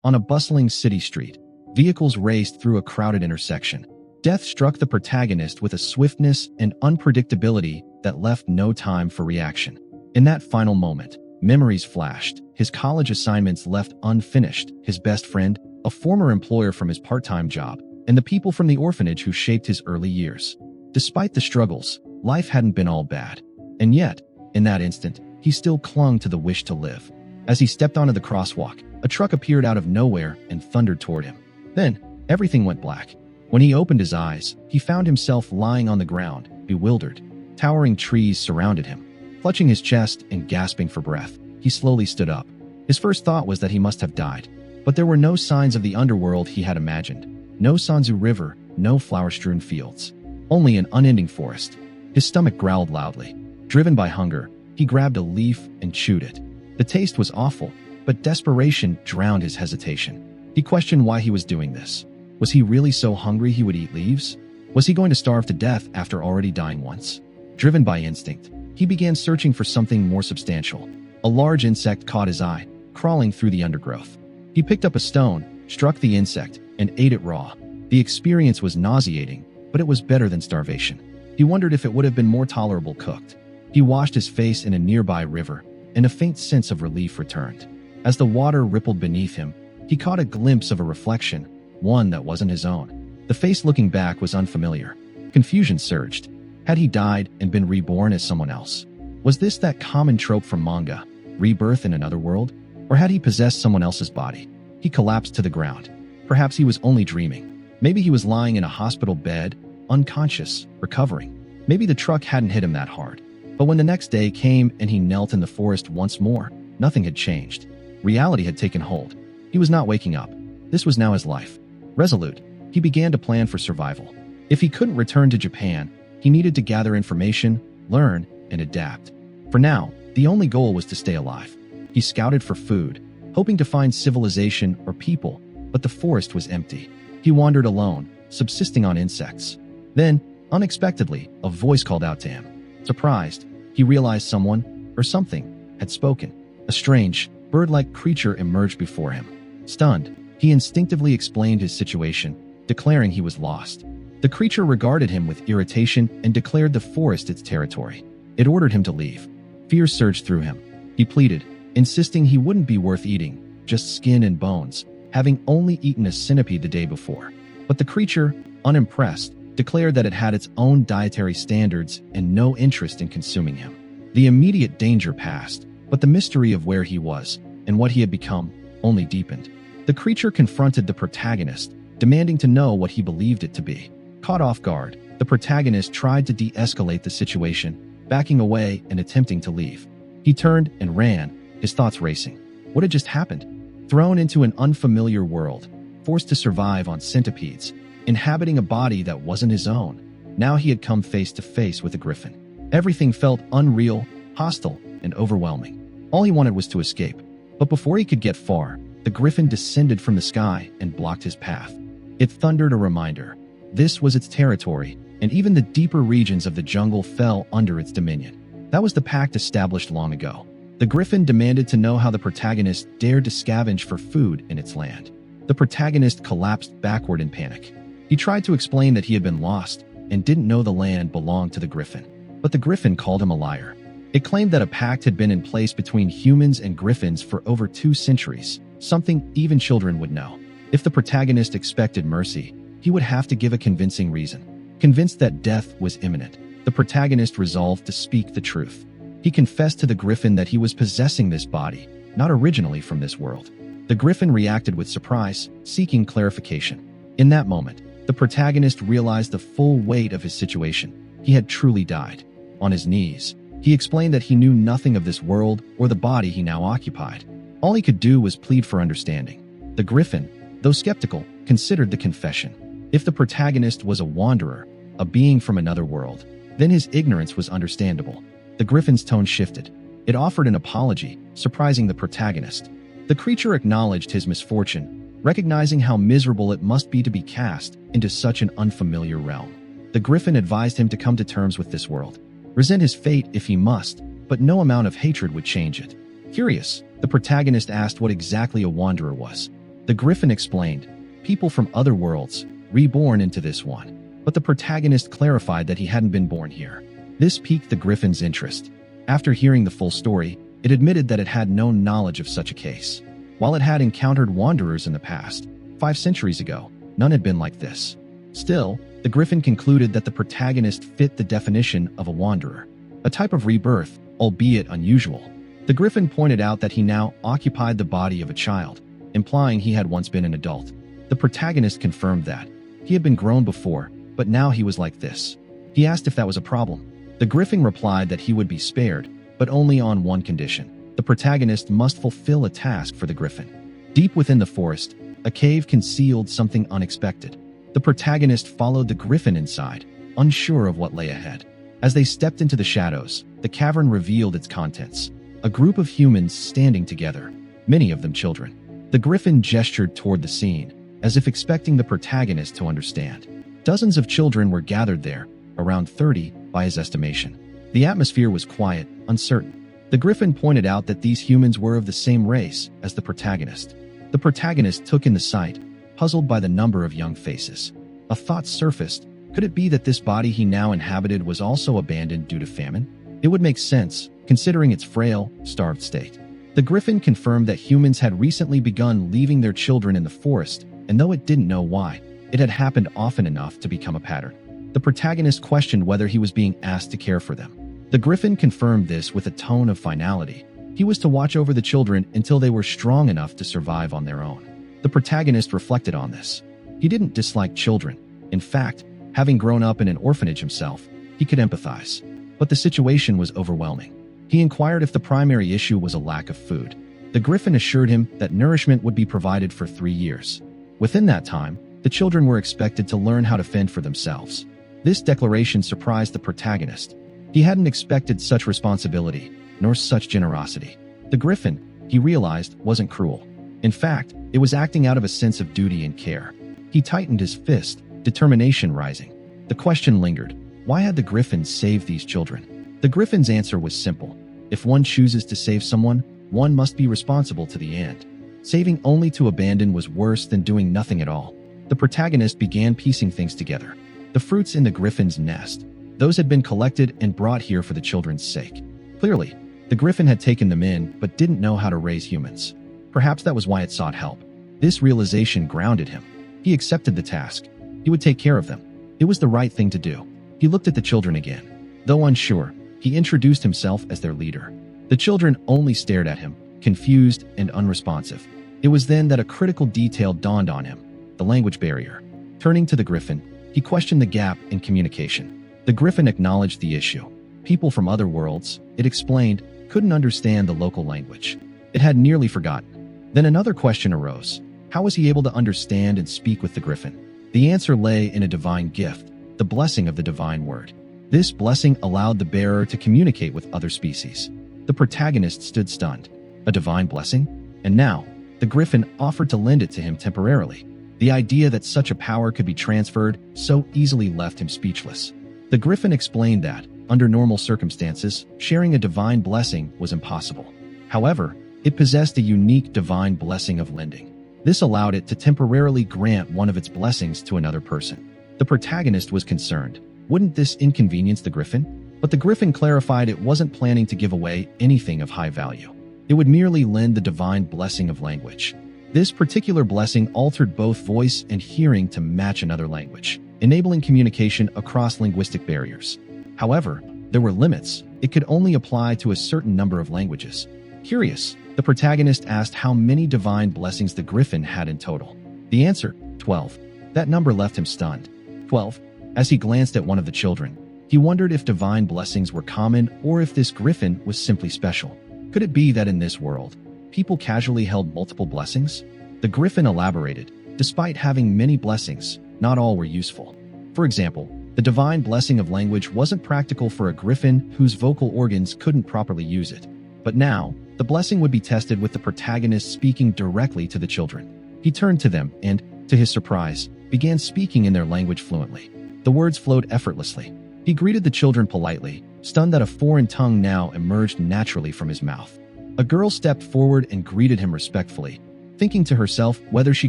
On a bustling city street, vehicles raced through a crowded intersection. Death struck the protagonist with a swiftness and unpredictability that left no time for reaction. In that final moment, memories flashed, his college assignments left unfinished, his best friend, a former employer from his part-time job, and the people from the orphanage who shaped his early years. Despite the struggles, life hadn't been all bad. And yet, in that instant, he still clung to the wish to live. As he stepped onto the crosswalk, a truck appeared out of nowhere and thundered toward him. Then, everything went black. When he opened his eyes, he found himself lying on the ground, bewildered. Towering trees surrounded him. Clutching his chest and gasping for breath, he slowly stood up. His first thought was that he must have died. But there were no signs of the underworld he had imagined. No Sanzu River, no flower-strewn fields. Only an unending forest. His stomach growled loudly. Driven by hunger, he grabbed a leaf and chewed it. The taste was awful, but desperation drowned his hesitation. He questioned why he was doing this. Was he really so hungry he would eat leaves? Was he going to starve to death after already dying once? Driven by instinct, he began searching for something more substantial. A large insect caught his eye, crawling through the undergrowth. He picked up a stone, struck the insect, and ate it raw. The experience was nauseating, but it was better than starvation. He wondered if it would have been more tolerable cooked. He washed his face in a nearby river, and a faint sense of relief returned. As the water rippled beneath him, he caught a glimpse of a reflection, one that wasn't his own. The face looking back was unfamiliar. Confusion surged. Had he died and been reborn as someone else? Was this that common trope from manga, rebirth in another world? Or had he possessed someone else's body? He collapsed to the ground. Perhaps he was only dreaming. Maybe he was lying in a hospital bed, unconscious, recovering. Maybe the truck hadn't hit him that hard. But when the next day came and he knelt in the forest once more, nothing had changed. Reality had taken hold. He was not waking up. This was now his life. Resolute, he began to plan for survival. If he couldn't return to Japan, he needed to gather information, learn, and adapt. For now, the only goal was to stay alive. He scouted for food, hoping to find civilization or people, but the forest was empty. He wandered alone, subsisting on insects. Then, unexpectedly, a voice called out to him. Surprised, he realized someone, or something, had spoken. A strange, bird-like creature emerged before him. Stunned, he instinctively explained his situation, declaring he was lost. The creature regarded him with irritation and declared the forest its territory. It ordered him to leave. Fear surged through him. He pleaded, insisting he wouldn't be worth eating, just skin and bones, having only eaten a centipede the day before. But the creature, unimpressed, declared that it had its own dietary standards and no interest in consuming him. The immediate danger passed, but the mystery of where he was and what he had become only deepened. The creature confronted the protagonist, demanding to know what he believed it to be. Caught off guard, the protagonist tried to de-escalate the situation, backing away and attempting to leave. He turned and ran, his thoughts racing. What had just happened? Thrown into an unfamiliar world, forced to survive on centipedes, inhabiting a body that wasn't his own. Now he had come face to face with a griffin. Everything felt unreal, hostile, and overwhelming. All he wanted was to escape. But before he could get far, the griffin descended from the sky and blocked his path. It thundered a reminder. This was its territory, and even the deeper regions of the jungle fell under its dominion. That was the pact established long ago. The griffin demanded to know how the protagonist dared to scavenge for food in its land. The protagonist collapsed backward in panic. He tried to explain that he had been lost and didn't know the land belonged to the griffin. But the griffin called him a liar. It claimed that a pact had been in place between humans and griffins for over 2 centuries, something even children would know. If the protagonist expected mercy, he would have to give a convincing reason. Convinced that death was imminent, the protagonist resolved to speak the truth. He confessed to the griffin that he was possessing this body, not originally from this world. The griffin reacted with surprise, seeking clarification. In that moment, the protagonist realized the full weight of his situation. He had truly died. On his knees, he explained that he knew nothing of this world or the body he now occupied. All he could do was plead for understanding. The griffin, though skeptical, considered the confession. If the protagonist was a wanderer, a being from another world, then his ignorance was understandable. The griffin's tone shifted. It offered an apology, surprising the protagonist. The creature acknowledged his misfortune, recognizing how miserable it must be to be cast into such an unfamiliar realm. The griffin advised him to come to terms with this world, resent his fate if he must, but no amount of hatred would change it. Curious, the protagonist asked what exactly a wanderer was. The Griffin explained, "People from other worlds, reborn into this one." But the protagonist clarified that he hadn't been born here. This piqued the Griffin's interest. After hearing the full story, it admitted that it had no knowledge of such a case. While it had encountered wanderers in the past, 5 centuries ago, none had been like this. Still, the Griffin concluded that the protagonist fit the definition of a wanderer, a type of rebirth, albeit unusual. The Griffin pointed out that he now occupied the body of a child, implying he had once been an adult. The protagonist confirmed that. He had been grown before, but now he was like this. He asked if that was a problem. The Griffin replied that he would be spared, but only on one condition. The protagonist must fulfill a task for the Griffin. Deep within the forest, a cave concealed something unexpected. The protagonist followed the Griffin inside, unsure of what lay ahead. As they stepped into the shadows, the cavern revealed its contents. A group of humans standing together, many of them children. The Griffin gestured toward the scene, as if expecting the protagonist to understand. Dozens of children were gathered there, around 30 by his estimation. The atmosphere was quiet, uncertain. The Griffin pointed out that these humans were of the same race as the protagonist. The protagonist took in the sight, puzzled by the number of young faces. A thought surfaced. Could it be that this body he now inhabited was also abandoned due to famine? It would make sense, considering its frail, starved state. The Griffin confirmed that humans had recently begun leaving their children in the forest, and though it didn't know why, it had happened often enough to become a pattern. The protagonist questioned whether he was being asked to care for them. The Griffin confirmed this with a tone of finality. He was to watch over the children until they were strong enough to survive on their own. The protagonist reflected on this. He didn't dislike children. In fact, having grown up in an orphanage himself, he could empathize. But the situation was overwhelming. He inquired if the primary issue was a lack of food. The Griffin assured him that nourishment would be provided for 3 years. Within that time, the children were expected to learn how to fend for themselves. This declaration surprised the protagonist. He hadn't expected such responsibility, nor such generosity. The Griffin, he realized, wasn't cruel. In fact, it was acting out of a sense of duty and care. He tightened his fist, determination rising. The question lingered. Why had the Griffin saved these children? The Griffin's answer was simple. If one chooses to save someone, one must be responsible to the end. Saving only to abandon was worse than doing nothing at all. The protagonist began piecing things together. The fruits in the Griffin's nest. Those had been collected and brought here for the children's sake. Clearly, the Griffin had taken them in but didn't know how to raise humans. Perhaps that was why it sought help. This realization grounded him. He accepted the task. He would take care of them. It was the right thing to do. He looked at the children again. Though unsure, he introduced himself as their leader. The children only stared at him, confused and unresponsive. It was then that a critical detail dawned on him: the language barrier. Turning to the Griffin, he questioned the gap in communication. The Griffin acknowledged the issue. People from other worlds, it explained, couldn't understand the local language. It had nearly forgotten. Then another question arose. How was he able to understand and speak with the Griffin? The answer lay in a divine gift, the blessing of the divine word. This blessing allowed the bearer to communicate with other species. The protagonist stood stunned. A divine blessing? And now, the Griffin offered to lend it to him temporarily. The idea that such a power could be transferred so easily left him speechless. The Griffin explained that, under normal circumstances, sharing a divine blessing was impossible. However, it possessed a unique divine blessing of lending. This allowed it to temporarily grant one of its blessings to another person. The protagonist was concerned. Wouldn't this inconvenience the Griffin? But the Griffin clarified it wasn't planning to give away anything of high value. It would merely lend the divine blessing of language. This particular blessing altered both voice and hearing to match another language, enabling communication across linguistic barriers. However, there were limits. It could only apply to a certain number of languages. Curious, the protagonist asked how many divine blessings the Griffin had in total. The answer, 12. That number left him stunned. 12. As he glanced at one of the children, he wondered if divine blessings were common or if this Griffin was simply special. Could it be that in this world, people casually held multiple blessings? The Griffin elaborated. Despite having many blessings, not all were useful. For example, the divine blessing of language wasn't practical for a Griffin whose vocal organs couldn't properly use it. But now, the blessing would be tested with the protagonist speaking directly to the children. He turned to them and, to his surprise, began speaking in their language fluently. The words flowed effortlessly. He greeted the children politely, stunned that a foreign tongue now emerged naturally from his mouth. A girl stepped forward and greeted him respectfully. thinking to herself whether she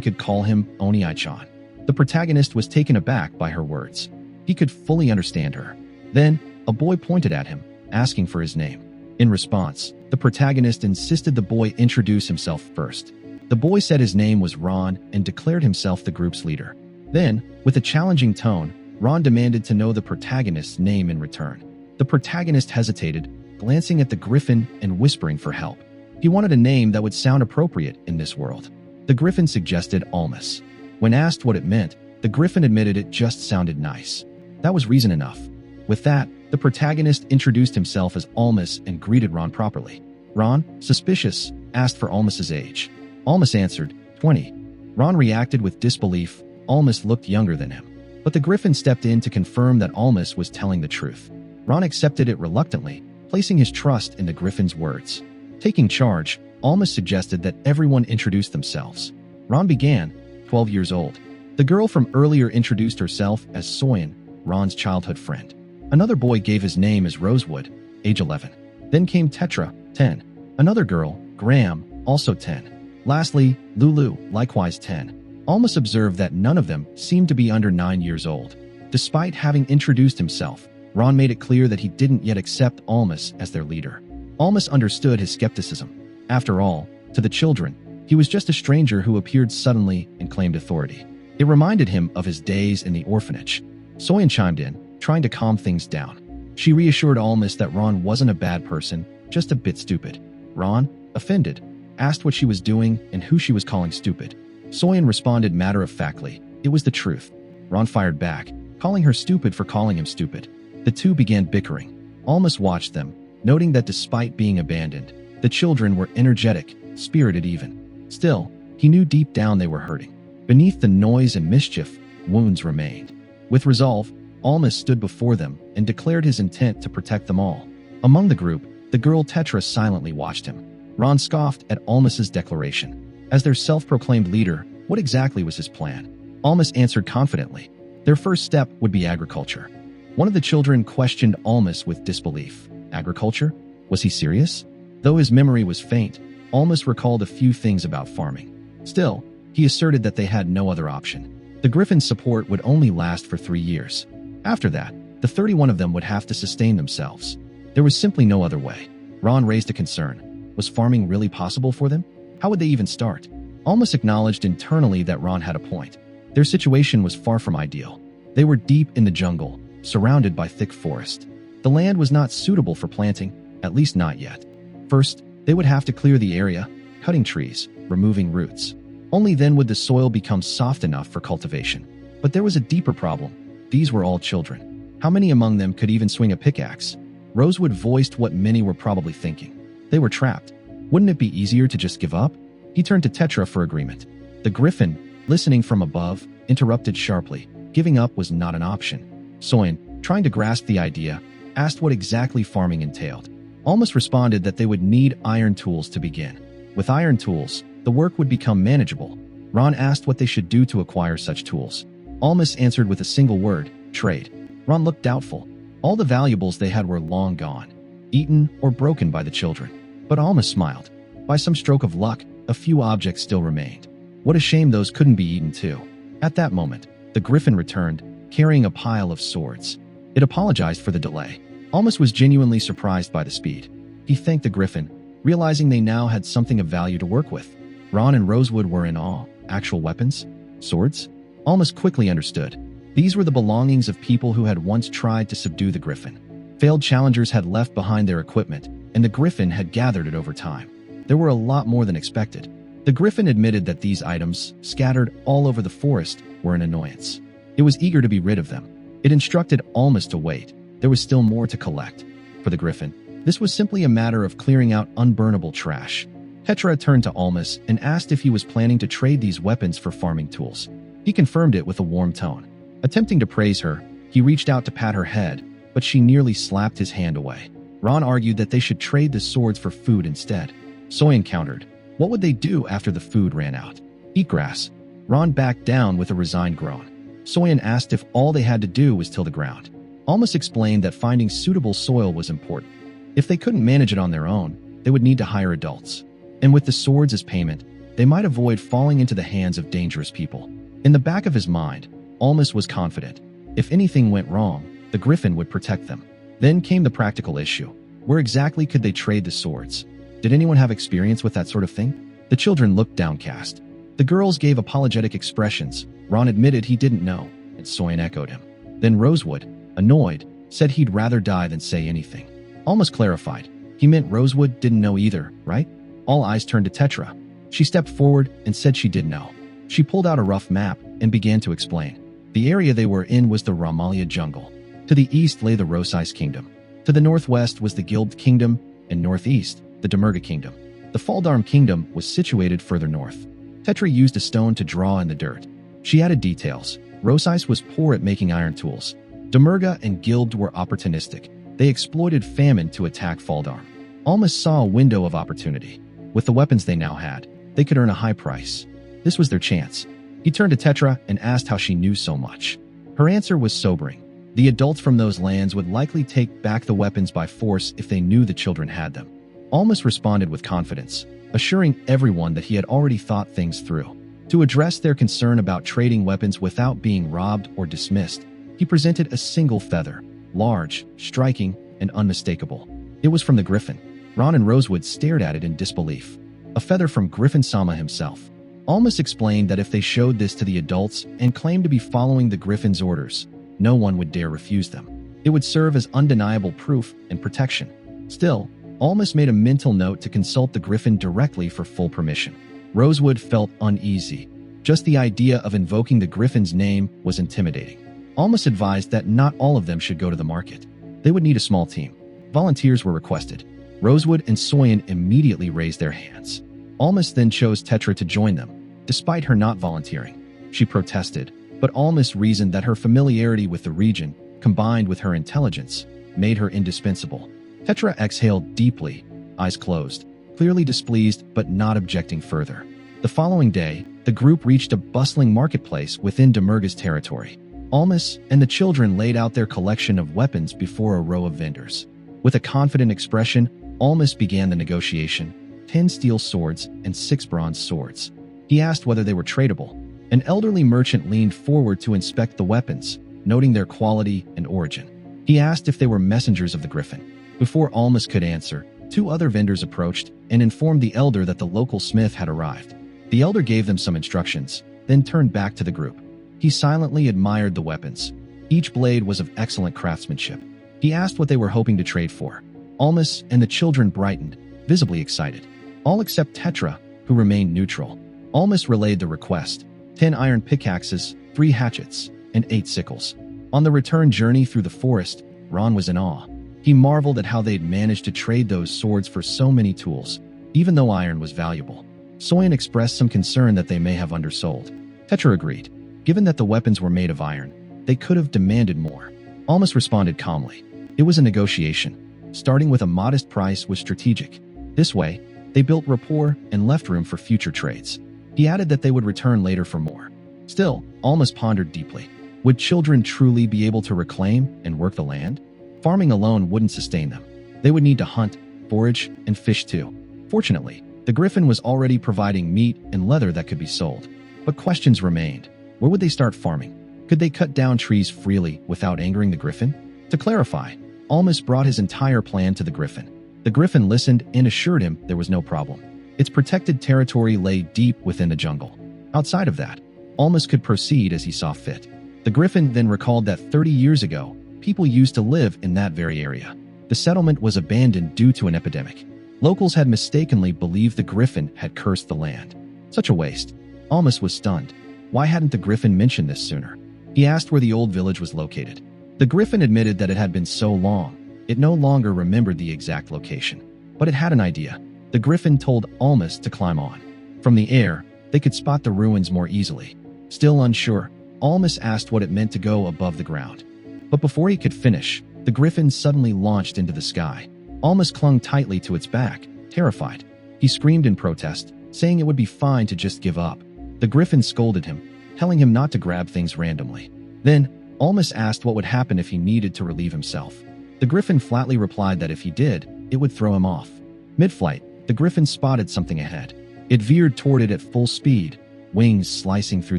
could call him Oni-chan. The protagonist was taken aback by her words. He could fully understand her. Then, a boy pointed at him, asking for his name. In response, the protagonist insisted the boy introduce himself first. The boy said his name was Ron and declared himself the group's leader. Then, with a challenging tone, Ron demanded to know the protagonist's name in return. The protagonist hesitated, glancing at the griffin and whispering for help. He wanted a name that would sound appropriate in this world. The griffin suggested Almas. When asked what it meant, the griffin admitted it just sounded nice. That was reason enough. With that, the protagonist introduced himself as Almas and greeted Ron properly. Ron, suspicious, asked for Almas's age. Almas answered, 20. Ron reacted with disbelief. Almas looked younger than him. But the griffin stepped in to confirm that Almas was telling the truth. Ron accepted it reluctantly, placing his trust in the griffin's words. Taking charge, Almas suggested that everyone introduce themselves. Ron began, 12 years old. The girl from earlier introduced herself as Soyen, Ron's childhood friend. Another boy gave his name as Rosewood, age 11. Then came Tetra, 10. Another girl, Graham, also 10. Lastly, Lulu, likewise 10. Almas observed that none of them seemed to be under 9 years old. Despite having introduced himself, Ron made it clear that he didn't yet accept Almas as their leader. Almas understood his skepticism. After all, to the children, he was just a stranger who appeared suddenly and claimed authority. It reminded him of his days in the orphanage. Soyen chimed in, trying to calm things down. She reassured Almas that Ron wasn't a bad person, just a bit stupid. Ron, offended, asked what she was doing and who she was calling stupid. Soyen responded matter-of-factly, it was the truth. Ron fired back, calling her stupid for calling him stupid. The two began bickering. Almas watched them, noting that despite being abandoned, the children were energetic, spirited even. Still, he knew deep down they were hurting. Beneath the noise and mischief, wounds remained. With resolve, Almas stood before them and declared his intent to protect them all. Among the group, the girl Tetra silently watched him. Ron scoffed at Almas's declaration. As their self-proclaimed leader, what exactly was his plan? Almas answered confidently. Their first step would be agriculture. One of the children questioned Almas with disbelief. Agriculture? Was he serious? Though his memory was faint, Almas recalled a few things about farming. Still, he asserted that they had no other option. The Griffin's support would only last for 3 years. After that, the 31 of them would have to sustain themselves. There was simply no other way. Ron raised a concern. Was farming really possible for them? How would they even start? Almas acknowledged internally that Ron had a point. Their situation was far from ideal. They were deep in the jungle, surrounded by thick forest. The land was not suitable for planting, at least not yet. First, they would have to clear the area, cutting trees, removing roots. Only then would the soil become soft enough for cultivation. But there was a deeper problem. These were all children. How many among them could even swing a pickaxe? Rosewood voiced what many were probably thinking. They were trapped. Wouldn't it be easier to just give up? He turned to Tetra for agreement. The Griffin, listening from above, interrupted sharply. Giving up was not an option. Soyen, trying to grasp the idea, asked what exactly farming entailed. Almas responded that they would need iron tools to begin. With iron tools, the work would become manageable. Ron asked what they should do to acquire such tools. Almas answered with a single word, trade. Ron looked doubtful. All the valuables they had were long gone, eaten or broken by the children. But Almas smiled. By some stroke of luck, a few objects still remained. What a shame those couldn't be eaten too. At that moment, the Griffin returned, carrying a pile of swords. It apologized for the delay. Almas was genuinely surprised by the speed. He thanked the Griffin, realizing they now had something of value to work with. Ron and Rosewood were in awe. Actual weapons? Swords? Almas quickly understood. These were the belongings of people who had once tried to subdue the Griffin. Failed challengers had left behind their equipment, and the Griffin had gathered it over time. There were a lot more than expected. The Griffin admitted that these items, scattered all over the forest, were an annoyance. It was eager to be rid of them. It instructed Almas to wait. There was still more to collect. For the Griffin, this was simply a matter of clearing out unburnable trash. Tetra turned to Almas and asked if he was planning to trade these weapons for farming tools. He confirmed it with a warm tone. Attempting to praise her, he reached out to pat her head, but she nearly slapped his hand away. Ron argued that they should trade the swords for food instead. Soyen countered. What would they do after the food ran out? Eat grass. Ron backed down with a resigned groan. Soyen asked if all they had to do was till the ground. Almas explained that finding suitable soil was important. If they couldn't manage it on their own, they would need to hire adults. And with the swords as payment, they might avoid falling into the hands of dangerous people. In the back of his mind, Almas was confident. If anything went wrong, the griffin would protect them. Then came the practical issue. Where exactly could they trade the swords? Did anyone have experience with that sort of thing? The children looked downcast. The girls gave apologetic expressions. Ron admitted he didn't know, and Soyen echoed him. Then Rosewood, annoyed, said he'd rather die than say anything. Almas clarified. He meant Rosewood didn't know either, right? All eyes turned to Tetra. She stepped forward and said she did know. She pulled out a rough map and began to explain. The area they were in was the Ramalia jungle. To the east lay the Rosais kingdom. To the northwest was the Guild kingdom, and northeast, the Demurga kingdom. The Faldarm kingdom was situated further north. Tetra used a stone to draw in the dirt. She added details. Rosais was poor at making iron tools. Demurga and Guild were opportunistic. They exploited famine to attack Faldarm. Almas saw a window of opportunity. With the weapons they now had, they could earn a high price. This was their chance. He turned to Tetra and asked how she knew so much. Her answer was sobering. The adults from those lands would likely take back the weapons by force if they knew the children had them. Almas responded with confidence, assuring everyone that he had already thought things through. To address their concern about trading weapons without being robbed or dismissed, he presented a single feather, large, striking, and unmistakable. It was from the griffin. Ron and Rosewood stared at it in disbelief. A feather from Griffin Sama himself. Almas explained that if they showed this to the adults and claimed to be following the griffin's orders, no one would dare refuse them. It would serve as undeniable proof and protection. Still, Almas made a mental note to consult the griffin directly for full permission. Rosewood felt uneasy. Just the idea of invoking the griffin's name was intimidating. Almas advised that not all of them should go to the market. They would need a small team. Volunteers were requested. Rosewood and Soyen immediately raised their hands. Almas then chose Tetra to join them, despite her not volunteering. She protested, but Almas reasoned that her familiarity with the region, combined with her intelligence, made her indispensable. Tetra exhaled deeply, eyes closed, clearly displeased but not objecting further. The following day, the group reached a bustling marketplace within Demurga's territory. Almas and the children laid out their collection of weapons before a row of vendors. With a confident expression, Almas began the negotiation. 10 steel swords and 6 bronze swords. He asked whether they were tradable. An elderly merchant leaned forward to inspect the weapons, noting their quality and origin. He asked if they were messengers of the griffin. Before Almas could answer, 2 other vendors approached and informed the elder that the local smith had arrived. The elder gave them some instructions, then turned back to the group. He silently admired the weapons. Each blade was of excellent craftsmanship. He asked what they were hoping to trade for. Almas and the children brightened, visibly excited. All except Tetra, who remained neutral. Almas relayed the request. 10 iron pickaxes, 3 hatchets, and 8 sickles. On the return journey through the forest, Ron was in awe. He marveled at how they'd managed to trade those swords for so many tools, even though iron was valuable. Soyen expressed some concern that they may have undersold. Tetra agreed. Given that the weapons were made of iron, they could have demanded more. Almas responded calmly. It was a negotiation. Starting with a modest price was strategic. This way, they built rapport and left room for future trades. He added that they would return later for more. Still, Almas pondered deeply. Would children truly be able to reclaim and work the land? Farming alone wouldn't sustain them. They would need to hunt, forage, and fish too. Fortunately, the griffin was already providing meat and leather that could be sold. But questions remained. Where would they start farming? Could they cut down trees freely without angering the griffin? To clarify, Almas brought his entire plan to the griffin. The griffin listened and assured him there was no problem. Its protected territory lay deep within the jungle. Outside of that, Almas could proceed as he saw fit. The griffin then recalled that 30 years ago, people used to live in that very area. The settlement was abandoned due to an epidemic. Locals had mistakenly believed the griffin had cursed the land. Such a waste. Almas was stunned. Why hadn't the griffin mentioned this sooner? He asked where the old village was located. The griffin admitted that it had been so long, it no longer remembered the exact location. But it had an idea. The griffin told Almas to climb on. From the air, they could spot the ruins more easily. Still unsure, Almas asked what it meant to go above the ground. But before he could finish, the griffin suddenly launched into the sky. Almas clung tightly to its back, terrified. He screamed in protest, saying it would be fine to just give up. The griffin scolded him, telling him not to grab things randomly. Then, Almas asked what would happen if he needed to relieve himself. The griffin flatly replied that if he did, it would throw him off. Mid-flight, the griffin spotted something ahead. It veered toward it at full speed, wings slicing through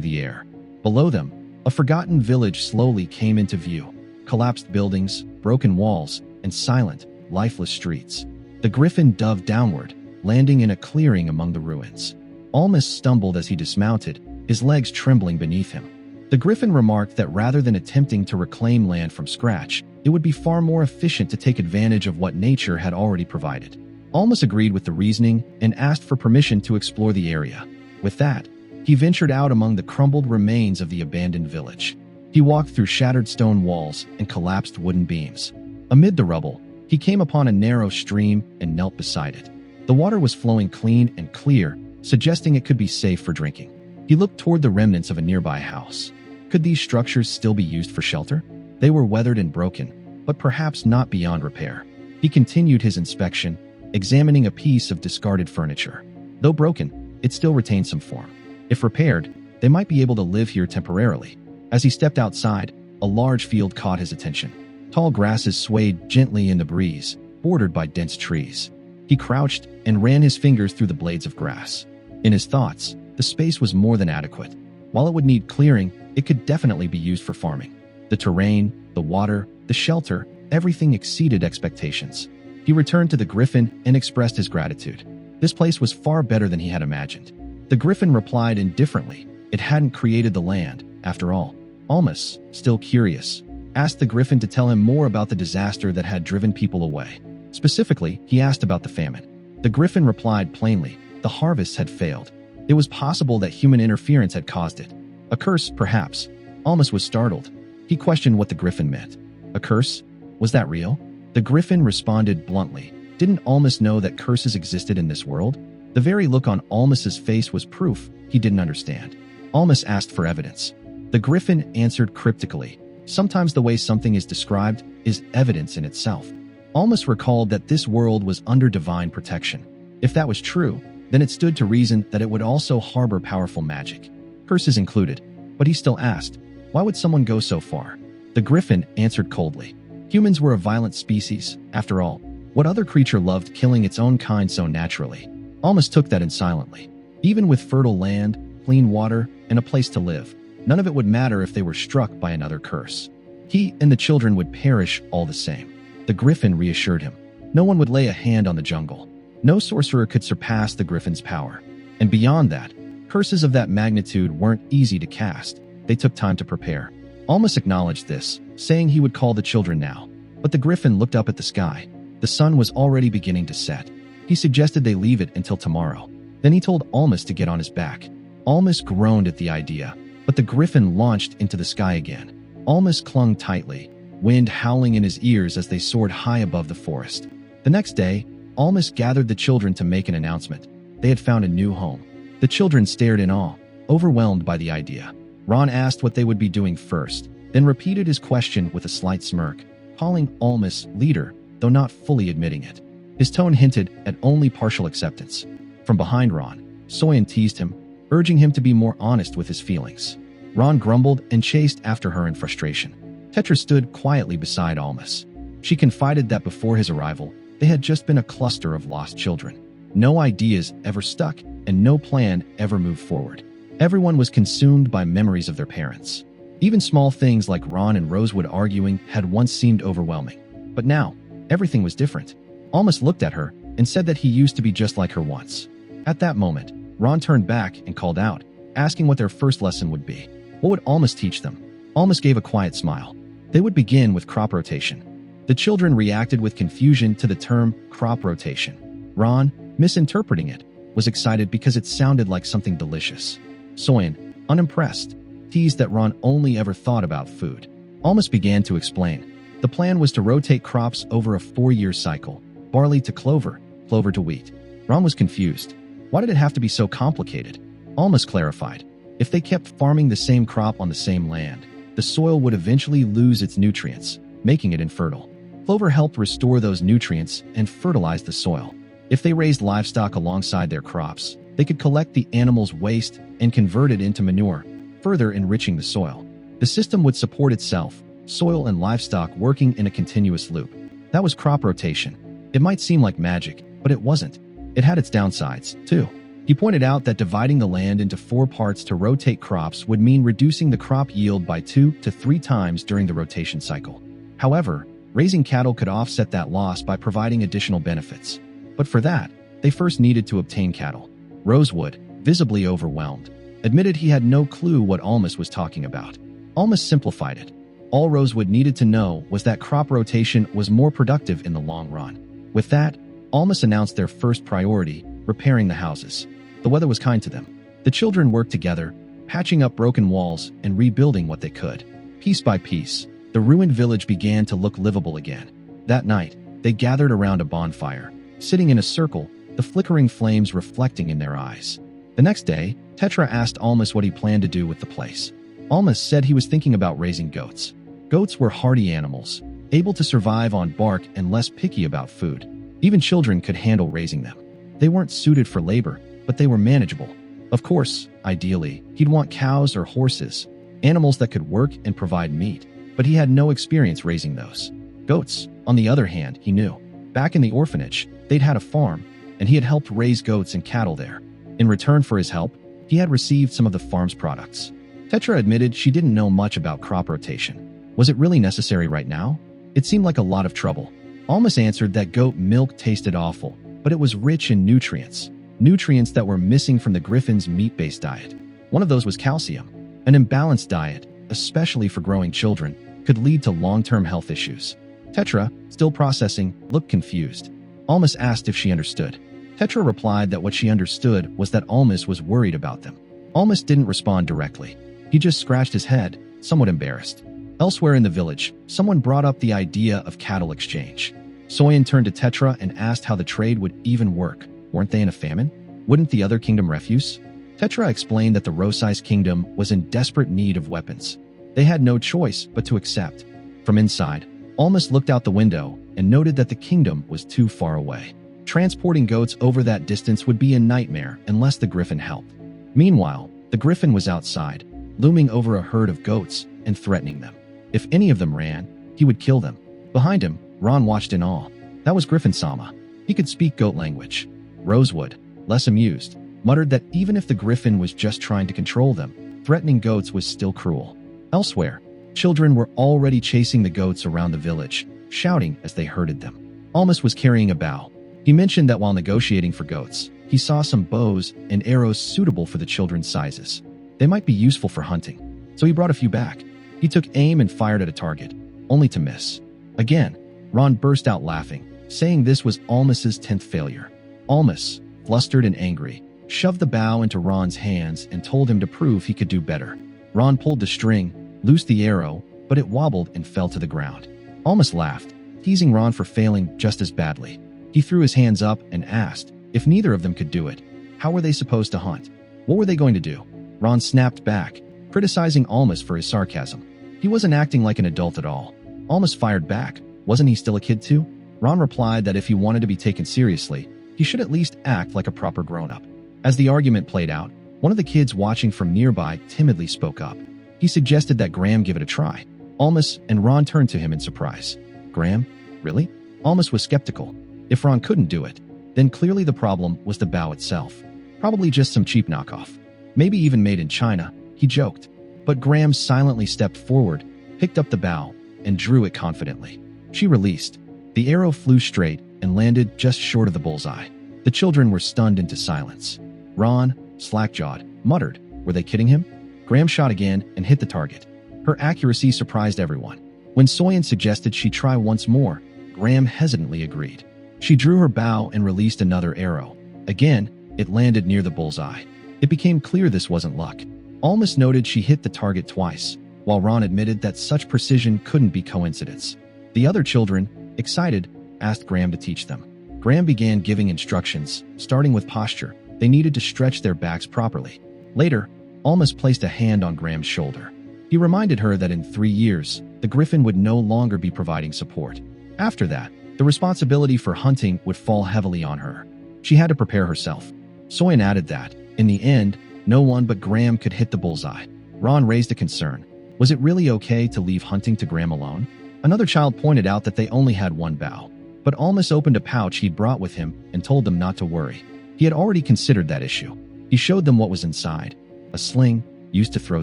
the air. Below them, a forgotten village slowly came into view. Collapsed buildings, broken walls, and silent, lifeless streets. The griffin dove downward, landing in a clearing among the ruins. Almas stumbled as he dismounted, his legs trembling beneath him. The griffin remarked that rather than attempting to reclaim land from scratch, it would be far more efficient to take advantage of what nature had already provided. Almas agreed with the reasoning and asked for permission to explore the area. With that, he ventured out among the crumbled remains of the abandoned village. He walked through shattered stone walls and collapsed wooden beams. Amid the rubble, he came upon a narrow stream and knelt beside it. The water was flowing clean and clear, suggesting it could be safe for drinking. He looked toward the remnants of a nearby house. Could these structures still be used for shelter? They were weathered and broken, but perhaps not beyond repair. He continued his inspection, examining a piece of discarded furniture. Though broken, it still retained some form. If repaired, they might be able to live here temporarily. As he stepped outside, a large field caught his attention. Tall grasses swayed gently in the breeze, bordered by dense trees. He crouched and ran his fingers through the blades of grass. In his thoughts, the space was more than adequate. While it would need clearing, it could definitely be used for farming. The terrain, the water, the shelter, everything exceeded expectations. He returned to the griffin and expressed his gratitude. This place was far better than he had imagined. The griffin replied indifferently. It hadn't created the land, after all. Almas, still curious, asked the griffin to tell him more about the disaster that had driven people away. Specifically, he asked about the famine. The griffin replied plainly, the harvests had failed. It was possible that human interference had caused it. A curse, perhaps. Almas was startled. He questioned what the griffin meant. A curse? Was that real? The griffin responded bluntly. Didn't Almas know that curses existed in this world? The very look on Almas's face was proof he didn't understand. Almas asked for evidence. The griffin answered cryptically. Sometimes the way something is described is evidence in itself. Almas recalled that this world was under divine protection. If that was true, then it stood to reason that it would also harbor powerful magic, curses included. But he still asked, why would someone go so far? The griffin answered coldly. Humans were a violent species, after all. What other creature loved killing its own kind so naturally? Almas took that in silently. Even with fertile land, clean water, and a place to live, none of it would matter if they were struck by another curse. He and the children would perish all the same. The griffin reassured him. No one would lay a hand on the jungle. No sorcerer could surpass the griffin's power. And beyond that, curses of that magnitude weren't easy to cast. They took time to prepare. Almas acknowledged this, saying he would call the children now. But the griffin looked up at the sky. The sun was already beginning to set. He suggested they leave it until tomorrow. Then he told Almas to get on his back. Almas groaned at the idea, but the griffin launched into the sky again. Almas clung tightly, wind howling in his ears as they soared high above the forest. The next day, Almas gathered the children to make an announcement. They had found a new home. The children stared in awe, overwhelmed by the idea. Ron asked what they would be doing first, then repeated his question with a slight smirk, calling Almas leader, though not fully admitting it. His tone hinted at only partial acceptance. From behind Ron, Soyen teased him, urging him to be more honest with his feelings. Ron grumbled and chased after her in frustration. Tetra stood quietly beside Almas. She confided that before his arrival, they had just been a cluster of lost children. No ideas ever stuck, and no plan ever moved forward. Everyone was consumed by memories of their parents. Even small things like Ron and Rosewood arguing had once seemed overwhelming. But now, everything was different. Almas looked at her and said that he used to be just like her once. At that moment, Ron turned back and called out, asking what their first lesson would be. What would Almas teach them? Almas gave a quiet smile. They would begin with crop rotation. The children reacted with confusion to the term crop rotation. Ron, misinterpreting it, was excited because it sounded like something delicious. Soyen, unimpressed, teased that Ron only ever thought about food. Almas began to explain. The plan was to rotate crops over a 4-year cycle, barley to clover, clover to wheat. Ron was confused. Why did it have to be so complicated? Almas clarified. If they kept farming the same crop on the same land, the soil would eventually lose its nutrients, making it infertile. Clover helped restore those nutrients and fertilize the soil. If they raised livestock alongside their crops, they could collect the animals' waste and convert it into manure, further enriching the soil. The system would support itself, soil and livestock working in a continuous loop. That was crop rotation. It might seem like magic, but it wasn't. It had its downsides, too. He pointed out that dividing the land into 4 parts to rotate crops would mean reducing the crop yield by 2 to 3 times during the rotation cycle. However, raising cattle could offset that loss by providing additional benefits. But for that, they first needed to obtain cattle. Rosewood, visibly overwhelmed, admitted he had no clue what Almas was talking about. Almas simplified it. All Rosewood needed to know was that crop rotation was more productive in the long run. With that, Almas announced their first priority, repairing the houses. The weather was kind to them. The children worked together, patching up broken walls and rebuilding what they could. Piece by piece, the ruined village began to look livable again. That night, they gathered around a bonfire, sitting in a circle, the flickering flames reflecting in their eyes. The next day, Tetra asked Almas what he planned to do with the place. Almas said he was thinking about raising goats. Goats were hardy animals, able to survive on bark and less picky about food. Even children could handle raising them. They weren't suited for labor, but they were manageable. Of course, ideally, he'd want cows or horses, animals that could work and provide meat, but he had no experience raising those. Goats, on the other hand, he knew. Back in the orphanage, they'd had a farm, and he had helped raise goats and cattle there. In return for his help, he had received some of the farm's products. Tetra admitted she didn't know much about crop rotation. Was it really necessary right now? It seemed like a lot of trouble. Almas answered that goat milk tasted awful, but it was rich in nutrients. Nutrients that were missing from the griffin's meat-based diet. One of those was calcium. An imbalanced diet, especially for growing children, could lead to long-term health issues. Tetra, still processing, looked confused. Almas asked if she understood. Tetra replied that what she understood was that Almas was worried about them. Almas didn't respond directly. He just scratched his head, somewhat embarrassed. Elsewhere in the village, someone brought up the idea of cattle exchange. Soyan turned to Tetra and asked how the trade would even work. Weren't they in a famine? Wouldn't the other kingdom refuse? Tetra explained that the Rosai's kingdom was in desperate need of weapons. They had no choice but to accept. From inside, Almas looked out the window and noted that the kingdom was too far away. Transporting goats over that distance would be a nightmare unless the griffin helped. Meanwhile, the griffin was outside, looming over a herd of goats and threatening them. If any of them ran, he would kill them. Behind him, Ron watched in awe. That was Griffin-sama. He could speak goat language. Rosewood, less amused, muttered that even if the griffin was just trying to control them, threatening goats was still cruel. Elsewhere, children were already chasing the goats around the village, shouting as they herded them. Almas was carrying a bow. He mentioned that while negotiating for goats, he saw some bows and arrows suitable for the children's sizes. They might be useful for hunting, so he brought a few back. He took aim and fired at a target, only to miss. Again, Ron burst out laughing, saying this was Almas's 10th failure. Almas, flustered and angry, shoved the bow into Ron's hands and told him to prove he could do better. Ron pulled the string, loosed the arrow, but it wobbled and fell to the ground. Almas laughed, teasing Ron for failing just as badly. He threw his hands up and asked, if neither of them could do it, how were they supposed to hunt? What were they going to do? Ron snapped back, criticizing Almas for his sarcasm. He wasn't acting like an adult at all. Almas fired back. Wasn't he still a kid too? Ron replied that if he wanted to be taken seriously, he should at least act like a proper grown-up. As the argument played out, one of the kids watching from nearby timidly spoke up. He suggested that Graham give it a try. Almas and Ron turned to him in surprise. Graham? Really? Almas was skeptical. If Ron couldn't do it, then clearly the problem was the bow itself. Probably just some cheap knockoff. Maybe even made in China, he joked. But Graham silently stepped forward, picked up the bow, and drew it confidently. She released. The arrow flew straight and landed just short of the bullseye. The children were stunned into silence. Ron, slack-jawed, muttered, were they kidding him? Graham shot again and hit the target. Her accuracy surprised everyone. When Soyan suggested she try once more, Graham hesitantly agreed. She drew her bow and released another arrow. Again, it landed near the bullseye. It became clear this wasn't luck. Almas noted she hit the target twice, while Ron admitted that such precision couldn't be coincidence. The other children, excited, asked Graham to teach them. Graham began giving instructions, starting with posture. They needed to stretch their backs properly. Later, Almas placed a hand on Graham's shoulder. He reminded her that in 3 years, the griffin would no longer be providing support. After that, the responsibility for hunting would fall heavily on her. She had to prepare herself. Soyan added that, in the end, no one but Graham could hit the bullseye. Ron raised a concern. Was it really okay to leave hunting to Graham alone? Another child pointed out that they only had one bow. But Almas opened a pouch he'd brought with him and told them not to worry. He had already considered that issue. He showed them what was inside, a sling used to throw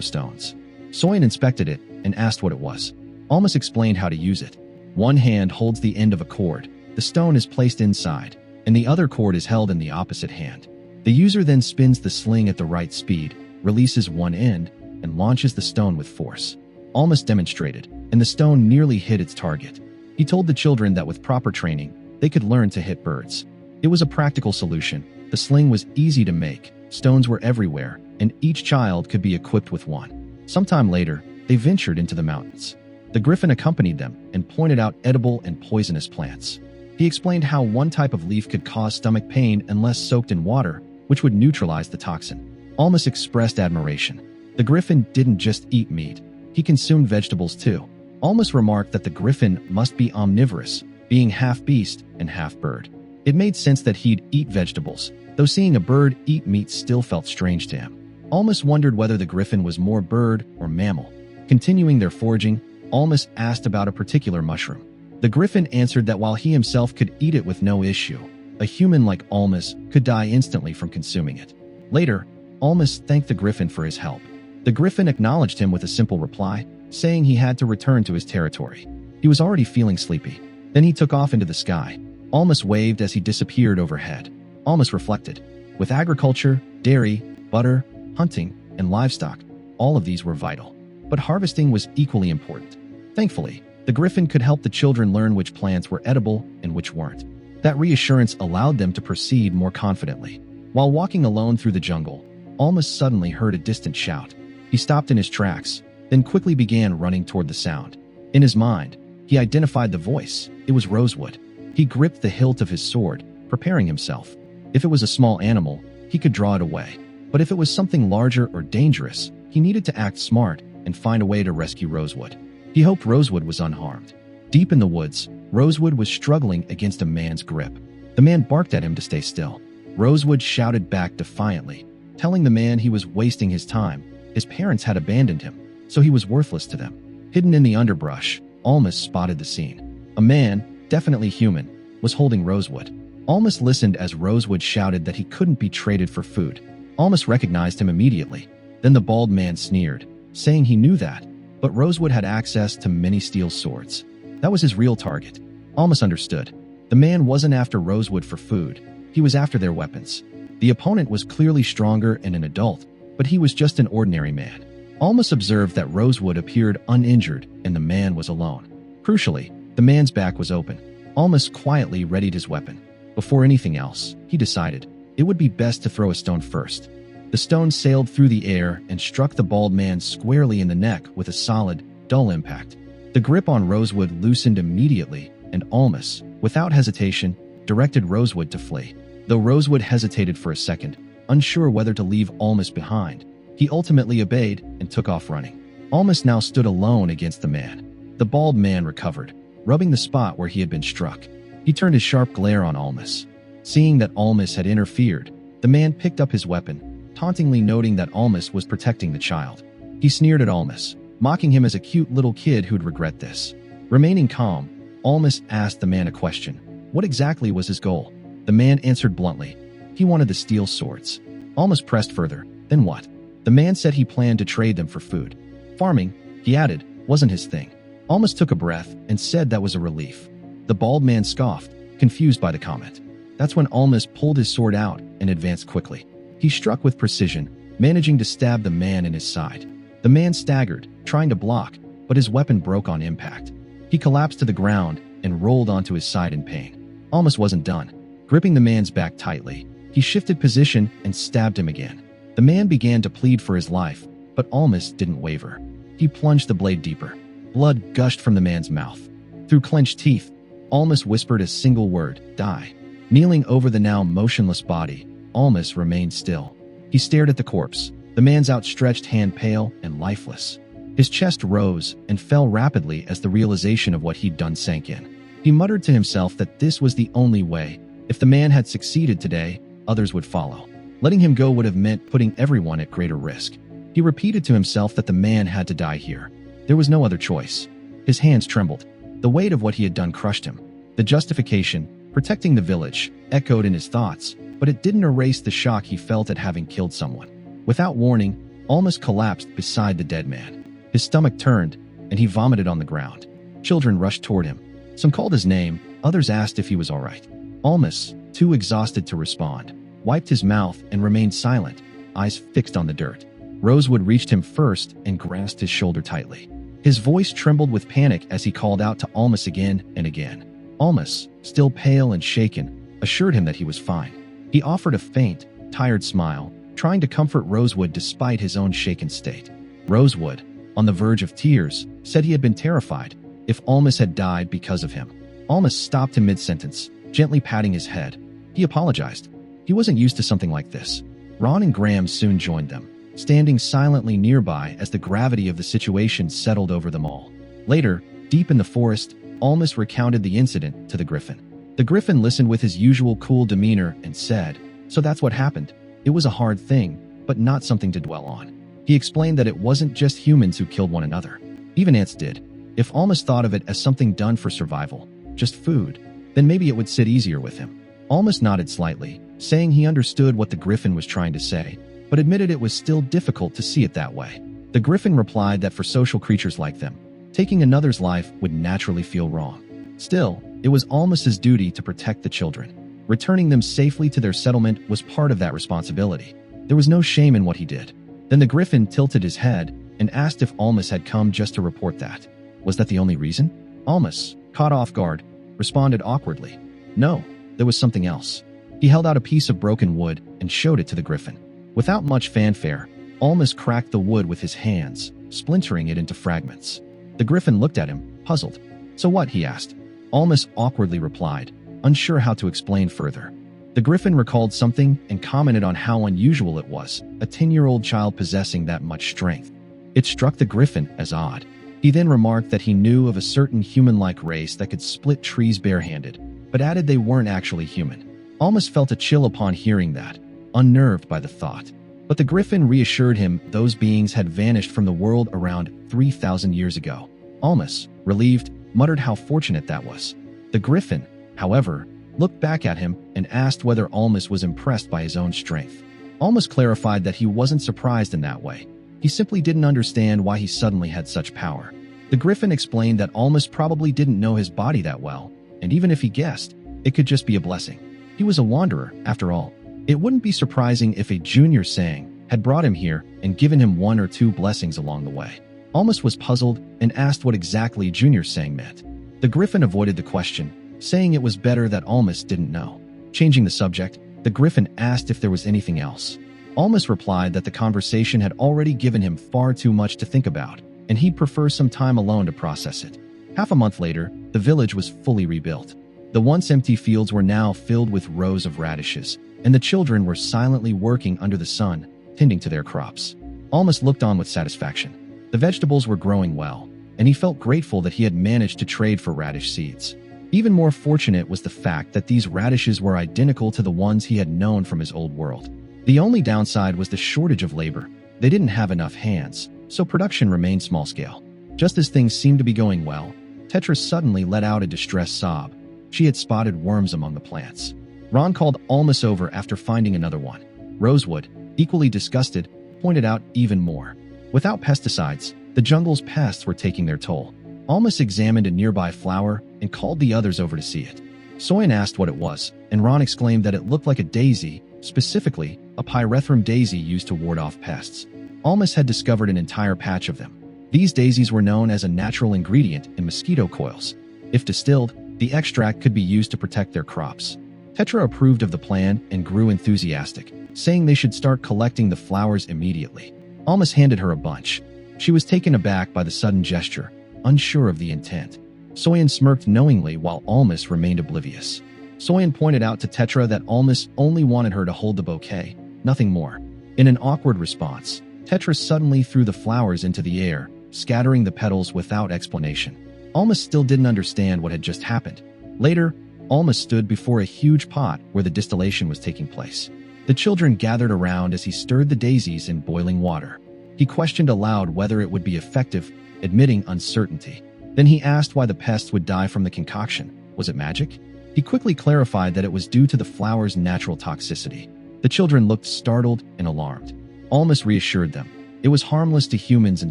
stones. Soyen inspected it and asked what it was. Almas explained how to use it. One hand holds the end of a cord. The stone is placed inside, and the other cord is held in the opposite hand. The user then spins the sling at the right speed, releases one end, and launches the stone with force. Almas demonstrated, and the stone nearly hit its target. He told the children that with proper training, they could learn to hit birds. It was a practical solution. The sling was easy to make, stones were everywhere, and each child could be equipped with one. Sometime later, they ventured into the mountains. The griffin accompanied them and pointed out edible and poisonous plants. He explained how one type of leaf could cause stomach pain unless soaked in water, which would neutralize the toxin. Almas expressed admiration. The griffin didn't just eat meat, he consumed vegetables too. Almas remarked that the griffin must be omnivorous, being half beast and half bird. It made sense that he'd eat vegetables, though seeing a bird eat meat still felt strange to him. Almas wondered whether the griffin was more bird or mammal. Continuing their foraging, Almas asked about a particular mushroom. The griffin answered that while he himself could eat it with no issue, a human like Almas could die instantly from consuming it. Later, Almas thanked the griffin for his help. The griffin acknowledged him with a simple reply, saying he had to return to his territory. He was already feeling sleepy. Then he took off into the sky. Almas waved as he disappeared overhead. Almas reflected. With agriculture, dairy, butter, hunting, and livestock, all of these were vital. But harvesting was equally important. Thankfully, the griffin could help the children learn which plants were edible and which weren't. That reassurance allowed them to proceed more confidently. While walking alone through the jungle, Almas suddenly heard a distant shout. He stopped in his tracks, then quickly began running toward the sound. In his mind, he identified the voice. It was Rosewood. He gripped the hilt of his sword, preparing himself. If it was a small animal, he could draw it away. But if it was something larger or dangerous, he needed to act smart and find a way to rescue Rosewood. He hoped Rosewood was unharmed. Deep in the woods, Rosewood was struggling against a man's grip. The man barked at him to stay still. Rosewood shouted back defiantly, telling the man he was wasting his time. His parents had abandoned him, so he was worthless to them. Hidden in the underbrush, Almas spotted the scene. A man, definitely human, was holding Rosewood. Almas listened as Rosewood shouted that he couldn't be traded for food. Almas recognized him immediately. Then the bald man sneered, saying he knew that, but Rosewood had access to many steel swords. That was his real target. Almas understood. The man wasn't after Rosewood for food. He was after their weapons. The opponent was clearly stronger and an adult, but he was just an ordinary man. Almas observed that Rosewood appeared uninjured and the man was alone. Crucially, the man's back was open. Almas quietly readied his weapon. Before anything else, he decided it would be best to throw a stone first. The stone sailed through the air and struck the bald man squarely in the neck with a solid, dull impact. The grip on Rosewood loosened immediately, and Almas, without hesitation, directed Rosewood to flee. Though Rosewood hesitated for a second, unsure whether to leave Almas behind, he ultimately obeyed and took off running. Almas now stood alone against the man. The bald man recovered, rubbing the spot where he had been struck. He turned his sharp glare on Almas. Seeing that Almas had interfered, the man picked up his weapon, tauntingly noting that Almas was protecting the child. He sneered at Almas, mocking him as a cute little kid who'd regret this. Remaining calm, Almas asked the man a question. What exactly was his goal? The man answered bluntly. He wanted the steel swords. Almas pressed further. Then what? The man said he planned to trade them for food. Farming, he added, wasn't his thing. Almas took a breath and said that was a relief. The bald man scoffed, confused by the comment. That's when Almas pulled his sword out and advanced quickly. He struck with precision, managing to stab the man in his side. The man staggered, trying to block, but his weapon broke on impact. He collapsed to the ground and rolled onto his side in pain. Almas wasn't done. Gripping the man's back tightly, he shifted position and stabbed him again. The man began to plead for his life, but Almas didn't waver. He plunged the blade deeper. Blood gushed from the man's mouth. Through clenched teeth, Almas whispered a single word, "Die." Kneeling over the now motionless body, Almas remained still. He stared at the corpse, the man's outstretched hand pale and lifeless. His chest rose and fell rapidly as the realization of what he'd done sank in. He muttered to himself that this was the only way. If the man had succeeded today, others would follow. Letting him go would have meant putting everyone at greater risk. He repeated to himself that the man had to die here. There was no other choice. His hands trembled. The weight of what he had done crushed him. The justification, protecting the village, echoed in his thoughts, but it didn't erase the shock he felt at having killed someone. Without warning, Almas collapsed beside the dead man. His stomach turned, and he vomited on the ground. Children rushed toward him. Some called his name, others asked if he was all right. Almas, too exhausted to respond, wiped his mouth and remained silent, eyes fixed on the dirt. Rosewood reached him first and grasped his shoulder tightly. His voice trembled with panic as he called out to Almas again and again. Almas, still pale and shaken, assured him that he was fine. He offered a faint, tired smile, trying to comfort Rosewood despite his own shaken state. Rosewood, on the verge of tears, said he had been terrified if Almas had died because of him. Almas stopped him mid-sentence, gently patting his head. He apologized. He wasn't used to something like this. Ron and Graham soon joined them, standing silently nearby as the gravity of the situation settled over them all. Later, deep in the forest, Almas recounted the incident to the Griffin. The Griffin listened with his usual cool demeanor and said, "So that's what happened. It was a hard thing, but not something to dwell on." He explained that it wasn't just humans who killed one another. Even ants did. If Almas thought of it as something done for survival, just food, then maybe it would sit easier with him. Almas nodded slightly, saying he understood what the Griffin was trying to say, but admitted it was still difficult to see it that way. The Griffin replied that for social creatures like them, taking another's life would naturally feel wrong. Still, it was Almas's duty to protect the children. Returning them safely to their settlement was part of that responsibility. There was no shame in what he did. Then the Griffin tilted his head and asked if Almas had come just to report that. Was that the only reason? Almas, caught off guard, responded awkwardly. No, there was something else. He held out a piece of broken wood and showed it to the Griffin. Without much fanfare, Almas cracked the wood with his hands, splintering it into fragments. The Griffin looked at him, puzzled. "So what?" he asked. Almas awkwardly replied, unsure how to explain further. The Griffin recalled something and commented on how unusual it was, a 10-year-old child possessing that much strength. It struck the Griffin as odd. He then remarked that he knew of a certain human-like race that could split trees barehanded, but added they weren't actually human. Almas felt a chill upon hearing that, unnerved by the thought. But the Griffin reassured him those beings had vanished from the world around 3,000 years ago. Almas, relieved, muttered how fortunate that was. The Griffin, however, looked back at him and asked whether Almas was impressed by his own strength. Almas clarified that he wasn't surprised in that way. He simply didn't understand why he suddenly had such power. The Griffin explained that Almas probably didn't know his body that well, and even if he guessed, it could just be a blessing. He was a wanderer, after all. It wouldn't be surprising if a junior Sang had brought him here and given him one or two blessings along the way. Almas was puzzled and asked what exactly Junior Sang meant. The Griffin avoided the question, saying it was better that Almas didn't know. Changing the subject, the Griffin asked if there was anything else. Almas replied that the conversation had already given him far too much to think about, and he'd prefer some time alone to process it. Half a month later, the village was fully rebuilt. The once empty fields were now filled with rows of radishes, and the children were silently working under the sun, tending to their crops. Almas looked on with satisfaction. The vegetables were growing well, and he felt grateful that he had managed to trade for radish seeds. Even more fortunate was the fact that these radishes were identical to the ones he had known from his old world. The only downside was the shortage of labor. They didn't have enough hands, so production remained small-scale. Just as things seemed to be going well, Tetra suddenly let out a distressed sob. She had spotted worms among the plants. Ron called Almas over after finding another one. Rosewood, equally disgusted, pointed out even more. Without pesticides, the jungle's pests were taking their toll. Almas examined a nearby flower and called the others over to see it. Soyan asked what it was, and Ron exclaimed that it looked like a daisy, specifically a pyrethrum daisy used to ward off pests. Almas had discovered an entire patch of them. These daisies were known as a natural ingredient in mosquito coils. If distilled, the extract could be used to protect their crops. Tetra approved of the plan and grew enthusiastic, saying they should start collecting the flowers immediately. Almas handed her a bunch. She was taken aback by the sudden gesture, unsure of the intent. Soyan smirked knowingly while Almas remained oblivious. Soyan pointed out to Tetra that Almas only wanted her to hold the bouquet, nothing more. In an awkward response, Tetra suddenly threw the flowers into the air, scattering the petals without explanation. Almas still didn't understand what had just happened. Later, Almas stood before a huge pot where the distillation was taking place. The children gathered around as he stirred the daisies in boiling water. He questioned aloud whether it would be effective, admitting uncertainty. Then he asked why the pests would die from the concoction. Was it magic? He quickly clarified that it was due to the flower's natural toxicity. The children looked startled and alarmed. Almas reassured them. It was harmless to humans in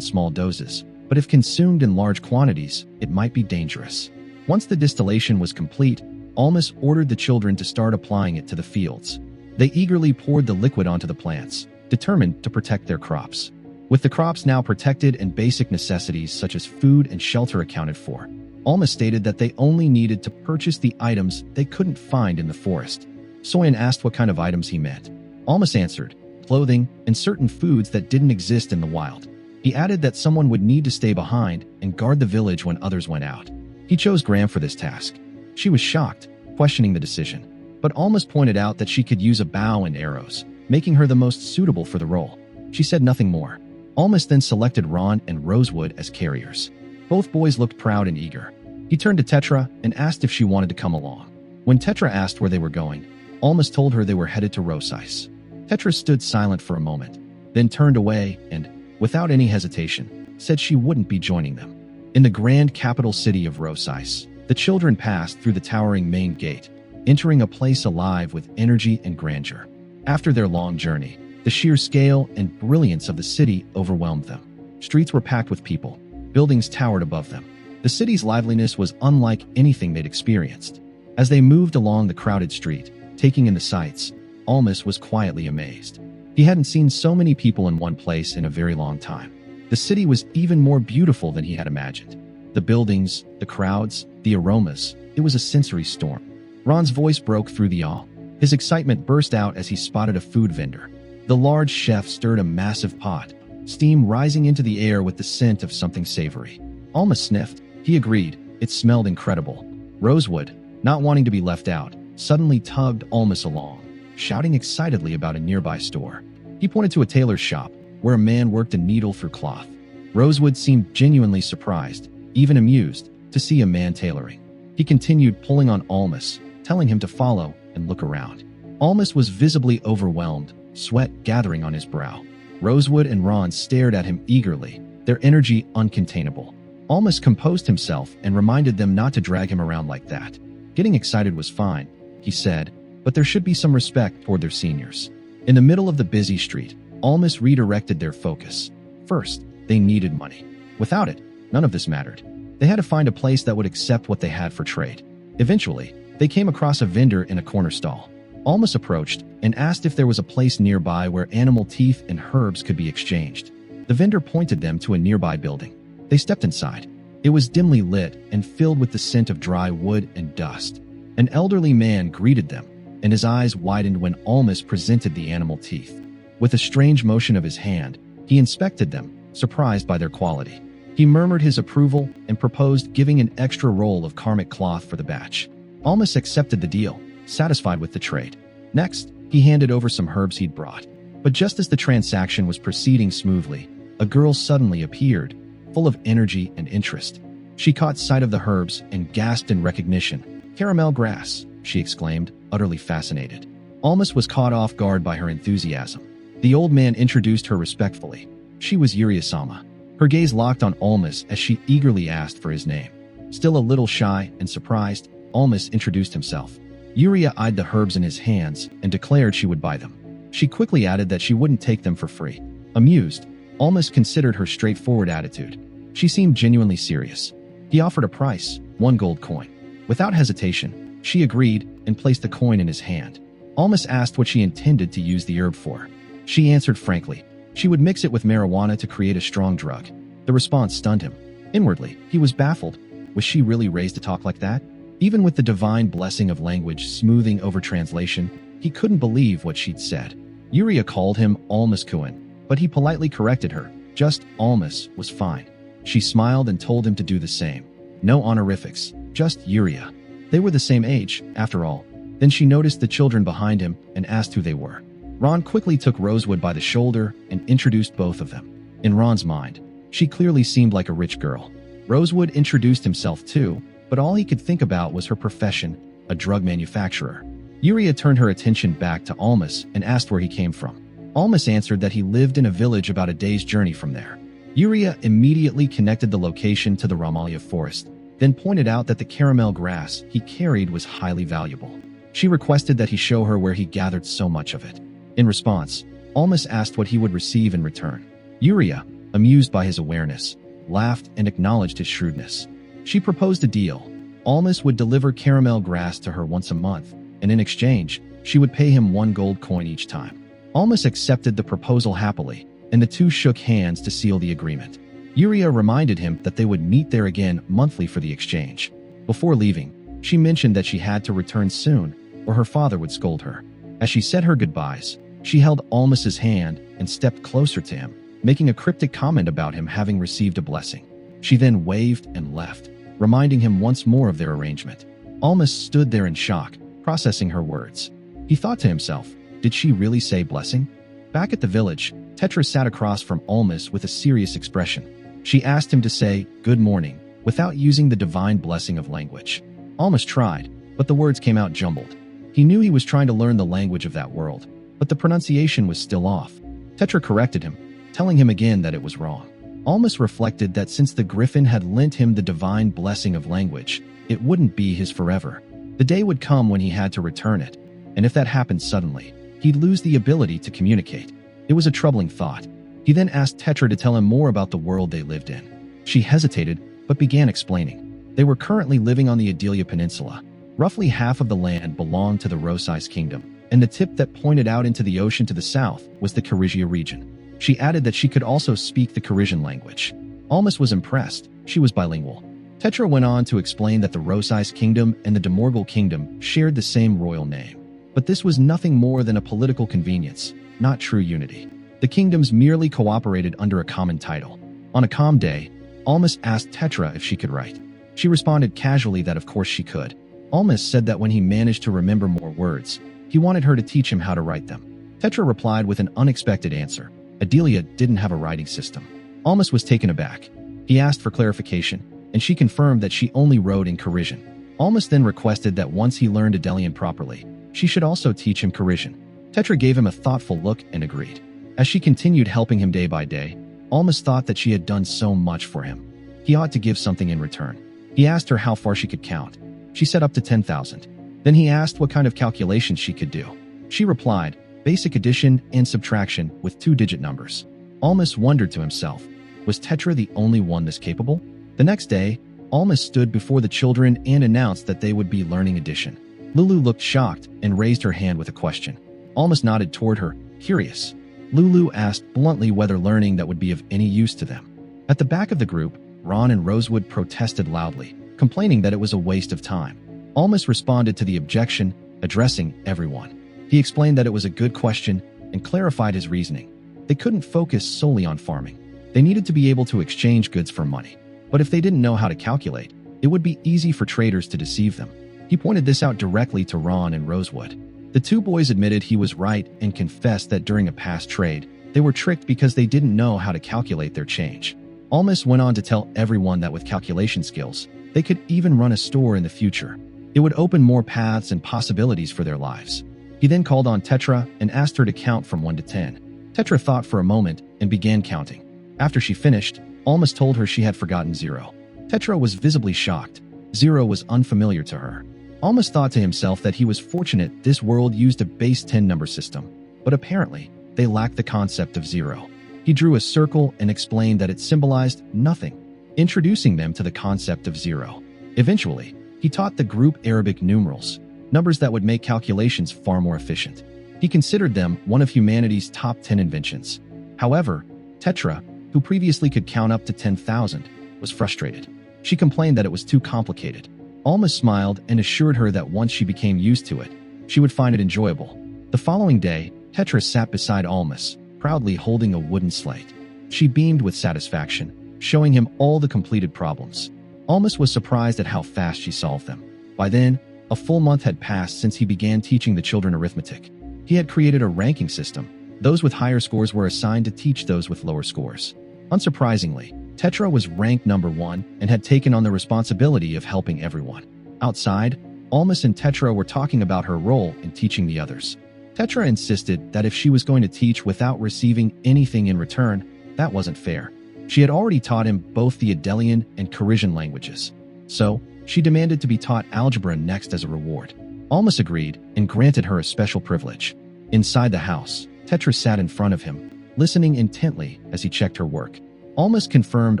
small doses, but if consumed in large quantities, it might be dangerous. Once the distillation was complete, Almas ordered the children to start applying it to the fields. They eagerly poured the liquid onto the plants, determined to protect their crops. With the crops now protected and basic necessities such as food and shelter accounted for, Almas stated that they only needed to purchase the items they couldn't find in the forest. Soyan asked what kind of items he meant. Almas answered, clothing and certain foods that didn't exist in the wild. He added that someone would need to stay behind and guard the village when others went out. He chose Graham for this task. She was shocked, questioning the decision, but Almas pointed out that she could use a bow and arrows, making her the most suitable for the role. She said nothing more. Almas then selected Ron and Rosewood as carriers. Both boys looked proud and eager. He turned to Tetra and asked if she wanted to come along. When Tetra asked where they were going, Almas told her they were headed to Rosice. Tetra stood silent for a moment, then turned away and, without any hesitation, said she wouldn't be joining them. In the grand capital city of Rosice, the children passed through the towering main gate, entering a place alive with energy and grandeur. After their long journey, the sheer scale and brilliance of the city overwhelmed them. Streets were packed with people. Buildings towered above them. The city's liveliness was unlike anything they'd experienced. As they moved along the crowded street, taking in the sights, Almas was quietly amazed. He hadn't seen so many people in one place in a very long time. The city was even more beautiful than he had imagined. The buildings, the crowds, the aromas, it was a sensory storm. Ron's voice broke through the awe. His excitement burst out as he spotted a food vendor. The large chef stirred a massive pot, steam rising into the air with the scent of something savory. Almas sniffed. He agreed. It smelled incredible. Rosewood, not wanting to be left out, suddenly tugged Almas along, shouting excitedly about a nearby store. He pointed to a tailor's shop, where a man worked a needle through cloth. Rosewood seemed genuinely surprised, even amused, to see a man tailoring. He continued pulling on Almas, telling him to follow and look around. Almas was visibly overwhelmed, sweat gathering on his brow. Rosewood and Ron stared at him eagerly, their energy uncontainable. Almas composed himself and reminded them not to drag him around like that. Getting excited was fine, he said, but there should be some respect toward their seniors. In the middle of the busy street, Almas redirected their focus. First, they needed money. Without it, none of this mattered. They had to find a place that would accept what they had for trade. Eventually, they came across a vendor in a corner stall. Almas approached and asked if there was a place nearby where animal teeth and herbs could be exchanged. The vendor pointed them to a nearby building. They stepped inside. It was dimly lit and filled with the scent of dry wood and dust. An elderly man greeted them, and his eyes widened when Almas presented the animal teeth. With a strange motion of his hand, he inspected them, surprised by their quality. He murmured his approval and proposed giving an extra roll of karmic cloth for the batch. Almas accepted the deal, satisfied with the trade. Next, he handed over some herbs he'd brought. But just as the transaction was proceeding smoothly, a girl suddenly appeared, full of energy and interest. She caught sight of the herbs and gasped in recognition. "Caramel grass," she exclaimed, utterly fascinated. Almas was caught off guard by her enthusiasm. The old man introduced her respectfully. She was Yuria-sama. Her gaze locked on Almas as she eagerly asked for his name. Still a little shy and surprised, Almas introduced himself. Yuria eyed the herbs in his hands and declared she would buy them. She quickly added that she wouldn't take them for free. Amused, Almas considered her straightforward attitude. She seemed genuinely serious. He offered a price, 1 gold coin. Without hesitation, she agreed and placed the coin in his hand. Almas asked what she intended to use the herb for. She answered frankly. She would mix it with marijuana to create a strong drug. The response stunned him. Inwardly, he was baffled. Was she really raised to talk like that? Even with the divine blessing of language smoothing over translation, he couldn't believe what she'd said. Yuria called him Almas Kuan, but he politely corrected her. Just Almas was fine. She smiled and told him to do the same. No honorifics, just Yuria. They were the same age, after all. Then she noticed the children behind him and asked who they were. Ron quickly took Rosewood by the shoulder and introduced both of them. In Ron's mind, she clearly seemed like a rich girl. Rosewood introduced himself too, but all he could think about was her profession, a drug manufacturer. Yuria turned her attention back to Almas and asked where he came from. Almas answered that he lived in a village about a day's journey from there. Yuria immediately connected the location to the Ramalia forest, then pointed out that the caramel grass he carried was highly valuable. She requested that he show her where he gathered so much of it. In response, Almas asked what he would receive in return. Yuria, amused by his awareness, laughed and acknowledged his shrewdness. She proposed a deal. Almas would deliver caramel grass to her once a month, and in exchange, she would pay him 1 gold coin each time. Almas accepted the proposal happily, and the two shook hands to seal the agreement. Yuria reminded him that they would meet there again monthly for the exchange. Before leaving, she mentioned that she had to return soon, or her father would scold her. As she said her goodbyes, she held Almas's hand and stepped closer to him, making a cryptic comment about him having received a blessing. She then waved and left, reminding him once more of their arrangement. Almas stood there in shock, processing her words. He thought to himself, did she really say blessing? Back at the village, Tetra sat across from Almas with a serious expression. She asked him to say, good morning, without using the divine blessing of language. Almas tried, but the words came out jumbled. He knew he was trying to learn the language of that world, but the pronunciation was still off. Tetra corrected him, telling him again that it was wrong. Almas reflected that since the griffin had lent him the divine blessing of language, it wouldn't be his forever. The day would come when he had to return it, and if that happened suddenly, he'd lose the ability to communicate. It was a troubling thought. He then asked Tetra to tell him more about the world they lived in. She hesitated, but began explaining. They were currently living on the Adelia Peninsula. Roughly half of the land belonged to the Rosais Kingdom, and the tip that pointed out into the ocean to the south was the Karigia region. She added that she could also speak the Karigian language. Almas was impressed. She was bilingual. Tetra went on to explain that the Rosais Kingdom and the Demorgal Kingdom shared the same royal name. But this was nothing more than a political convenience, not true unity. The kingdoms merely cooperated under a common title. On a calm day, Almas asked Tetra if she could write. She responded casually that of course she could. Almas said that when he managed to remember more words, he wanted her to teach him how to write them. Tetra replied with an unexpected answer. Adelia didn't have a writing system. Almas was taken aback. He asked for clarification, and she confirmed that she only wrote in Karigian. Almas then requested that once he learned Adelian properly, she should also teach him Karigian. Tetra gave him a thoughtful look and agreed. As she continued helping him day by day, Almas thought that she had done so much for him. He ought to give something in return. He asked her how far she could count. She said up to 10,000. Then he asked what kind of calculations she could do. She replied, basic addition and subtraction with 2-digit numbers. Almas wondered to himself, was Tetra the only one this capable? The next day, Almas stood before the children and announced that they would be learning addition. Lulu looked shocked and raised her hand with a question. Almas nodded toward her, curious. Lulu asked bluntly whether learning that would be of any use to them. At the back of the group, Ron and Rosewood protested loudly, complaining that it was a waste of time. Almas responded to the objection, addressing everyone. He explained that it was a good question and clarified his reasoning. They couldn't focus solely on farming. They needed to be able to exchange goods for money. But if they didn't know how to calculate, it would be easy for traders to deceive them. He pointed this out directly to Ron and Rosewood. The two boys admitted he was right and confessed that during a past trade, they were tricked because they didn't know how to calculate their change. Almas went on to tell everyone that with calculation skills, they could even run a store in the future. It would open more paths and possibilities for their lives. He then called on Tetra and asked her to count from 1 to 10. Tetra thought for a moment and began counting. After she finished, Almas told her she had forgotten 0. Tetra was visibly shocked. 0 was unfamiliar to her. Almas thought to himself that he was fortunate this world used a base 10 number system, but apparently, they lacked the concept of 0. He drew a circle and explained that it symbolized nothing, introducing them to the concept of 0. Eventually, he taught the group Arabic numerals, numbers that would make calculations far more efficient. He considered them one of humanity's top 10 inventions. However, Tetra, who previously could count up to 10,000, was frustrated. She complained that it was too complicated. Almas smiled and assured her that once she became used to it, she would find it enjoyable. The following day, Tetra sat beside Almas, proudly holding a wooden slate. She beamed with satisfaction, showing him all the completed problems. Almas was surprised at how fast she solved them. By then, a full month had passed since he began teaching the children arithmetic. He had created a ranking system. Those with higher scores were assigned to teach those with lower scores. Unsurprisingly, Tetra was ranked number 1 and had taken on the responsibility of helping everyone. Outside, Almas and Tetra were talking about her role in teaching the others. Tetra insisted that if she was going to teach without receiving anything in return, that wasn't fair. She had already taught him both the Adelian and Karigian languages. So, she demanded to be taught algebra next as a reward. Almas agreed and granted her a special privilege. Inside the house, Tetra sat in front of him, listening intently as he checked her work. Almas confirmed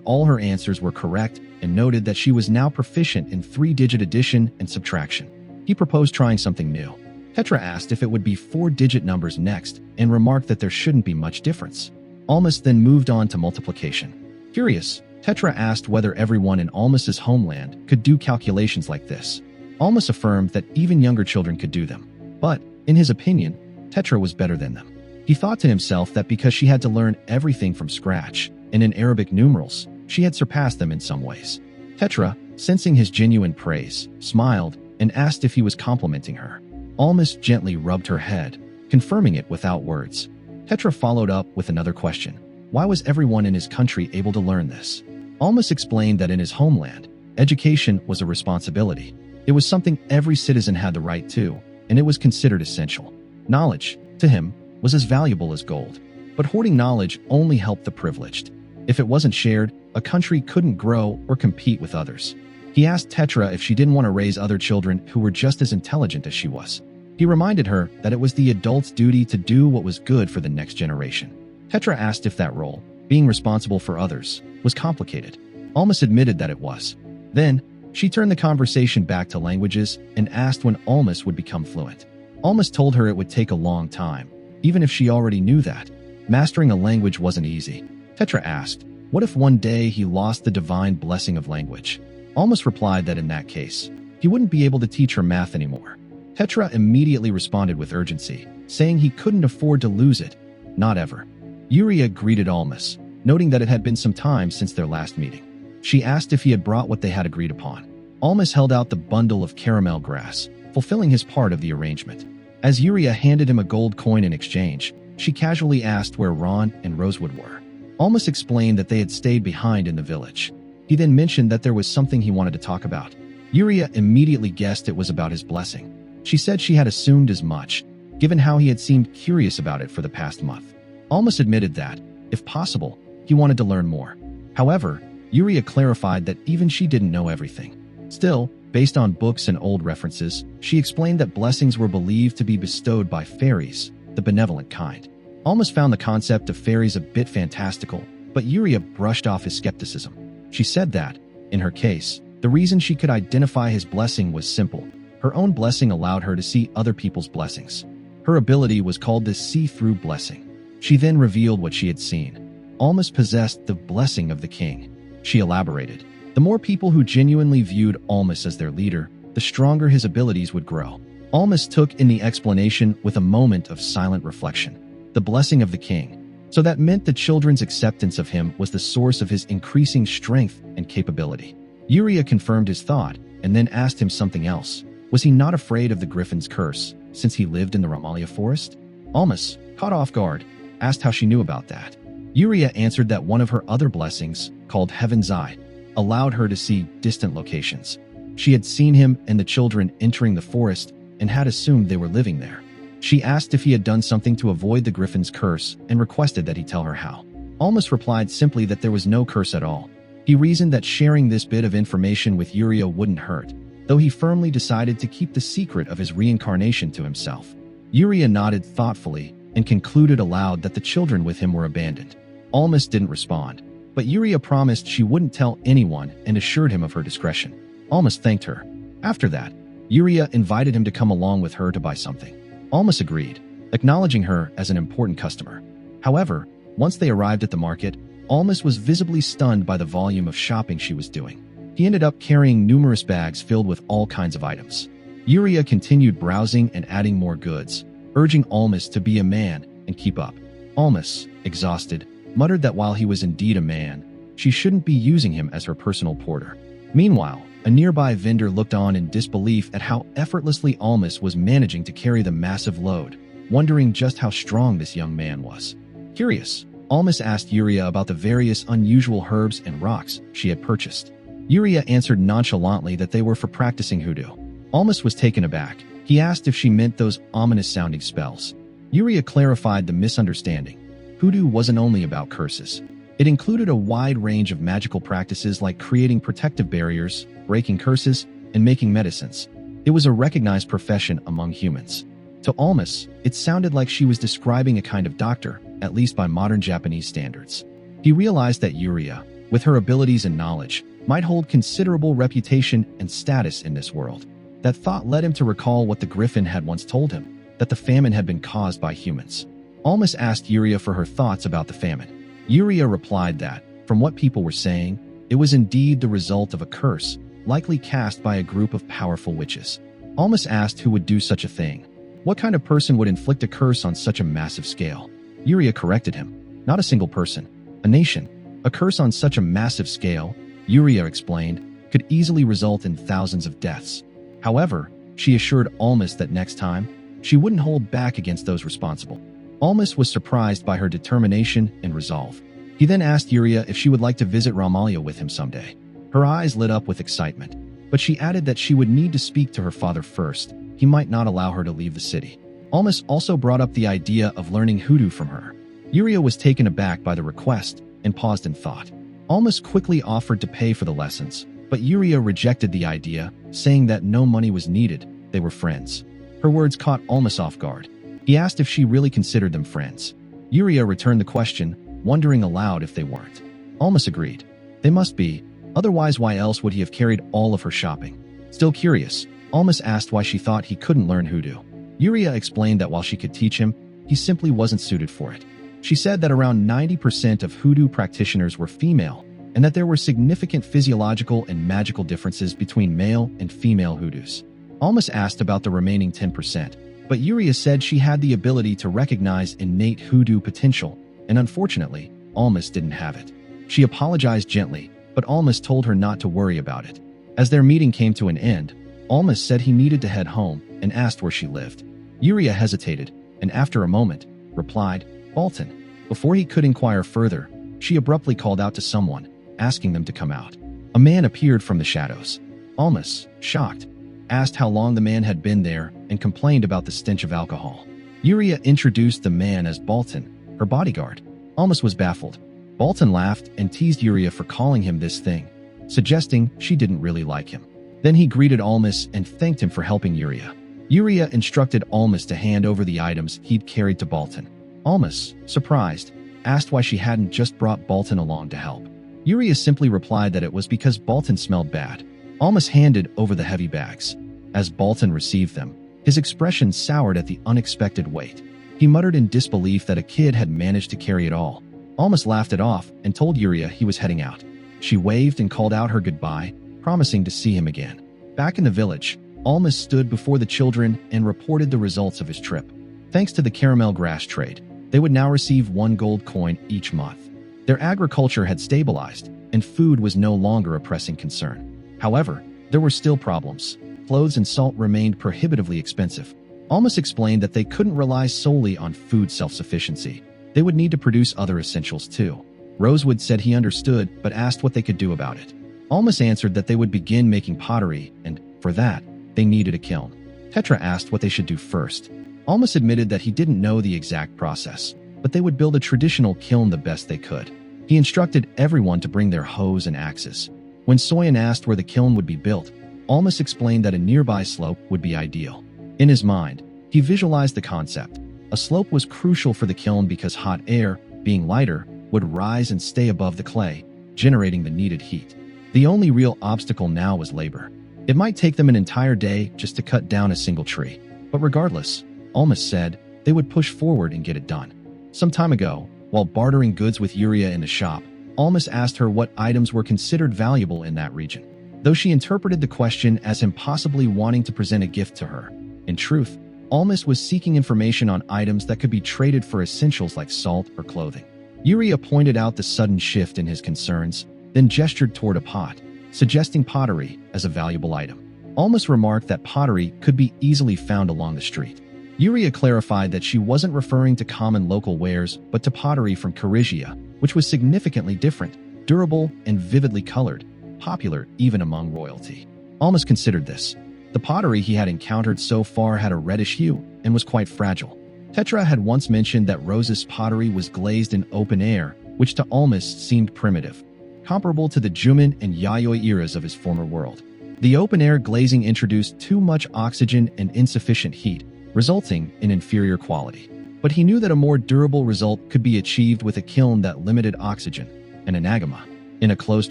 all her answers were correct and noted that she was now proficient in 3-digit addition and subtraction. He proposed trying something new. Tetra asked if it would be 4-digit numbers next and remarked that there shouldn't be much difference. Almas then moved on to multiplication. Curious, Tetra asked whether everyone in Almas's homeland could do calculations like this. Almas affirmed that even younger children could do them. But, in his opinion, Tetra was better than them. He thought to himself that because she had to learn everything from scratch, and in Arabic numerals, she had surpassed them in some ways. Tetra, sensing his genuine praise, smiled and asked if he was complimenting her. Almas gently rubbed her head, confirming it without words. Tetra followed up with another question. Why was everyone in his country able to learn this? Almas explained that in his homeland, education was a responsibility. It was something every citizen had the right to, and it was considered essential. Knowledge, to him, was as valuable as gold. But hoarding knowledge only helped the privileged. If it wasn't shared, a country couldn't grow or compete with others. He asked Tetra if she didn't want to raise other children who were just as intelligent as she was. He reminded her that it was the adult's duty to do what was good for the next generation. Tetra asked if that role, being responsible for others, was complicated. Almas admitted that it was. Then, she turned the conversation back to languages and asked when Almas would become fluent. Almas told her it would take a long time, even if she already knew that. Mastering a language wasn't easy. Tetra asked, what if one day he lost the divine blessing of language? Almas replied that in that case, he wouldn't be able to teach her math anymore. Tetra immediately responded with urgency, saying he couldn't afford to lose it. Not ever. Yuria greeted Almas, noting that it had been some time since their last meeting. She asked if he had brought what they had agreed upon. Almas held out the bundle of caramel grass, fulfilling his part of the arrangement. As Yuria handed him a gold coin in exchange, she casually asked where Ron and Rosewood were. Almas explained that they had stayed behind in the village. He then mentioned that there was something he wanted to talk about. Yuria immediately guessed it was about his blessing. She said she had assumed as much, given how he had seemed curious about it for the past month. Almas admitted that, if possible, he wanted to learn more. However, Yuria clarified that even she didn't know everything. Still, based on books and old references, she explained that blessings were believed to be bestowed by fairies, the benevolent kind. Almas found the concept of fairies a bit fantastical, but Yuria brushed off his skepticism. She said that, in her case, the reason she could identify his blessing was simple. Her own blessing allowed her to see other people's blessings. Her ability was called the see-through blessing. She then revealed what she had seen. Almas possessed the blessing of the king. She elaborated. The more people who genuinely viewed Almas as their leader, the stronger his abilities would grow. Almas took in the explanation with a moment of silent reflection. The blessing of the king. So that meant the children's acceptance of him was the source of his increasing strength and capability. Yuria confirmed his thought and then asked him something else. Was he not afraid of the Griffin's curse, since he lived in the Ramalia forest? Almas, caught off guard, asked how she knew about that. Yuria answered that one of her other blessings, called Heaven's Eye, allowed her to see distant locations. She had seen him and the children entering the forest and had assumed they were living there. She asked if he had done something to avoid the Griffin's curse and requested that he tell her how. Almas replied simply that there was no curse at all. He reasoned that sharing this bit of information with Yuria wouldn't hurt, though he firmly decided to keep the secret of his reincarnation to himself. Yuria nodded thoughtfully and concluded aloud that the children with him were abandoned. Almas didn't respond, but Yuria promised she wouldn't tell anyone and assured him of her discretion. Almas thanked her. After that, Yuria invited him to come along with her to buy something. Almas agreed, acknowledging her as an important customer. However, once they arrived at the market, Almas was visibly stunned by the volume of shopping she was doing. He ended up carrying numerous bags filled with all kinds of items. Yuria continued browsing and adding more goods, urging Almas to be a man and keep up. Almas, exhausted, muttered that while he was indeed a man, she shouldn't be using him as her personal porter. Meanwhile, a nearby vendor looked on in disbelief at how effortlessly Almas was managing to carry the massive load, wondering just how strong this young man was. Curious, Almas asked Yuria about the various unusual herbs and rocks she had purchased. Yuria answered nonchalantly that they were for practicing hoodoo. Almas was taken aback. He asked if she meant those ominous-sounding spells. Yuria clarified the misunderstanding. Hoodoo wasn't only about curses. It included a wide range of magical practices like creating protective barriers, breaking curses, and making medicines. It was a recognized profession among humans. To Almas, it sounded like she was describing a kind of doctor, at least by modern Japanese standards. He realized that Yuria, with her abilities and knowledge, might hold considerable reputation and status in this world. That thought led him to recall what the griffin had once told him, that the famine had been caused by humans. Almas asked Yuria for her thoughts about the famine. Yuria replied that, from what people were saying, it was indeed the result of a curse, likely cast by a group of powerful witches. Almas asked who would do such a thing. What kind of person would inflict a curse on such a massive scale? Yuria corrected him. Not a single person. A nation. A curse on such a massive scale, Yuria explained, could easily result in thousands of deaths. However, she assured Almas that next time, she wouldn't hold back against those responsible. Almas was surprised by her determination and resolve. He then asked Yuria if she would like to visit Ramalia with him someday. Her eyes lit up with excitement, but she added that she would need to speak to her father first. He might not allow her to leave the city. Almas also brought up the idea of learning hoodoo from her. Yuria was taken aback by the request and paused in thought. Almas quickly offered to pay for the lessons, but Yuria rejected the idea, saying that no money was needed, they were friends. Her words caught Almas off guard. He asked if she really considered them friends. Yuria returned the question, wondering aloud if they weren't. Almas agreed. They must be, otherwise why else would he have carried all of her shopping? Still curious, Almas asked why she thought he couldn't learn hoodoo. Yuria explained that while she could teach him, he simply wasn't suited for it. She said that around 90% of hoodoo practitioners were female, and that there were significant physiological and magical differences between male and female hoodoos. Almas asked about the remaining 10%, but Yuria said she had the ability to recognize innate hoodoo potential, and unfortunately, Almas didn't have it. She apologized gently, but Almas told her not to worry about it. As their meeting came to an end, Almas said he needed to head home and asked where she lived. Yuria hesitated, and after a moment, replied, Bolton. Before he could inquire further, she abruptly called out to someone, asking them to come out. A man appeared from the shadows. Almas, shocked, asked how long the man had been there and complained about the stench of alcohol. Yuria introduced the man as Bolton, her bodyguard. Almas was baffled. Bolton laughed and teased Yuria for calling him this thing, suggesting she didn't really like him. Then he greeted Almas and thanked him for helping Yuria. Yuria instructed Almas to hand over the items he'd carried to Bolton. Almas, surprised, asked why she hadn't just brought Bolton along to help. Yuria simply replied that it was because Bolton smelled bad. Almas handed over the heavy bags. As Bolton received them, his expression soured at the unexpected weight. He muttered in disbelief that a kid had managed to carry it all. Almas laughed it off and told Yuria he was heading out. She waved and called out her goodbye, promising to see him again. Back in the village, Almas stood before the children and reported the results of his trip. Thanks to the caramel grass trade, they would now receive 1 gold coin each month. Their agriculture had stabilized, and food was no longer a pressing concern. However, there were still problems. Clothes and salt remained prohibitively expensive. Almas explained that they couldn't rely solely on food self-sufficiency. They would need to produce other essentials too. Rosewood said he understood, but asked what they could do about it. Almas answered that they would begin making pottery, and, for that, they needed a kiln. Tetra asked what they should do first. Almas admitted that he didn't know the exact process, but they would build a traditional kiln the best they could. He instructed everyone to bring their hoes and axes. When Soyan asked where the kiln would be built, Almas explained that a nearby slope would be ideal. In his mind, he visualized the concept. A slope was crucial for the kiln because hot air, being lighter, would rise and stay above the clay, generating the needed heat. The only real obstacle now was labor. It might take them an entire day just to cut down a single tree. But regardless, Almas said, they would push forward and get it done. Some time ago, while bartering goods with Yuria in the shop, Almas asked her what items were considered valuable in that region. Though she interpreted the question as him possibly wanting to present a gift to her, in truth, Almas was seeking information on items that could be traded for essentials like salt or clothing. Yuria pointed out the sudden shift in his concerns, then gestured toward a pot, suggesting pottery as a valuable item. Almas remarked that pottery could be easily found along the street. Yuria clarified that she wasn't referring to common local wares, but to pottery from Karigia, which was significantly different, durable, and vividly colored, popular even among royalty. Almas considered this. The pottery he had encountered so far had a reddish hue and was quite fragile. Tetra had once mentioned that Rose's pottery was glazed in open air, which to Almas seemed primitive, comparable to the Juman and Yayoi eras of his former world. The open-air glazing introduced too much oxygen and insufficient heat, resulting in inferior quality. But he knew that a more durable result could be achieved with a kiln that limited oxygen, an anagama. In a closed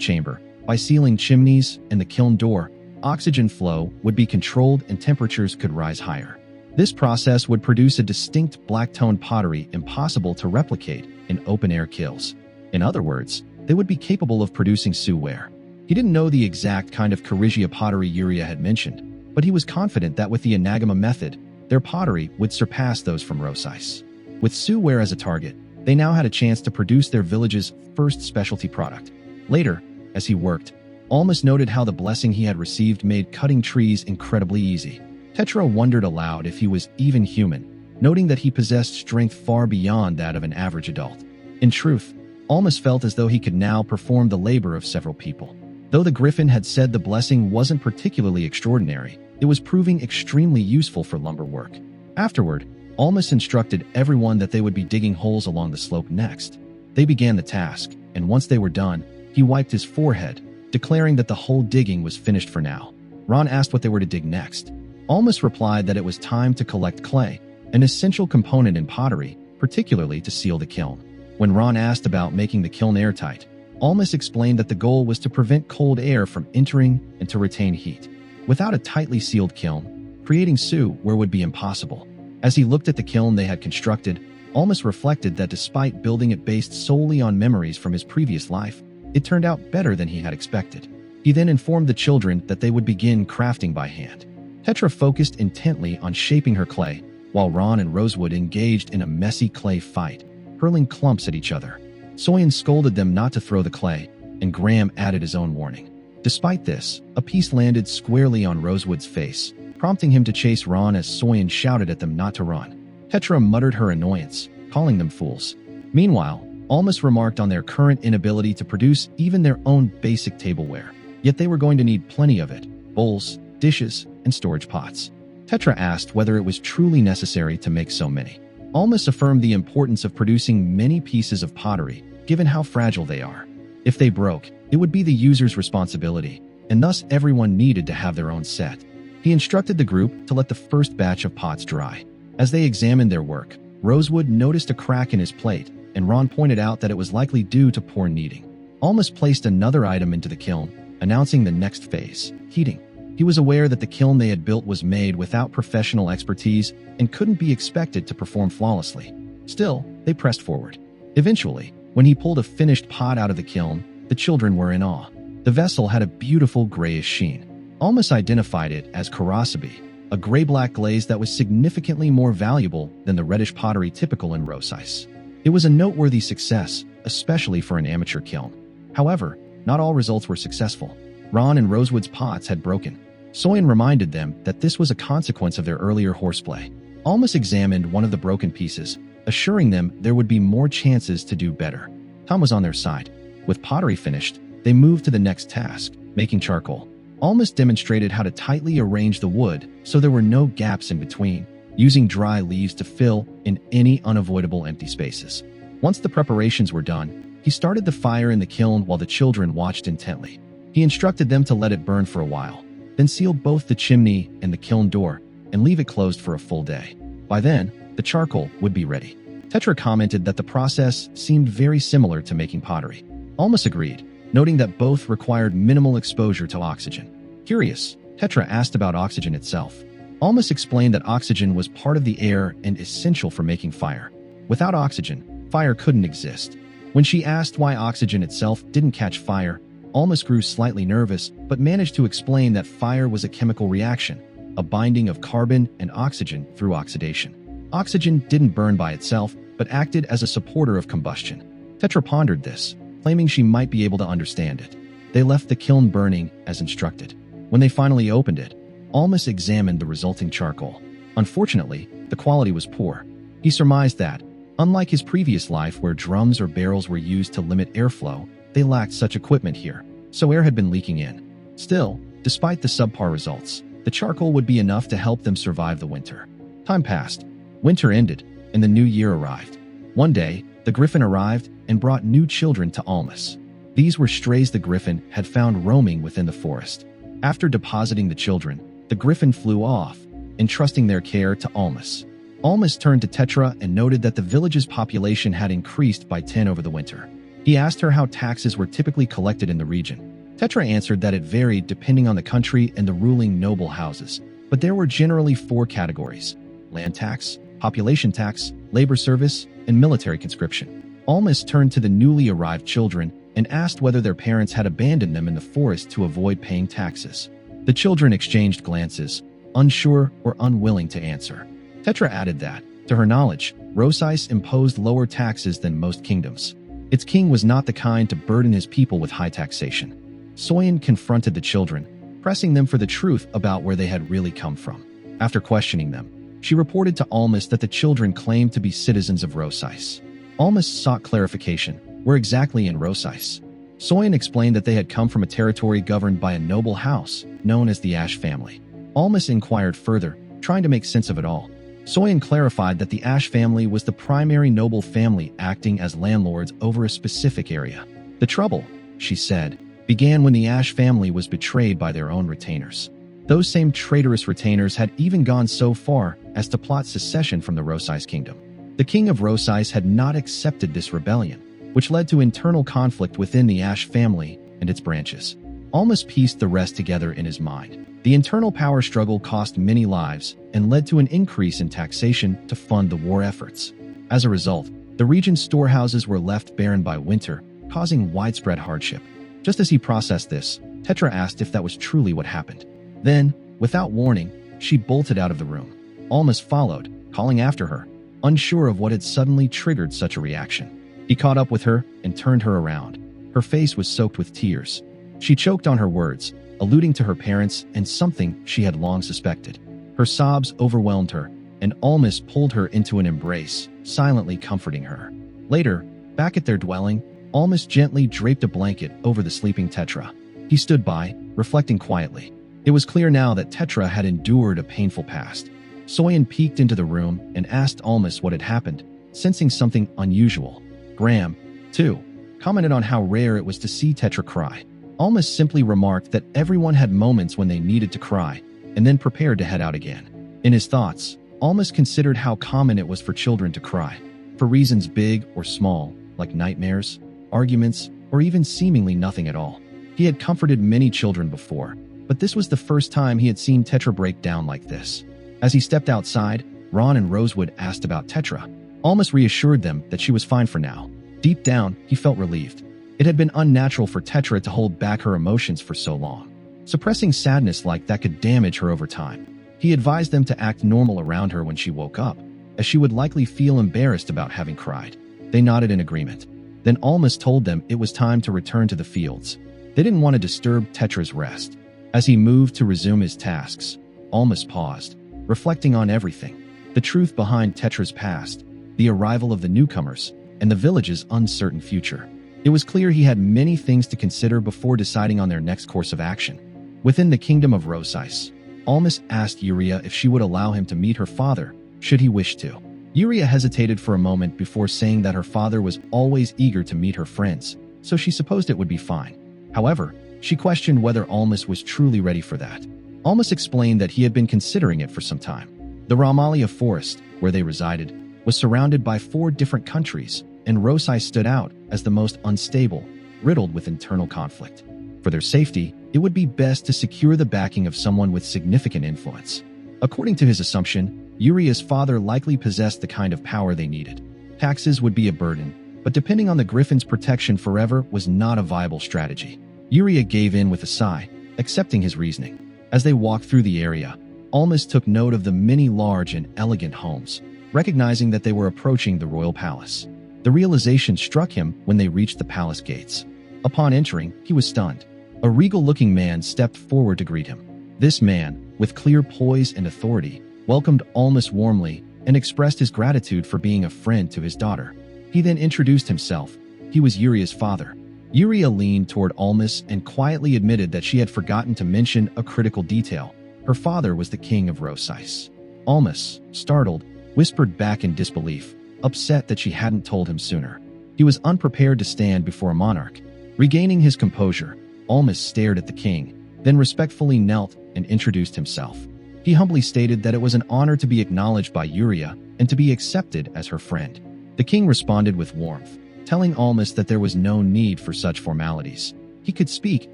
chamber, by sealing chimneys and the kiln door, oxygen flow would be controlled and temperatures could rise higher. This process would produce a distinct black-toned pottery impossible to replicate in open-air kilns. In other words, they would be capable of producing Su-ware. He didn't know the exact kind of Karigia pottery Yuria had mentioned, but he was confident that with the anagama method, their pottery would surpass those from Rosais. With Su-ware as a target, they now had a chance to produce their village's first specialty product. Later, as he worked, Almas noted how the blessing he had received made cutting trees incredibly easy. Tetra wondered aloud if he was even human, noting that he possessed strength far beyond that of an average adult. In truth, Almas felt as though he could now perform the labor of several people. Though the griffin had said the blessing wasn't particularly extraordinary, it was proving extremely useful for lumber work. Afterward, Almas instructed everyone that they would be digging holes along the slope next. They began the task, and once they were done, he wiped his forehead, declaring that the hole digging was finished for now. Ron asked what they were to dig next. Almas replied that it was time to collect clay, an essential component in pottery, particularly to seal the kiln. When Ron asked about making the kiln airtight, Almas explained that the goal was to prevent cold air from entering and to retain heat. Without a tightly sealed kiln, creating Su-ware would be impossible. As he looked at the kiln they had constructed, Almas reflected that despite building it based solely on memories from his previous life, it turned out better than he had expected. He then informed the children that they would begin crafting by hand. Tetra focused intently on shaping her clay, while Ron and Rosewood engaged in a messy clay fight, hurling clumps at each other. Soyen scolded them not to throw the clay, and Graham added his own warning. Despite this, a piece landed squarely on Rosewood's face, prompting him to chase Ron as Soyen shouted at them not to run. Tetra muttered her annoyance, calling them fools. Meanwhile, Almas remarked on their current inability to produce even their own basic tableware, yet they were going to need plenty of it: bowls, dishes, and storage pots. Tetra asked whether it was truly necessary to make so many. Almas affirmed the importance of producing many pieces of pottery, given how fragile they are. If they broke, it would be the user's responsibility, and thus everyone needed to have their own set. He instructed the group to let the first batch of pots dry. As they examined their work, Rosewood noticed a crack in his plate, and Ron pointed out that it was likely due to poor kneading. Almas placed another item into the kiln, announcing the next phase: heating. He was aware that the kiln they had built was made without professional expertise and couldn't be expected to perform flawlessly. Still, they pressed forward. Eventually, when he pulled a finished pot out of the kiln, the children were in awe. The vessel had a beautiful grayish sheen. Almas identified it as karasabi, a gray-black glaze that was significantly more valuable than the reddish pottery typical in Rosais. It was a noteworthy success, especially for an amateur kiln. However, not all results were successful. Ron and Rosewood's pots had broken. Soyen reminded them that this was a consequence of their earlier horseplay. Almas examined one of the broken pieces, assuring them there would be more chances to do better. Tom was on their side. With pottery finished, they moved to the next task, making charcoal. Almas demonstrated how to tightly arrange the wood so there were no gaps in between, using dry leaves to fill in any unavoidable empty spaces. Once the preparations were done, he started the fire in the kiln while the children watched intently. He instructed them to let it burn for a while, then sealed both the chimney and the kiln door and leave it closed for a full day. By then, the charcoal would be ready. Tetra commented that the process seemed very similar to making pottery. Almas agreed, noting that both required minimal exposure to oxygen. Curious, Tetra asked about oxygen itself. Almas explained that oxygen was part of the air and essential for making fire. Without oxygen, fire couldn't exist. When she asked why oxygen itself didn't catch fire, Almas grew slightly nervous, but managed to explain that fire was a chemical reaction, a binding of carbon and oxygen through oxidation. Oxygen didn't burn by itself, but acted as a supporter of combustion. Tetra pondered this, claiming she might be able to understand it. They left the kiln burning as instructed. When they finally opened it, Almas examined the resulting charcoal. Unfortunately, the quality was poor. He surmised that, unlike his previous life where drums or barrels were used to limit airflow, they lacked such equipment here, so air had been leaking in. Still, despite the subpar results, the charcoal would be enough to help them survive the winter. Time passed. Winter ended, and the new year arrived. One day, the griffin arrived, and brought new children to Almas. These were strays the griffin had found roaming within the forest. After depositing the children, the griffin flew off, entrusting their care to Almas. Almas turned to Tetra and noted that the village's population had increased by 10 over the winter. He asked her how taxes were typically collected in the region. Tetra answered that it varied depending on the country and the ruling noble houses, but there were generally 4 categories: land tax, population tax, labor service, and military conscription. Almas turned to the newly arrived children and asked whether their parents had abandoned them in the forest to avoid paying taxes. The children exchanged glances, unsure or unwilling to answer. Tetra added that, to her knowledge, Rosais imposed lower taxes than most kingdoms. Its king was not the kind to burden his people with high taxation. Soyen confronted the children, pressing them for the truth about where they had really come from. After questioning them, she reported to Almas that the children claimed to be citizens of Rosais. Almas sought clarification, where exactly in Rosais? Soyen explained that they had come from a territory governed by a noble house, known as the Ash family. Almas inquired further, trying to make sense of it all. Soyen clarified that the Ash family was the primary noble family acting as landlords over a specific area. The trouble, she said, began when the Ash family was betrayed by their own retainers. Those same traitorous retainers had even gone so far as to plot secession from the Rosais kingdom. The king of Rosais had not accepted this rebellion, which led to internal conflict within the Ash family and its branches. Almas pieced the rest together in his mind. The internal power struggle cost many lives and led to an increase in taxation to fund the war efforts. As a result, the region's storehouses were left barren by winter, causing widespread hardship. Just as he processed this, Tetra asked if that was truly what happened. Then, without warning, she bolted out of the room. Almas followed, calling after her, unsure of what had suddenly triggered such a reaction. He caught up with her and turned her around. Her face was soaked with tears. She choked on her words, alluding to her parents and something she had long suspected. Her sobs overwhelmed her, and Almas pulled her into an embrace, silently comforting her. Later, back at their dwelling, Almas gently draped a blanket over the sleeping Tetra. He stood by, reflecting quietly. It was clear now that Tetra had endured a painful past. Soyen peeked into the room and asked Almas what had happened, sensing something unusual. Graham, too, commented on how rare it was to see Tetra cry. Almas simply remarked that everyone had moments when they needed to cry, and then prepared to head out again. In his thoughts, Almas considered how common it was for children to cry, for reasons big or small, like nightmares, arguments, or even seemingly nothing at all. He had comforted many children before, but this was the first time he had seen Tetra break down like this. As he stepped outside, Ron and Rosewood asked about Tetra. Almas reassured them that she was fine for now. Deep down, he felt relieved. It had been unnatural for Tetra to hold back her emotions for so long. Suppressing sadness like that could damage her over time. He advised them to act normal around her when she woke up, as she would likely feel embarrassed about having cried. They nodded in agreement. Then Almas told them it was time to return to the fields. They didn't want to disturb Tetra's rest. As he moved to resume his tasks, Almas paused, reflecting on everything. The truth behind Tetra's past, the arrival of the newcomers, and the village's uncertain future. It was clear he had many things to consider before deciding on their next course of action. Within the kingdom of Rosais, Almas asked Yuria if she would allow him to meet her father, should he wish to. Yuria hesitated for a moment before saying that her father was always eager to meet her friends, so she supposed it would be fine. However, she questioned whether Almas was truly ready for that. Almas explained that he had been considering it for some time. The Ramalia forest, where they resided, was surrounded by 4 different countries, and Rosai stood out as the most unstable, riddled with internal conflict. For their safety, it would be best to secure the backing of someone with significant influence. According to his assumption, Yuria's father likely possessed the kind of power they needed. Taxes would be a burden, but depending on the Griffin's protection forever was not a viable strategy. Yuria gave in with a sigh, accepting his reasoning. As they walked through the area, Almas took note of the many large and elegant homes, recognizing that they were approaching the royal palace. The realization struck him when they reached the palace gates. Upon entering, he was stunned. A regal-looking man stepped forward to greet him. This man, with clear poise and authority, welcomed Almas warmly and expressed his gratitude for being a friend to his daughter. He then introduced himself. He was Yuria's father. Yuria leaned toward Almas and quietly admitted that she had forgotten to mention a critical detail. Her father was the king of Rosais. Almas, startled, whispered back in disbelief, upset that she hadn't told him sooner. He was unprepared to stand before a monarch. Regaining his composure, Almas stared at the king, then respectfully knelt and introduced himself. He humbly stated that it was an honor to be acknowledged by Yuria and to be accepted as her friend. The king responded with warmth, telling Almas that there was no need for such formalities. He could speak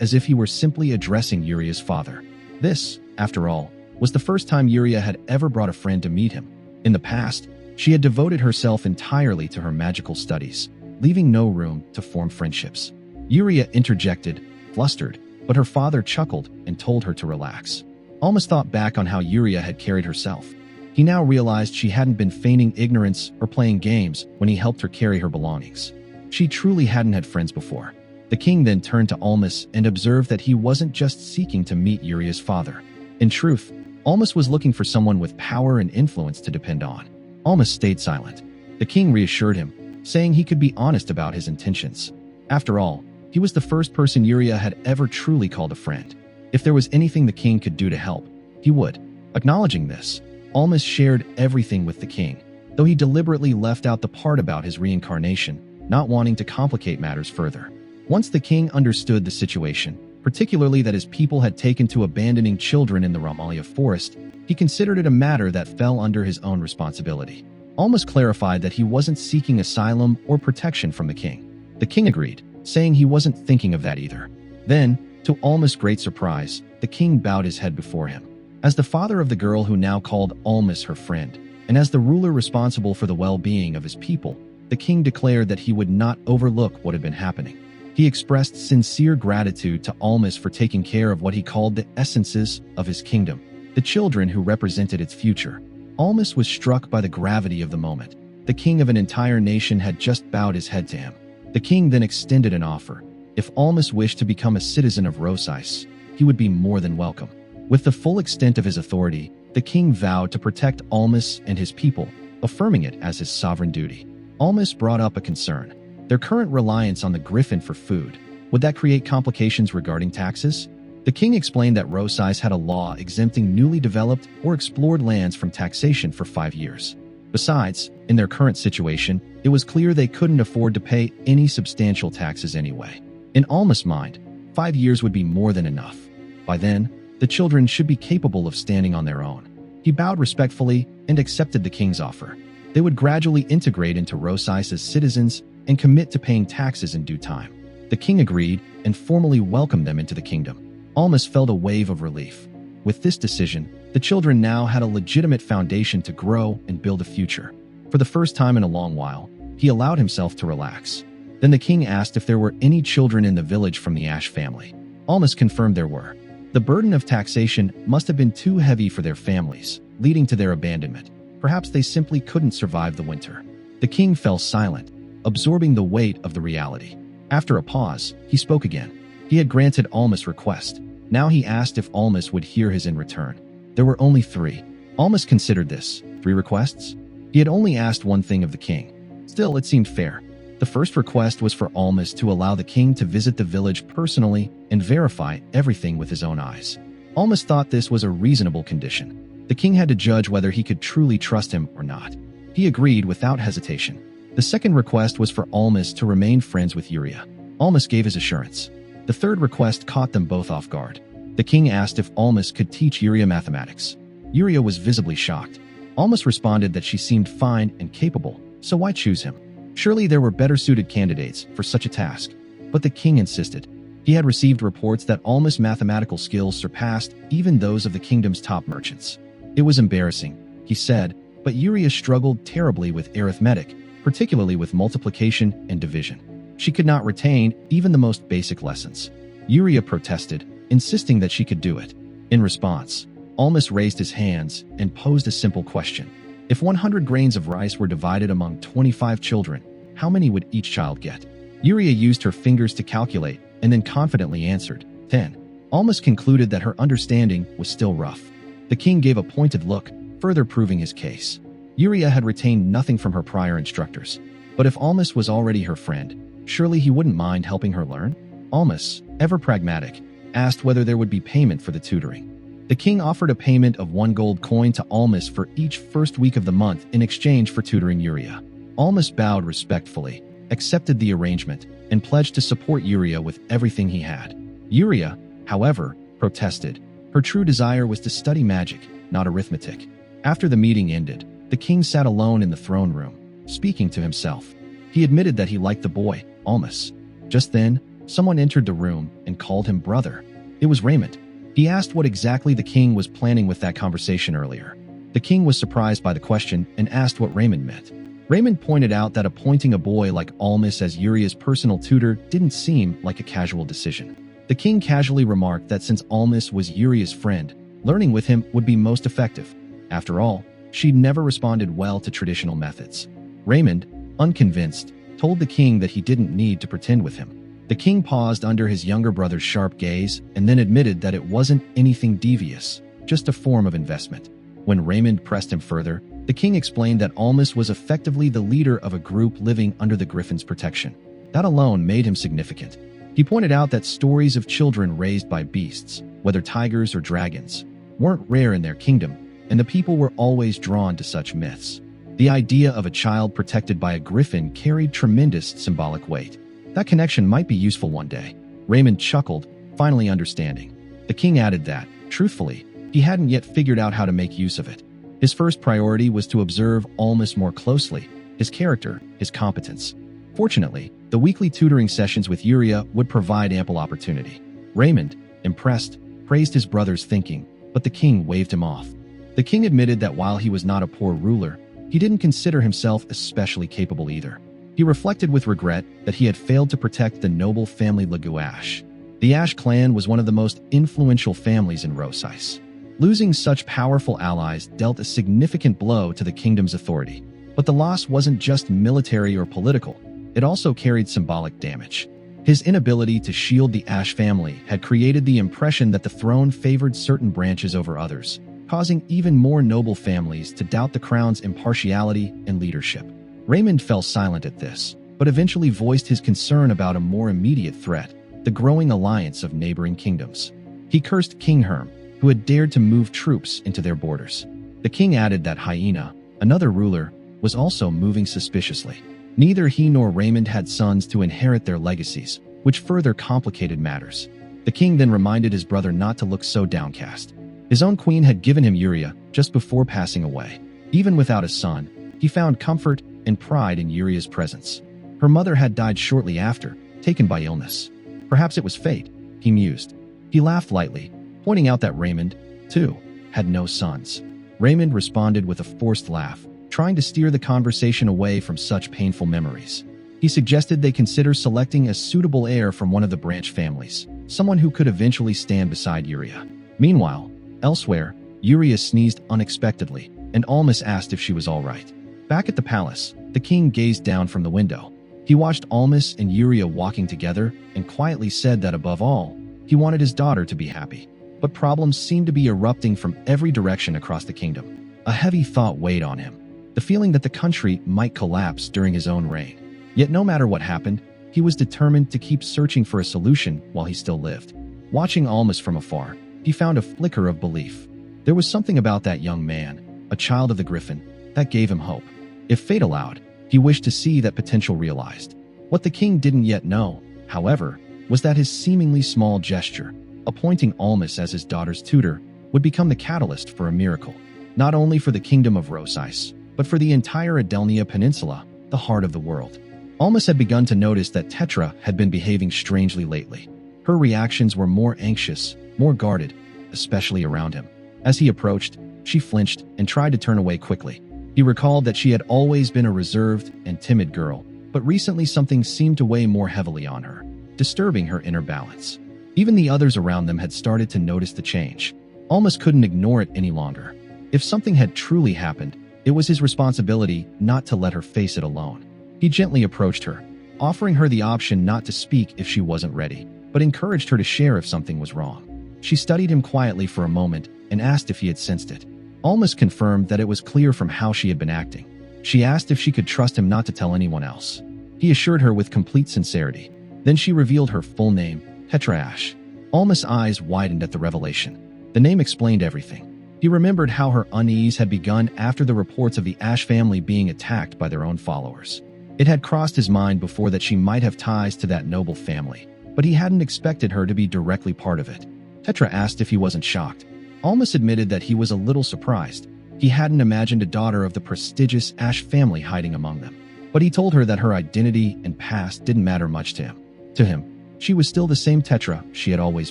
as if he were simply addressing Yuria's father. This, after all, was the first time Yuria had ever brought a friend to meet him. In the past, she had devoted herself entirely to her magical studies, leaving no room to form friendships. Yuria interjected, flustered, but her father chuckled and told her to relax. Almas thought back on how Yuria had carried herself. He now realized she hadn't been feigning ignorance or playing games when he helped her carry her belongings. She truly hadn't had friends before. The king then turned to Almas and observed that he wasn't just seeking to meet Yuria's father. In truth, Almas was looking for someone with power and influence to depend on. Almas stayed silent. The king reassured him, saying he could be honest about his intentions. After all, he was the first person Yuria had ever truly called a friend. If there was anything the king could do to help, he would. Acknowledging this, Almas shared everything with the king, though he deliberately left out the part about his reincarnation, not wanting to complicate matters further. Once the king understood the situation, particularly that his people had taken to abandoning children in the Ramalia forest, he considered it a matter that fell under his own responsibility. Almas clarified that he wasn't seeking asylum or protection from the king. The king agreed, saying he wasn't thinking of that either. Then, to Almas' great surprise, the king bowed his head before him. As the father of the girl who now called Almas her friend, and as the ruler responsible for the well-being of his people, the king declared that he would not overlook what had been happening. He expressed sincere gratitude to Almas for taking care of what he called the essences of his kingdom, the children who represented its future. Almas was struck by the gravity of the moment. The king of an entire nation had just bowed his head to him. The king then extended an offer. If Almas wished to become a citizen of Rosais, he would be more than welcome. With the full extent of his authority, the king vowed to protect Almas and his people, affirming it as his sovereign duty. Almas brought up a concern. Their current reliance on the griffin for food. Would that create complications regarding taxes? The king explained that Rosais had a law exempting newly developed or explored lands from taxation for 5 years. Besides, in their current situation, it was clear they couldn't afford to pay any substantial taxes anyway. In Almas' mind, 5 years would be more than enough. By then, the children should be capable of standing on their own. He bowed respectfully and accepted the king's offer. They would gradually integrate into Rosais as citizens and commit to paying taxes in due time. The king agreed and formally welcomed them into the kingdom. Almas felt a wave of relief. With this decision, the children now had a legitimate foundation to grow and build a future. For the first time in a long while, he allowed himself to relax. Then the king asked if there were any children in the village from the Ash family. Almas confirmed there were. The burden of taxation must have been too heavy for their families, leading to their abandonment. Perhaps they simply couldn't survive the winter. The king fell silent, absorbing the weight of the reality. After a pause, he spoke again. He had granted Almas' request. Now he asked if Almas would hear his in return. There were only 3. Almas considered this. 3 requests? He had only asked one thing of the king. Still, it seemed fair. The first request was for Almas to allow the king to visit the village personally and verify everything with his own eyes. Almas thought this was a reasonable condition. The king had to judge whether he could truly trust him or not. He agreed without hesitation. The second request was for Almas to remain friends with Yuria. Almas gave his assurance. The third request caught them both off guard. The king asked if Almas could teach Yuria mathematics. Yuria was visibly shocked. Almas responded that she seemed fine and capable, so why choose him? Surely there were better-suited candidates for such a task. But the king insisted. He had received reports that Almas' mathematical skills surpassed even those of the kingdom's top merchants. It was embarrassing, he said, but Yuria struggled terribly with arithmetic, particularly with multiplication and division. She could not retain even the most basic lessons. Yuria protested, insisting that she could do it. In response, Almas raised his hands and posed a simple question. If 100 grains of rice were divided among 25 children, how many would each child get? Yuria used her fingers to calculate and then confidently answered, 10. Almas concluded that her understanding was still rough. The king gave a pointed look, further proving his case. Yuria had retained nothing from her prior instructors. But if Almas was already her friend, surely he wouldn't mind helping her learn? Almas, ever pragmatic, asked whether there would be payment for the tutoring. The king offered a payment of 1 gold coin to Almas for each first week of the month in exchange for tutoring Yuria. Almas bowed respectfully. accepted the arrangement and pledged to support Yuria with everything he had. Yuria, however, protested. Her true desire was to study magic, not arithmetic. After the meeting ended, the king sat alone in the throne room, speaking to himself. He admitted that he liked the boy, Almas. Just then, someone entered the room and called him brother. It was Raymond. He asked what exactly the king was planning with that conversation earlier. The king was surprised by the question and asked what Raymond meant. Raymond pointed out that appointing a boy like Almas as Yuria's personal tutor didn't seem like a casual decision. The king casually remarked that since Almas was Yuria's friend, learning with him would be most effective. After all, she'd never responded well to traditional methods. Raymond, unconvinced, told the king that he didn't need to pretend with him. The king paused under his younger brother's sharp gaze and then admitted that it wasn't anything devious, just a form of investment. When Raymond pressed him further, the king explained that Almas was effectively the leader of a group living under the Griffin's protection. That alone made him significant. He pointed out that stories of children raised by beasts, whether tigers or dragons, weren't rare in their kingdom, and the people were always drawn to such myths. The idea of a child protected by a griffin carried tremendous symbolic weight. That connection might be useful one day. Raymond chuckled, finally understanding. The king added that, truthfully, he hadn't yet figured out how to make use of it. His first priority was to observe Almas more closely, his character, his competence. Fortunately, the weekly tutoring sessions with Yuria would provide ample opportunity. Raymond, impressed, praised his brother's thinking, but the king waved him off. The king admitted that while he was not a poor ruler, he didn't consider himself especially capable either. He reflected with regret that he had failed to protect the noble family Laguash. The Ash clan was one of the most influential families in Rosais. Losing such powerful allies dealt a significant blow to the kingdom's authority. But the loss wasn't just military or political, it also carried symbolic damage. His inability to shield the Ash family had created the impression that the throne favored certain branches over others, causing even more noble families to doubt the crown's impartiality and leadership. Raymond fell silent at this, but eventually voiced his concern about a more immediate threat, the growing alliance of neighboring kingdoms. He cursed King Herm, who had dared to move troops into their borders. The king added that Hyena, another ruler, was also moving suspiciously. Neither he nor Raymond had sons to inherit their legacies, which further complicated matters. The king then reminded his brother not to look so downcast. His own queen had given him Yuria just before passing away. Even without a son, he found comfort and pride in Yuria's presence. Her mother had died shortly after, taken by illness. Perhaps it was fate, he mused. He laughed lightly, pointing out that Raymond, too, had no sons. Raymond responded with a forced laugh, trying to steer the conversation away from such painful memories. He suggested they consider selecting a suitable heir from one of the branch families, someone who could eventually stand beside Yuria. Meanwhile, elsewhere, Yuria sneezed unexpectedly, and Almas asked if she was all right. Back at the palace, the king gazed down from the window. He watched Almas and Yuria walking together and quietly said that above all, he wanted his daughter to be happy. But problems seemed to be erupting from every direction across the kingdom. A heavy thought weighed on him, the feeling that the country might collapse during his own reign. Yet no matter what happened, he was determined to keep searching for a solution while he still lived. Watching Almas from afar, he found a flicker of belief. There was something about that young man, a child of the Griffin, that gave him hope. If fate allowed, he wished to see that potential realized. What the king didn't yet know, however, was that his seemingly small gesture, appointing Almas as his daughter's tutor, would become the catalyst for a miracle, not only for the kingdom of Rosais, but for the entire Adelnia Peninsula, the heart of the world. Almas had begun to notice that Tetra had been behaving strangely lately. Her reactions were more anxious, more guarded, especially around him. As he approached, she flinched and tried to turn away quickly. He recalled that she had always been a reserved and timid girl, but recently something seemed to weigh more heavily on her, disturbing her inner balance. Even the others around them had started to notice the change. Almas couldn't ignore it any longer. If something had truly happened, it was his responsibility not to let her face it alone. He gently approached her, offering her the option not to speak if she wasn't ready, but encouraged her to share if something was wrong. She studied him quietly for a moment and asked if he had sensed it. Almas confirmed that it was clear from how she had been acting. She asked if she could trust him not to tell anyone else. He assured her with complete sincerity. Then she revealed her full name, Tetra Ash. Almas' eyes widened at the revelation. The name explained everything. He remembered how her unease had begun after the reports of the Ash family being attacked by their own followers. It had crossed his mind before that she might have ties to that noble family, but he hadn't expected her to be directly part of it. Tetra asked if he wasn't shocked. Almas admitted that he was a little surprised. He hadn't imagined a daughter of the prestigious Ash family hiding among them. But he told her that her identity and past didn't matter much to him. To him, she was still the same Tetra she had always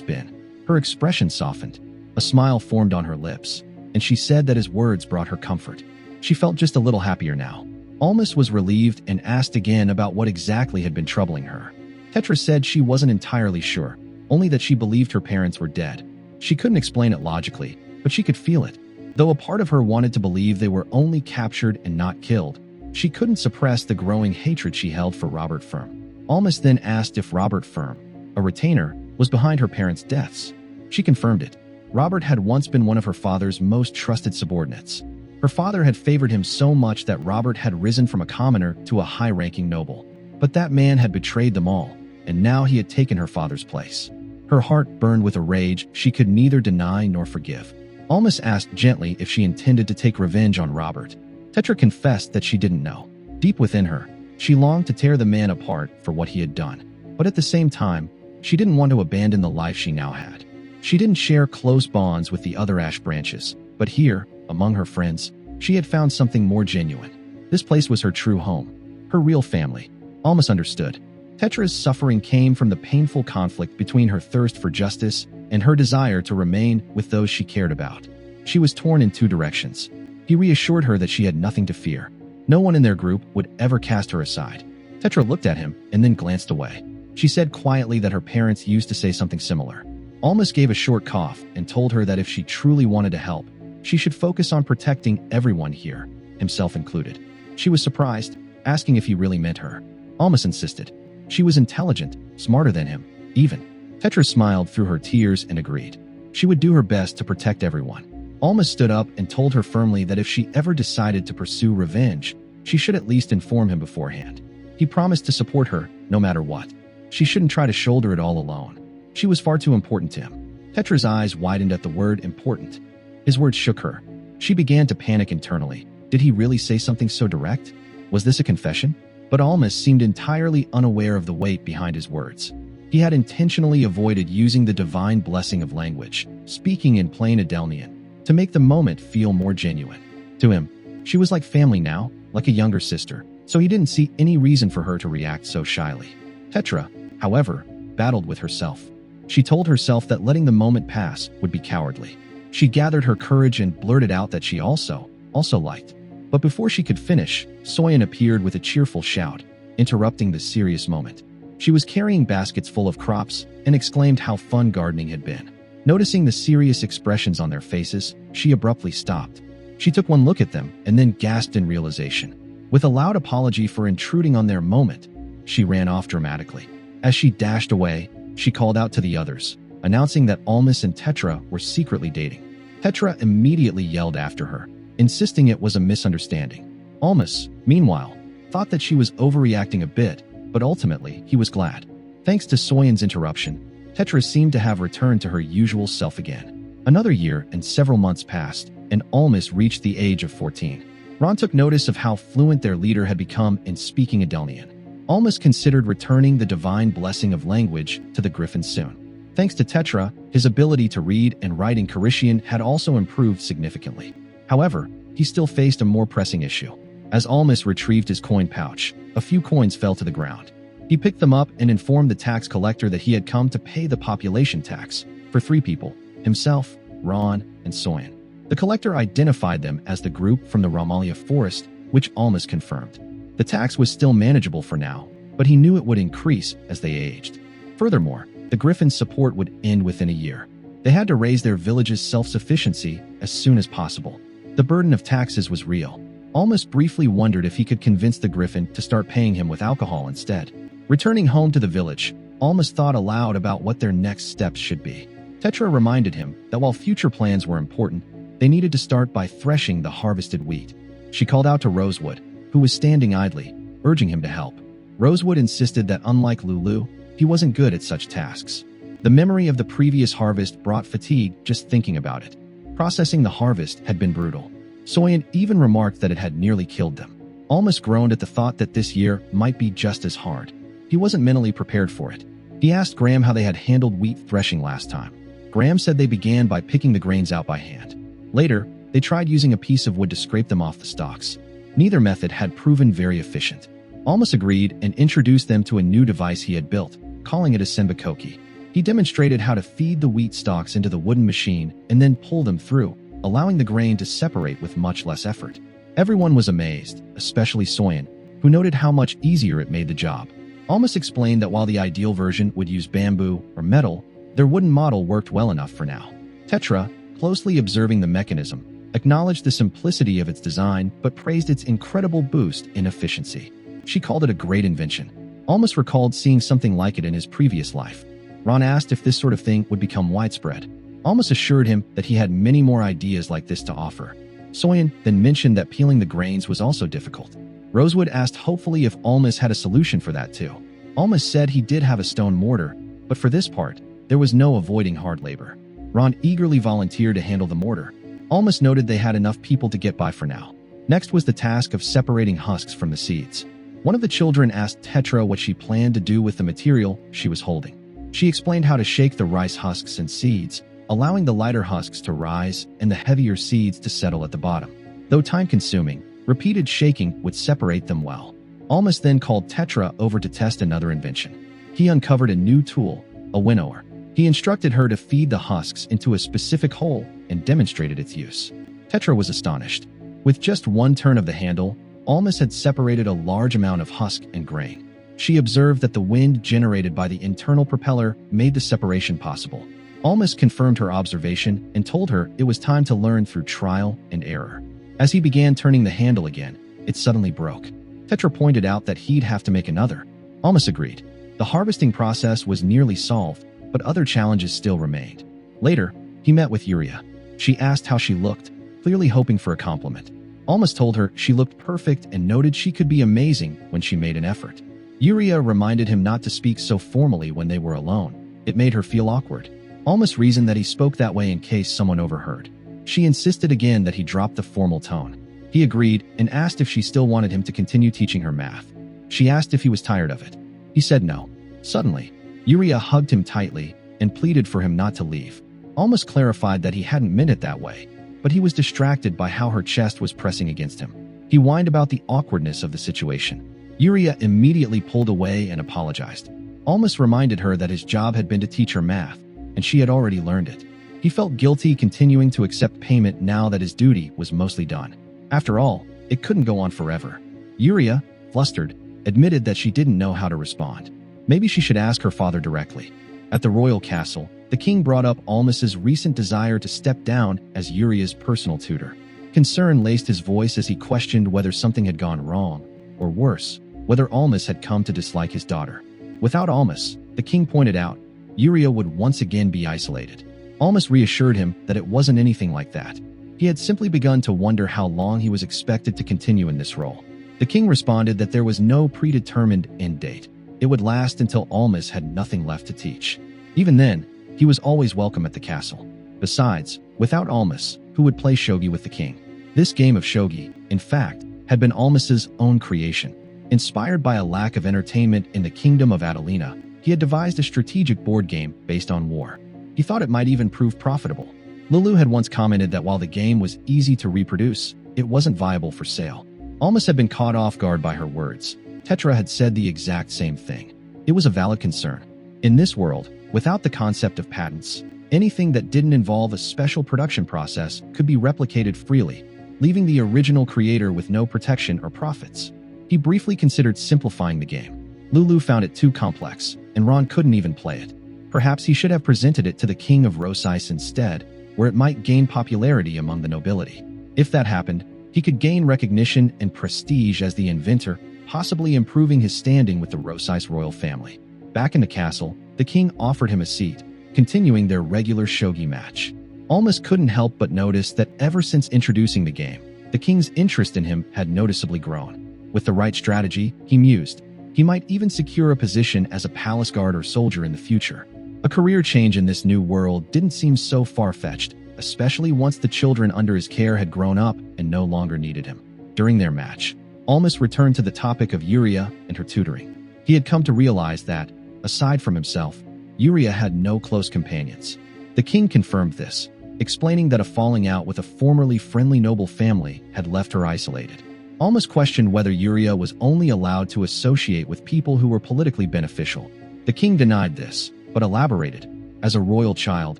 been. Her expression softened. A smile formed on her lips, and she said that his words brought her comfort. She felt just a little happier now. Almas was relieved and asked again about what exactly had been troubling her. Tetra said she wasn't entirely sure, only that she believed her parents were dead. She couldn't explain it logically, but she could feel it. Though a part of her wanted to believe they were only captured and not killed, she couldn't suppress the growing hatred she held for Robert Firm. Almas then asked if Robert Firm, a retainer, was behind her parents' deaths. She confirmed it. Robert had once been one of her father's most trusted subordinates. Her father had favored him so much that Robert had risen from a commoner to a high-ranking noble. But that man had betrayed them all, and now he had taken her father's place. Her heart burned with a rage she could neither deny nor forgive. Almas asked gently if she intended to take revenge on Robert. Tetra confessed that she didn't know. Deep within her, she longed to tear the man apart for what he had done. But at the same time, she didn't want to abandon the life she now had. She didn't share close bonds with the other Ash branches, but here, among her friends, she had found something more genuine. This place was her true home, her real family. Almas understood. Tetra's suffering came from the painful conflict between her thirst for justice and her desire to remain with those she cared about. She was torn in two directions. He reassured her that she had nothing to fear. No one in their group would ever cast her aside. Tetra looked at him and then glanced away. She said quietly that her parents used to say something similar. Almas gave a short cough and told her that if she truly wanted to help, she should focus on protecting everyone here, himself included. She was surprised, asking if he really meant her. Almas insisted. She was intelligent, smarter than him, even. Tetra smiled through her tears and agreed. She would do her best to protect everyone. Almas stood up and told her firmly that if she ever decided to pursue revenge, she should at least inform him beforehand. He promised to support her, no matter what. She shouldn't try to shoulder it all alone. She was far too important to him. Tetra's eyes widened at the word important. His words shook her. She began to panic internally. Did he really say something so direct? Was this a confession? But Almas seemed entirely unaware of the weight behind his words. He had intentionally avoided using the divine blessing of language, speaking in plain Adelnian, to make the moment feel more genuine. To him, she was like family now, like a younger sister, so he didn't see any reason for her to react so shyly. Tetra, however, battled with herself. She told herself that letting the moment pass would be cowardly. She gathered her courage and blurted out that she also liked. But before she could finish, Soyen appeared with a cheerful shout, interrupting the serious moment. She was carrying baskets full of crops and exclaimed how fun gardening had been. Noticing the serious expressions on their faces, she abruptly stopped. She took one look at them and then gasped in realization. With a loud apology for intruding on their moment, she ran off dramatically. As she dashed away, she called out to the others, announcing that Almas and Tetra were secretly dating. Tetra immediately yelled after her, insisting it was a misunderstanding. Almas, meanwhile, thought that she was overreacting a bit, but ultimately he was glad. Thanks to Soyen's interruption, Tetra seemed to have returned to her usual self again. Another year and several months passed, and Almas reached the age of 14. Ron took notice of how fluent their leader had become in speaking Adelnian. Almas considered returning the divine blessing of language to the Griffin soon. Thanks to Tetra, his ability to read and write in Carishian had also improved significantly. However, he still faced a more pressing issue. As Almas retrieved his coin pouch, a few coins fell to the ground. He picked them up and informed the tax collector that he had come to pay the population tax for 3 people, himself, Ron, and Soyen. The collector identified them as the group from the Ramalia forest, which Almas confirmed. The tax was still manageable for now, but he knew it would increase as they aged. Furthermore, the Griffin's support would end within a year. They had to raise their village's self-sufficiency as soon as possible. The burden of taxes was real. Almas briefly wondered if he could convince the Griffin to start paying him with alcohol instead. Returning home to the village, Almas thought aloud about what their next steps should be. Tetra reminded him that while future plans were important, they needed to start by threshing the harvested wheat. She called out to Rosewood, who was standing idly, urging him to help. Rosewood insisted that unlike Lulu, he wasn't good at such tasks. The memory of the previous harvest brought fatigue just thinking about it. Processing the harvest had been brutal. Soyen even remarked that it had nearly killed them. Almas groaned at the thought that this year might be just as hard. He wasn't mentally prepared for it. He asked Graham how they had handled wheat threshing last time. Graham said they began by picking the grains out by hand. Later, they tried using a piece of wood to scrape them off the stalks. Neither method had proven very efficient. Almas agreed and introduced them to a new device he had built, calling it a senbakoki. He demonstrated how to feed the wheat stalks into the wooden machine and then pull them through, allowing the grain to separate with much less effort. Everyone was amazed, especially Soyen, who noted how much easier it made the job. Almas explained that while the ideal version would use bamboo or metal, their wooden model worked well enough for now. Tetra, closely observing the mechanism, acknowledged the simplicity of its design but praised its incredible boost in efficiency. She called it a great invention. Almas recalled seeing something like it in his previous life. Ron asked if this sort of thing would become widespread. Almas assured him that he had many more ideas like this to offer. Soyen then mentioned that peeling the grains was also difficult. Rosewood asked hopefully if Almas had a solution for that too. Almas said he did have a stone mortar, but for this part, there was no avoiding hard labor. Ron eagerly volunteered to handle the mortar. Almas noted they had enough people to get by for now. Next was the task of separating husks from the seeds. One of the children asked Tetra what she planned to do with the material she was holding. She explained how to shake the rice husks and seeds, allowing the lighter husks to rise and the heavier seeds to settle at the bottom. Though time-consuming, repeated shaking would separate them well. Almas then called Tetra over to test another invention. He uncovered a new tool, a winnower. He instructed her to feed the husks into a specific hole and demonstrated its use. Tetra was astonished. With just one turn of the handle, Almas had separated a large amount of husk and grain. She observed that the wind generated by the internal propeller made the separation possible. Almas confirmed her observation and told her it was time to learn through trial and error. As he began turning the handle again, it suddenly broke. Tetra pointed out that he'd have to make another. Almas agreed. The harvesting process was nearly solved, but other challenges still remained. Later, he met with Yuria. She asked how she looked, clearly hoping for a compliment. Almas told her she looked perfect and noted she could be amazing when she made an effort. Yuria reminded him not to speak so formally when they were alone. It made her feel awkward. Almas reasoned that he spoke that way in case someone overheard. She insisted again that he drop the formal tone. He agreed and asked if she still wanted him to continue teaching her math. She asked if he was tired of it. He said no. Suddenly, Yuria hugged him tightly and pleaded for him not to leave. Almas clarified that he hadn't meant it that way, but he was distracted by how her chest was pressing against him. He whined about the awkwardness of the situation. Yuria immediately pulled away and apologized. Almas reminded her that his job had been to teach her math, and she had already learned it. He felt guilty continuing to accept payment now that his duty was mostly done. After all, it couldn't go on forever. Yuria, flustered, admitted that she didn't know how to respond. Maybe she should ask her father directly. At the royal castle, the king brought up Almas's recent desire to step down as Yuria's personal tutor. Concern laced his voice as he questioned whether something had gone wrong, or worse, whether Almas had come to dislike his daughter. Without Almas, the king pointed out, Yuria would once again be isolated. Almas reassured him that it wasn't anything like that. He had simply begun to wonder how long he was expected to continue in this role. The king responded that there was no predetermined end date. It would last until Almas had nothing left to teach. Even then, he was always welcome at the castle. Besides, without Almas, who would play shogi with the king? This game of shogi, in fact, had been Almas's own creation. Inspired by a lack of entertainment in the kingdom of Adelina, he had devised a strategic board game based on war. He thought it might even prove profitable. Lulu had once commented that while the game was easy to reproduce, it wasn't viable for sale. Almas had been caught off guard by her words. Tetra had said the exact same thing. It was a valid concern. In this world, without the concept of patents, anything that didn't involve a special production process could be replicated freely, leaving the original creator with no protection or profits. He briefly considered simplifying the game. Lulu found it too complex, and Ron couldn't even play it. Perhaps he should have presented it to the king of Rosais instead, where it might gain popularity among the nobility. If that happened, he could gain recognition and prestige as the inventor, possibly improving his standing with the Rosais royal family. Back in the castle, the king offered him a seat, continuing their regular shogi match. Almas couldn't help but notice that ever since introducing the game, the king's interest in him had noticeably grown. With the right strategy, he mused, he might even secure a position as a palace guard or soldier in the future. A career change in this new world didn't seem so far-fetched, especially once the children under his care had grown up and no longer needed him. During their match, Almas returned to the topic of Yuria and her tutoring. He had come to realize that, aside from himself, Yuria had no close companions. The king confirmed this, explaining that a falling out with a formerly friendly noble family had left her isolated. Almas questioned whether Yuria was only allowed to associate with people who were politically beneficial. The king denied this, but elaborated. As a royal child,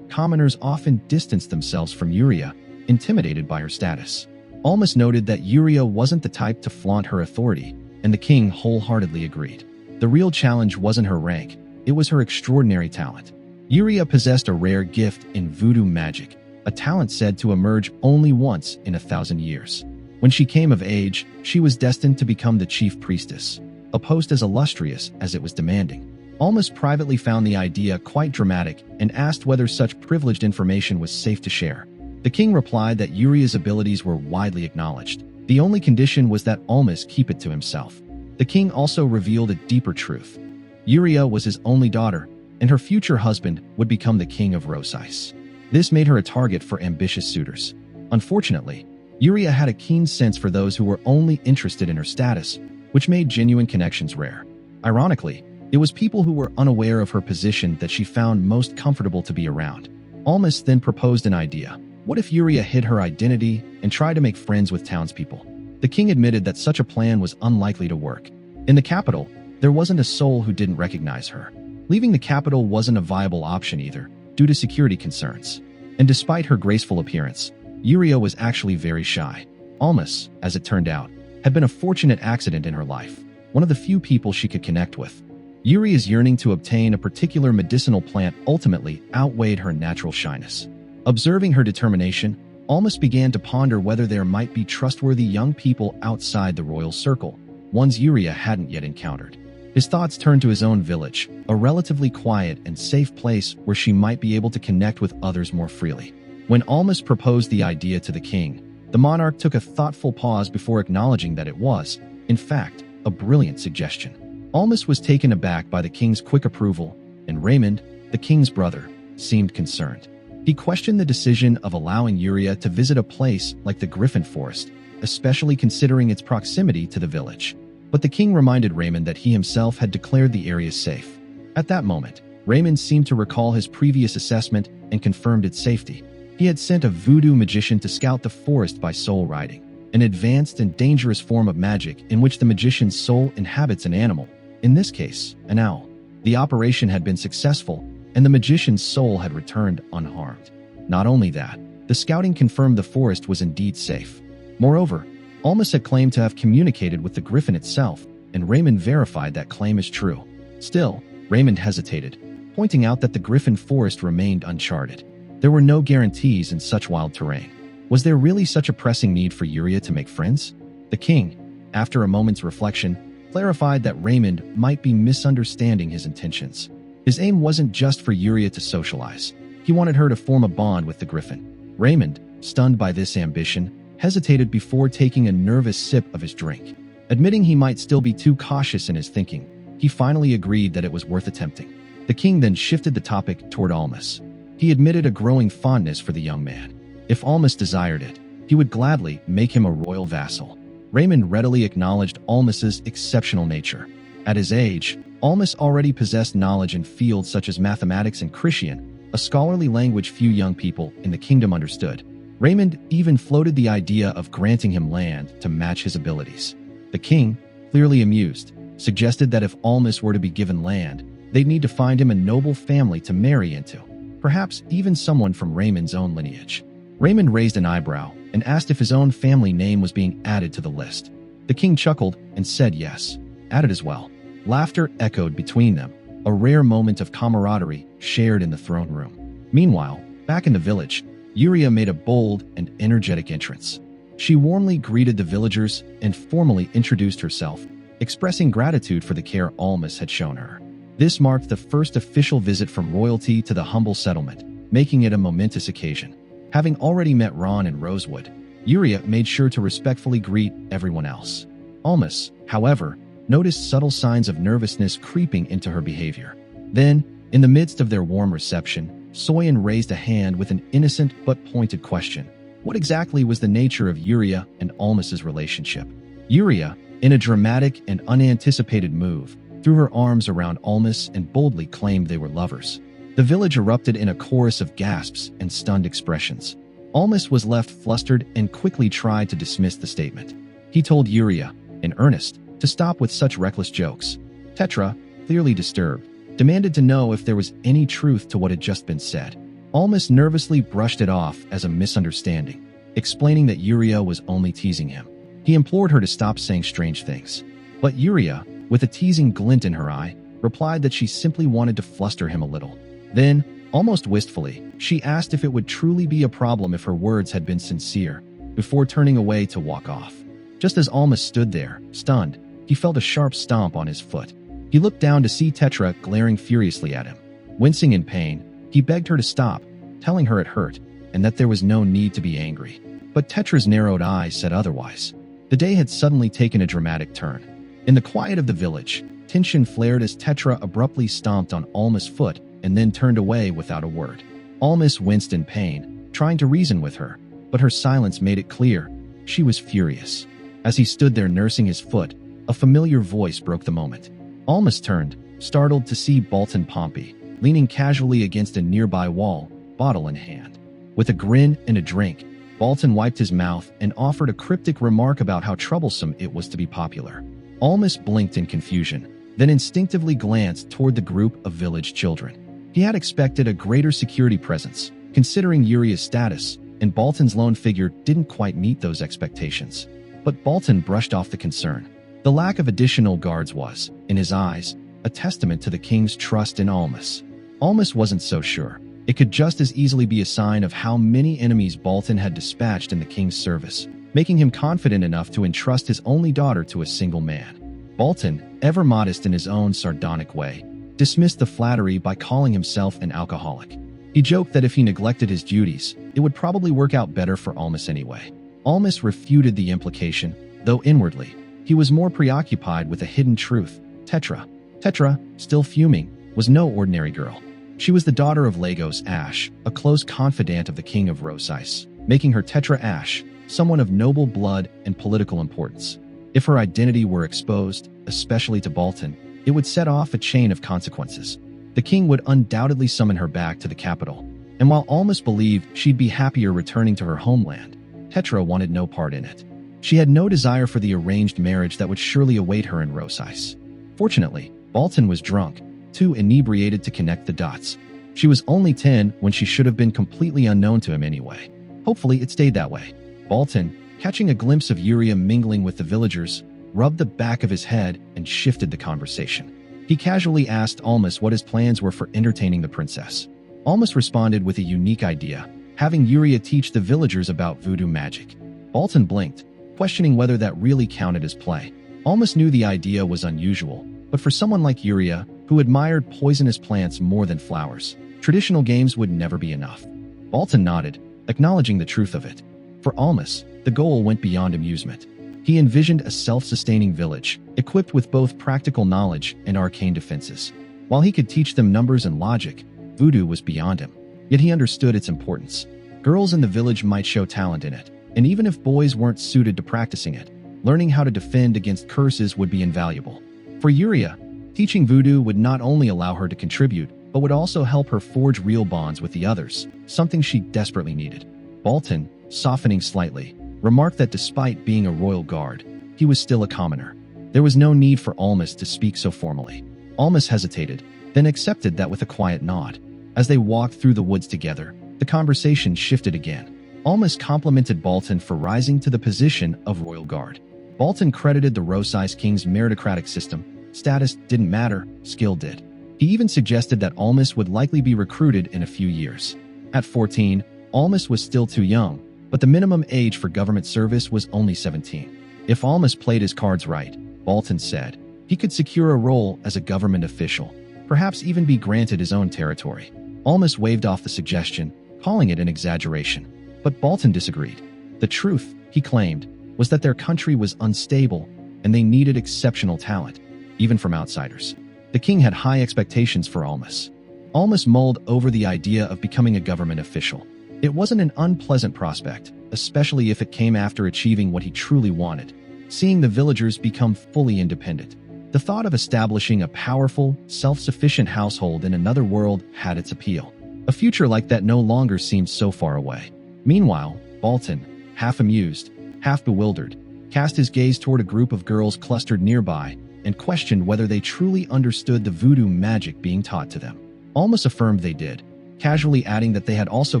commoners often distanced themselves from Yuria, intimidated by her status. Almas noted that Yuria wasn't the type to flaunt her authority, and the king wholeheartedly agreed. The real challenge wasn't her rank, it was her extraordinary talent. Yuria possessed a rare gift in voodoo magic, a talent said to emerge only once in 1,000 years. When she came of age, she was destined to become the chief priestess, a post as illustrious as it was demanding. Almas privately found the idea quite dramatic and asked whether such privileged information was safe to share. The king replied that Yuria's abilities were widely acknowledged. The only condition was that Almas keep it to himself. The king also revealed a deeper truth. Yuria was his only daughter, and her future husband would become the king of Rosais. This made her a target for ambitious suitors. Unfortunately, Yuria had a keen sense for those who were only interested in her status, which made genuine connections rare. Ironically, it was people who were unaware of her position that she found most comfortable to be around. Almas then proposed an idea. What if Yuria hid her identity and tried to make friends with townspeople? The king admitted that such a plan was unlikely to work. In the capital, there wasn't a soul who didn't recognize her. Leaving the capital wasn't a viable option either, due to security concerns. And despite her graceful appearance, Yuria was actually very shy. Almas, as it turned out, had been a fortunate accident in her life, one of the few people she could connect with. Yuria's yearning to obtain a particular medicinal plant ultimately outweighed her natural shyness. Observing her determination, Almas began to ponder whether there might be trustworthy young people outside the royal circle, ones Yuria hadn't yet encountered. His thoughts turned to his own village, a relatively quiet and safe place where she might be able to connect with others more freely. When Almas proposed the idea to the king, the monarch took a thoughtful pause before acknowledging that it was, in fact, a brilliant suggestion. Almas was taken aback by the king's quick approval, and Raymond, the king's brother, seemed concerned. He questioned the decision of allowing Yuria to visit a place like the Griffin Forest, especially considering its proximity to the village. But the king reminded Raymond that he himself had declared the area safe. At that moment, Raymond seemed to recall his previous assessment and confirmed its safety. He had sent a voodoo magician to scout the forest by soul riding, an advanced and dangerous form of magic in which the magician's soul inhabits an animal, in this case, an owl. The operation had been successful, and the magician's soul had returned unharmed. Not only that, the scouting confirmed the forest was indeed safe. Moreover, Almas had claimed to have communicated with the griffin itself, and Raymond verified that claim as true. Still, Raymond hesitated, pointing out that the Griffin Forest remained uncharted. There were no guarantees in such wild terrain. Was there really such a pressing need for Yuria to make friends? The king, after a moment's reflection, clarified that Raymond might be misunderstanding his intentions. His aim wasn't just for Yuria to socialize. He wanted her to form a bond with the Griffin. Raymond, stunned by this ambition, hesitated before taking a nervous sip of his drink. Admitting he might still be too cautious in his thinking, he finally agreed that it was worth attempting. The king then shifted the topic toward Almas. He admitted a growing fondness for the young man. If Almas desired it, he would gladly make him a royal vassal. Raymond readily acknowledged Almas's exceptional nature. At his age, Almas already possessed knowledge in fields such as mathematics and Christian, a scholarly language few young people in the kingdom understood. Raymond even floated the idea of granting him land to match his abilities. The king, clearly amused, suggested that if Almas were to be given land, they'd need to find him a noble family to marry into, perhaps even someone from Raymond's own lineage. Raymond raised an eyebrow and asked if his own family name was being added to the list. The king chuckled and said yes, added as well. Laughter echoed between them, a rare moment of camaraderie shared in the throne room. Meanwhile, back in the village, Yuria made a bold and energetic entrance. She warmly greeted the villagers and formally introduced herself, expressing gratitude for the care Almas had shown her. This marked the first official visit from royalty to the humble settlement, making it a momentous occasion. Having already met Ron and Rosewood, Yuria made sure to respectfully greet everyone else. Almas, however, noticed subtle signs of nervousness creeping into her behavior. Then, in the midst of their warm reception, Soyen raised a hand with an innocent but pointed question. What exactly was the nature of Yuria and Almas's relationship? Yuria, in a dramatic and unanticipated move, threw her arms around Almas and boldly claimed they were lovers. The village erupted in a chorus of gasps and stunned expressions. Almas was left flustered and quickly tried to dismiss the statement. He told Yuria, in earnest, to stop with such reckless jokes. Tetra, clearly disturbed, demanded to know if there was any truth to what had just been said. Almas nervously brushed it off as a misunderstanding, explaining that Yuria was only teasing him. He implored her to stop saying strange things. But Yuria, with a teasing glint in her eye, replied that she simply wanted to fluster him a little. Then, almost wistfully, she asked if it would truly be a problem if her words had been sincere, before turning away to walk off. Just as Almas stood there, stunned, he felt a sharp stomp on his foot. He looked down to see Tetra glaring furiously at him. Wincing in pain, he begged her to stop, telling her it hurt, and that there was no need to be angry. But Tetra's narrowed eyes said otherwise. The day had suddenly taken a dramatic turn. In the quiet of the village, tension flared as Tetra abruptly stomped on Alma's foot and then turned away without a word. Almas winced in pain, trying to reason with her, but her silence made it clear she was furious. As he stood there nursing his foot, a familiar voice broke the moment. Almas turned, startled to see Bolton Pompey, leaning casually against a nearby wall, bottle in hand. With a grin and a drink, Bolton wiped his mouth and offered a cryptic remark about how troublesome it was to be popular. Almas blinked in confusion, then instinctively glanced toward the group of village children. He had expected a greater security presence, considering Yuria's status, and Bolton's lone figure didn't quite meet those expectations. But Bolton brushed off the concern. The lack of additional guards was, in his eyes, a testament to the king's trust in Almas. Almas wasn't so sure. It could just as easily be a sign of how many enemies Bolton had dispatched in the king's service, making him confident enough to entrust his only daughter to a single man. Bolton, ever modest in his own sardonic way, dismissed the flattery by calling himself an alcoholic. He joked that if he neglected his duties, it would probably work out better for Almas anyway. Almas refuted the implication, though inwardly, he was more preoccupied with a hidden truth. Tetra, still fuming, was no ordinary girl. She was the daughter of Lagos Ash, a close confidant of the king of Rosice, making her Tetra Ash, someone of noble blood and political importance. If her identity were exposed, especially to Bolton, it would set off a chain of consequences. The king would undoubtedly summon her back to the capital, and while Almas believed she'd be happier returning to her homeland, Tetra wanted no part in it. She had no desire for the arranged marriage that would surely await her in Rosice. Fortunately, Bolton was drunk, too inebriated to connect the dots. She was only 10 when she should have been completely unknown to him anyway. Hopefully it stayed that way. Bolton, catching a glimpse of Yuria mingling with the villagers, rubbed the back of his head and shifted the conversation. He casually asked Almas what his plans were for entertaining the princess. Almas responded with a unique idea, having Yuria teach the villagers about voodoo magic. Bolton blinked, questioning whether that really counted as play. Almas knew the idea was unusual, but for someone like Yuria, who admired poisonous plants more than flowers, traditional games would never be enough. Bolton nodded, acknowledging the truth of it. For Almas, the goal went beyond amusement. He envisioned a self-sustaining village, equipped with both practical knowledge and arcane defenses. While he could teach them numbers and logic, voodoo was beyond him. Yet he understood its importance. Girls in the village might show talent in it, and even if boys weren't suited to practicing it, learning how to defend against curses would be invaluable. For Yuria, teaching voodoo would not only allow her to contribute, but would also help her forge real bonds with the others, something she desperately needed. Bolton, softening slightly, remarked that despite being a royal guard, he was still a commoner. There was no need for Almas to speak so formally. Almas hesitated, then accepted that with a quiet nod. As they walked through the woods together, the conversation shifted again. Almas complimented Bolton for rising to the position of royal guard. Bolton credited the Rosice king's meritocratic system. Status didn't matter, skill did. He even suggested that Almas would likely be recruited in a few years. At 14, Almas was still too young, but the minimum age for government service was only 17. If Almas played his cards right, Bolton said, he could secure a role as a government official, perhaps even be granted his own territory. Almas waved off the suggestion, calling it an exaggeration. But Bolton disagreed. The truth, he claimed, was that their country was unstable and they needed exceptional talent, even from outsiders. The king had high expectations for Almas. Almas mulled over the idea of becoming a government official. It wasn't an unpleasant prospect, especially if it came after achieving what he truly wanted, seeing the villagers become fully independent. The thought of establishing a powerful, self-sufficient household in another world had its appeal. A future like that no longer seemed so far away. Meanwhile, Baltan, half amused, half bewildered, cast his gaze toward a group of girls clustered nearby and questioned whether they truly understood the voodoo magic being taught to them. Almas affirmed they did, casually adding that they had also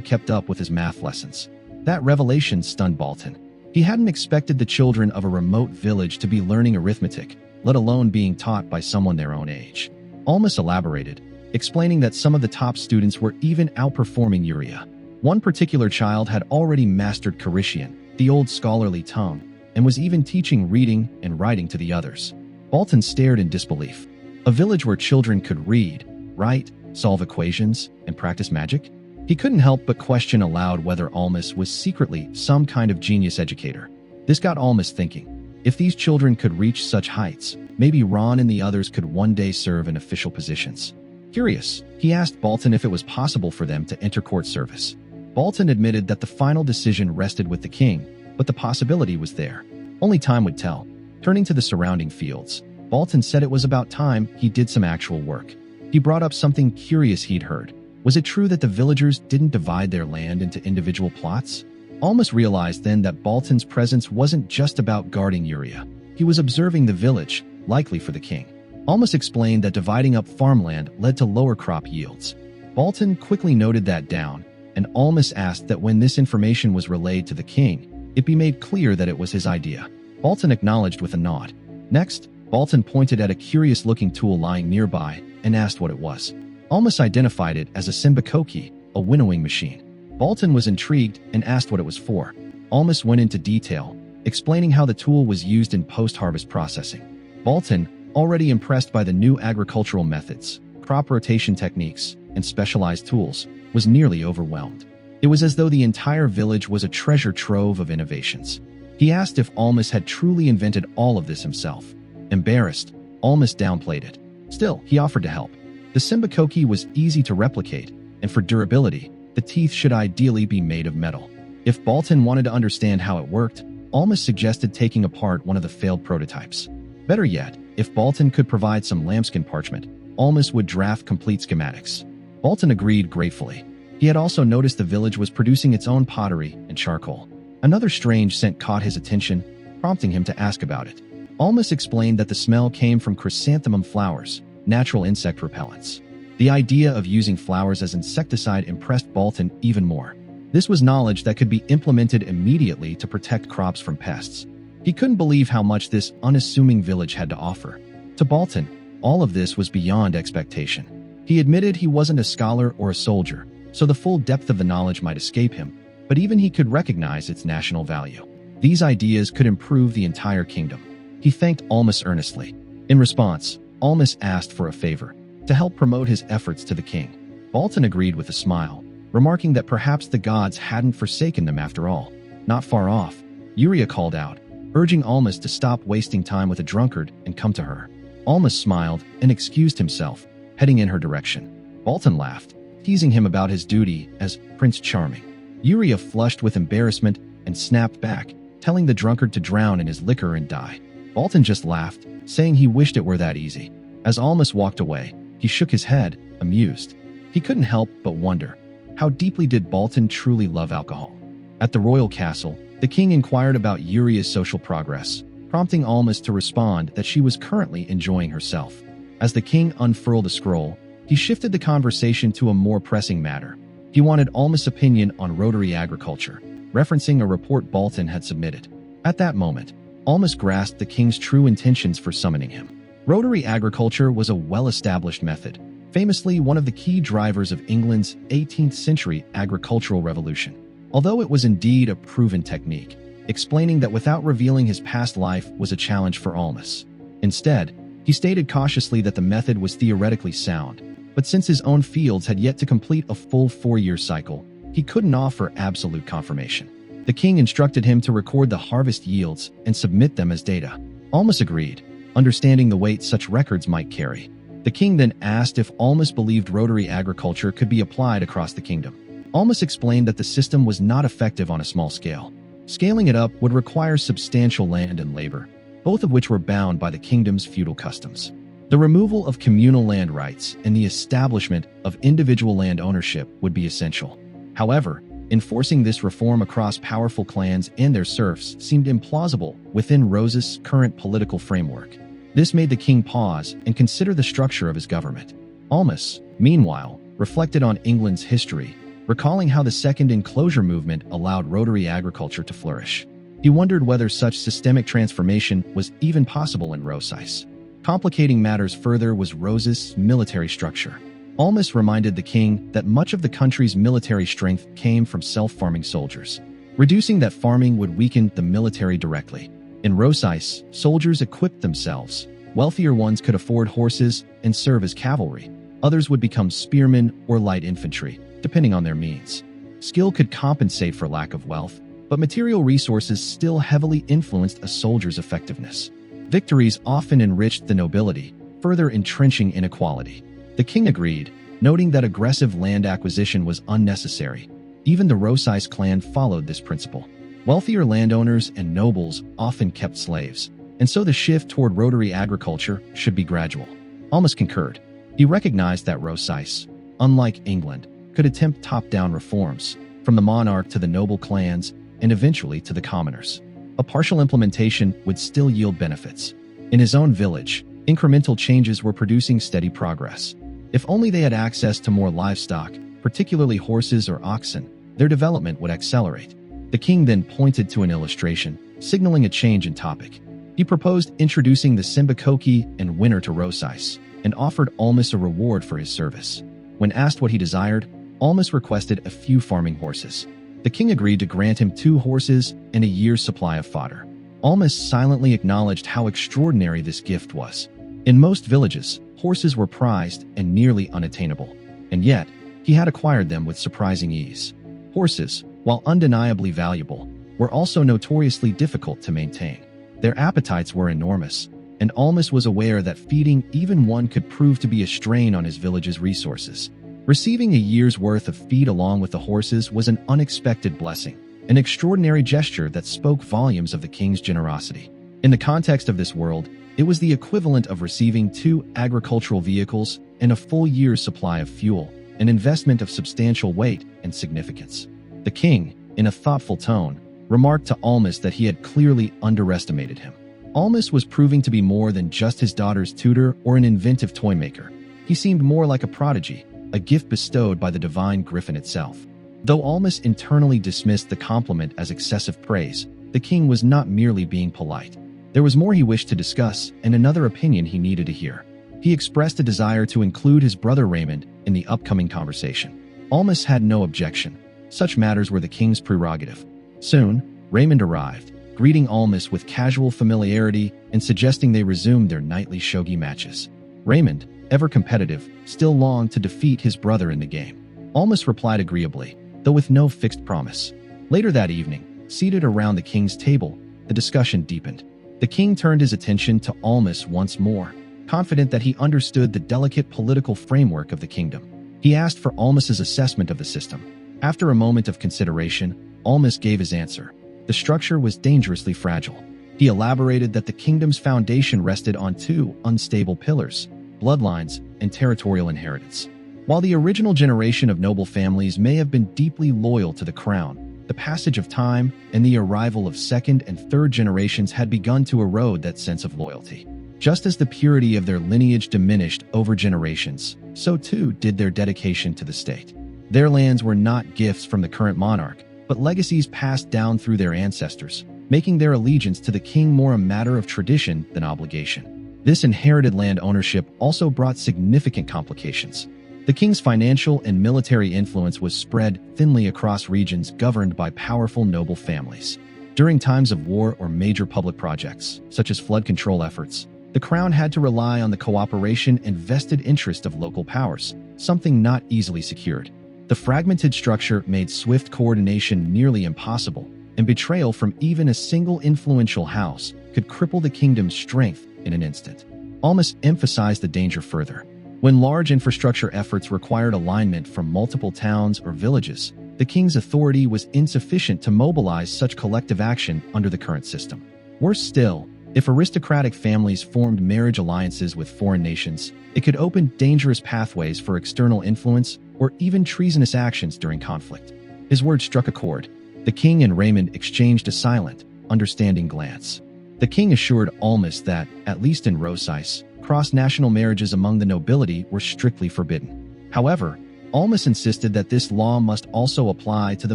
kept up with his math lessons. That revelation stunned Baltan. He hadn't expected the children of a remote village to be learning arithmetic, let alone being taught by someone their own age. Almas elaborated, explaining that some of the top students were even outperforming Yuria. One particular child had already mastered Carishian, the old scholarly tongue, and was even teaching reading and writing to the others. Baltan stared in disbelief. A village where children could read, write, solve equations, and practice magic? He couldn't help but question aloud whether Almas was secretly some kind of genius educator. This got Almas thinking. If these children could reach such heights, maybe Ron and the others could one day serve in official positions. Curious, he asked Baltan if it was possible for them to enter court service. Baltan admitted that the final decision rested with the king, but the possibility was there. Only time would tell. Turning to the surrounding fields, Baltan said it was about time he did some actual work. He brought up something curious he'd heard. Was it true that the villagers didn't divide their land into individual plots? Almas realized then that Baltan's presence wasn't just about guarding Yuria. He was observing the village, likely for the king. Almas explained that dividing up farmland led to lower crop yields. Baltan quickly noted that down, and Almas asked that when this information was relayed to the king, it be made clear that it was his idea. Baltan acknowledged with a nod. Next, Baltan pointed at a curious-looking tool lying nearby and asked what it was. Almas identified it as a Simbakoki, a winnowing machine. Baltan was intrigued and asked what it was for. Almas went into detail, explaining how the tool was used in post-harvest processing. Baltan, already impressed by the new agricultural methods, crop rotation techniques, and specialized tools, was nearly overwhelmed. It was as though the entire village was a treasure trove of innovations. He asked if Almas had truly invented all of this himself. Embarrassed, Almas downplayed it. Still, he offered to help. The Simbakoki was easy to replicate, and for durability, the teeth should ideally be made of metal. If Baltan wanted to understand how it worked, Almas suggested taking apart one of the failed prototypes. Better yet, if Baltan could provide some lambskin parchment, Almas would draft complete schematics. Baltan agreed gratefully. He had also noticed the village was producing its own pottery and charcoal. Another strange scent caught his attention, prompting him to ask about it. Almas explained that the smell came from chrysanthemum flowers, natural insect repellents. The idea of using flowers as insecticide impressed Baltan even more. This was knowledge that could be implemented immediately to protect crops from pests. He couldn't believe how much this unassuming village had to offer. To Baltan, all of this was beyond expectation. He admitted he wasn't a scholar or a soldier, so the full depth of the knowledge might escape him, but even he could recognize its national value. These ideas could improve the entire kingdom. He thanked Almas earnestly. In response, Almas asked for a favor, to help promote his efforts to the king. Baltan agreed with a smile, remarking that perhaps the gods hadn't forsaken them after all. Not far off, Yuria called out, urging Almas to stop wasting time with a drunkard and come to her. Almas smiled and excused himself, heading in her direction. Baltan laughed, teasing him about his duty as Prince Charming. Yuria flushed with embarrassment and snapped back, telling the drunkard to drown in his liquor and die. Baltan just laughed, saying he wished it were that easy. As Almas walked away, he shook his head, amused. He couldn't help but wonder, how deeply did Baltan truly love alcohol? At the royal castle, the king inquired about Yuria's social progress, prompting Almas to respond that she was currently enjoying herself. As the king unfurled a scroll, he shifted the conversation to a more pressing matter. He wanted Almas' opinion on rotary agriculture, referencing a report Baltan had submitted. At that moment, Almas grasped the king's true intentions for summoning him. Rotary agriculture was a well-established method, famously one of the key drivers of England's 18th century agricultural revolution. Although it was indeed a proven technique, explaining that without revealing his past life was a challenge for Almas. Instead, he stated cautiously that the method was theoretically sound, but since his own fields had yet to complete a full 4-year cycle, he couldn't offer absolute confirmation. The king instructed him to record the harvest yields and submit them as data. Almas agreed, understanding the weight such records might carry. The king then asked if Almas believed rotary agriculture could be applied across the kingdom. Almas explained that the system was not effective on a small scale. Scaling it up would require substantial land and labor, both of which were bound by the kingdom's feudal customs. The removal of communal land rights and the establishment of individual land ownership would be essential. However, enforcing this reform across powerful clans and their serfs seemed implausible within Rose's current political framework. This made the king pause and consider the structure of his government. Almas, meanwhile, reflected on England's history, recalling how the Second Enclosure movement allowed rotary agriculture to flourish. He wondered whether such systemic transformation was even possible in Roseis. Complicating matters further was Rose's military structure. Almas reminded the king that much of the country's military strength came from self-farming soldiers. Reducing that farming would weaken the military directly. In Roseis, soldiers equipped themselves. Wealthier ones could afford horses and serve as cavalry. Others would become spearmen or light infantry, depending on their means. Skill could compensate for lack of wealth, but material resources still heavily influenced a soldier's effectiveness. Victories often enriched the nobility, further entrenching inequality. The king agreed, noting that aggressive land acquisition was unnecessary. Even the Roseis clan followed this principle. Wealthier landowners and nobles often kept slaves, and so the shift toward rotary agriculture should be gradual. Almas concurred. He recognized that Roseis, unlike England, could attempt top-down reforms, from the monarch to the noble clans, and eventually to the commoners. A partial implementation would still yield benefits. In his own village, incremental changes were producing steady progress. If only they had access to more livestock, particularly horses or oxen, their development would accelerate. The king then pointed to an illustration, signaling a change in topic. He proposed introducing the Simbakoki and Winter to Roseis, and offered Almas a reward for his service. When asked what he desired, Almas requested a few farming horses. The king agreed to grant him 2 horses and a year's supply of fodder. Almas silently acknowledged how extraordinary this gift was. In most villages, horses were prized and nearly unattainable, and yet, he had acquired them with surprising ease. Horses, while undeniably valuable, were also notoriously difficult to maintain. Their appetites were enormous, and Almas was aware that feeding even one could prove to be a strain on his village's resources. Receiving a year's worth of feed along with the horses was an unexpected blessing, an extraordinary gesture that spoke volumes of the king's generosity. In the context of this world, it was the equivalent of receiving 2 agricultural vehicles and a full year's supply of fuel, an investment of substantial weight and significance. The king, in a thoughtful tone, remarked to Almas that he had clearly underestimated him. Almas was proving to be more than just his daughter's tutor or an inventive toy maker. He seemed more like a prodigy, a gift bestowed by the divine griffin itself. Though Almas internally dismissed the compliment as excessive praise, the king was not merely being polite. There was more he wished to discuss and another opinion he needed to hear. He expressed a desire to include his brother Raymond in the upcoming conversation. Almas had no objection. Such matters were the king's prerogative. Soon, Raymond arrived, greeting Almas with casual familiarity and suggesting they resume their nightly shogi matches. Raymond, ever competitive, still longed to defeat his brother in the game. Almas replied agreeably, though with no fixed promise. Later that evening, seated around the king's table, the discussion deepened. The king turned his attention to Almas once more, confident that he understood the delicate political framework of the kingdom. He asked for Almas's assessment of the system. After a moment of consideration, Almas gave his answer. The structure was dangerously fragile. He elaborated that the kingdom's foundation rested on 2 unstable pillars: bloodlines and territorial inheritance. While the original generation of noble families may have been deeply loyal to the crown, the passage of time and the arrival of second and third generations had begun to erode that sense of loyalty. Just as the purity of their lineage diminished over generations, so too did their dedication to the state. Their lands were not gifts from the current monarch, but legacies passed down through their ancestors, making their allegiance to the king more a matter of tradition than obligation. This inherited land ownership also brought significant complications. The king's financial and military influence was spread thinly across regions governed by powerful noble families. During times of war or major public projects, such as flood control efforts, the crown had to rely on the cooperation and vested interest of local powers, something not easily secured. The fragmented structure made swift coordination nearly impossible, and betrayal from even a single influential house could cripple the kingdom's strength in an instant. Almas emphasized the danger further. When large infrastructure efforts required alignment from multiple towns or villages, the king's authority was insufficient to mobilize such collective action under the current system. Worse still, If aristocratic families formed marriage alliances with foreign nations, it could open dangerous pathways for external influence or even treasonous actions during conflict. His words struck a chord. The king and Raymond exchanged a silent, understanding glance. The king assured Almas that, at least in Rosais, cross-national marriages among the nobility were strictly forbidden. However, Almas insisted that this law must also apply to the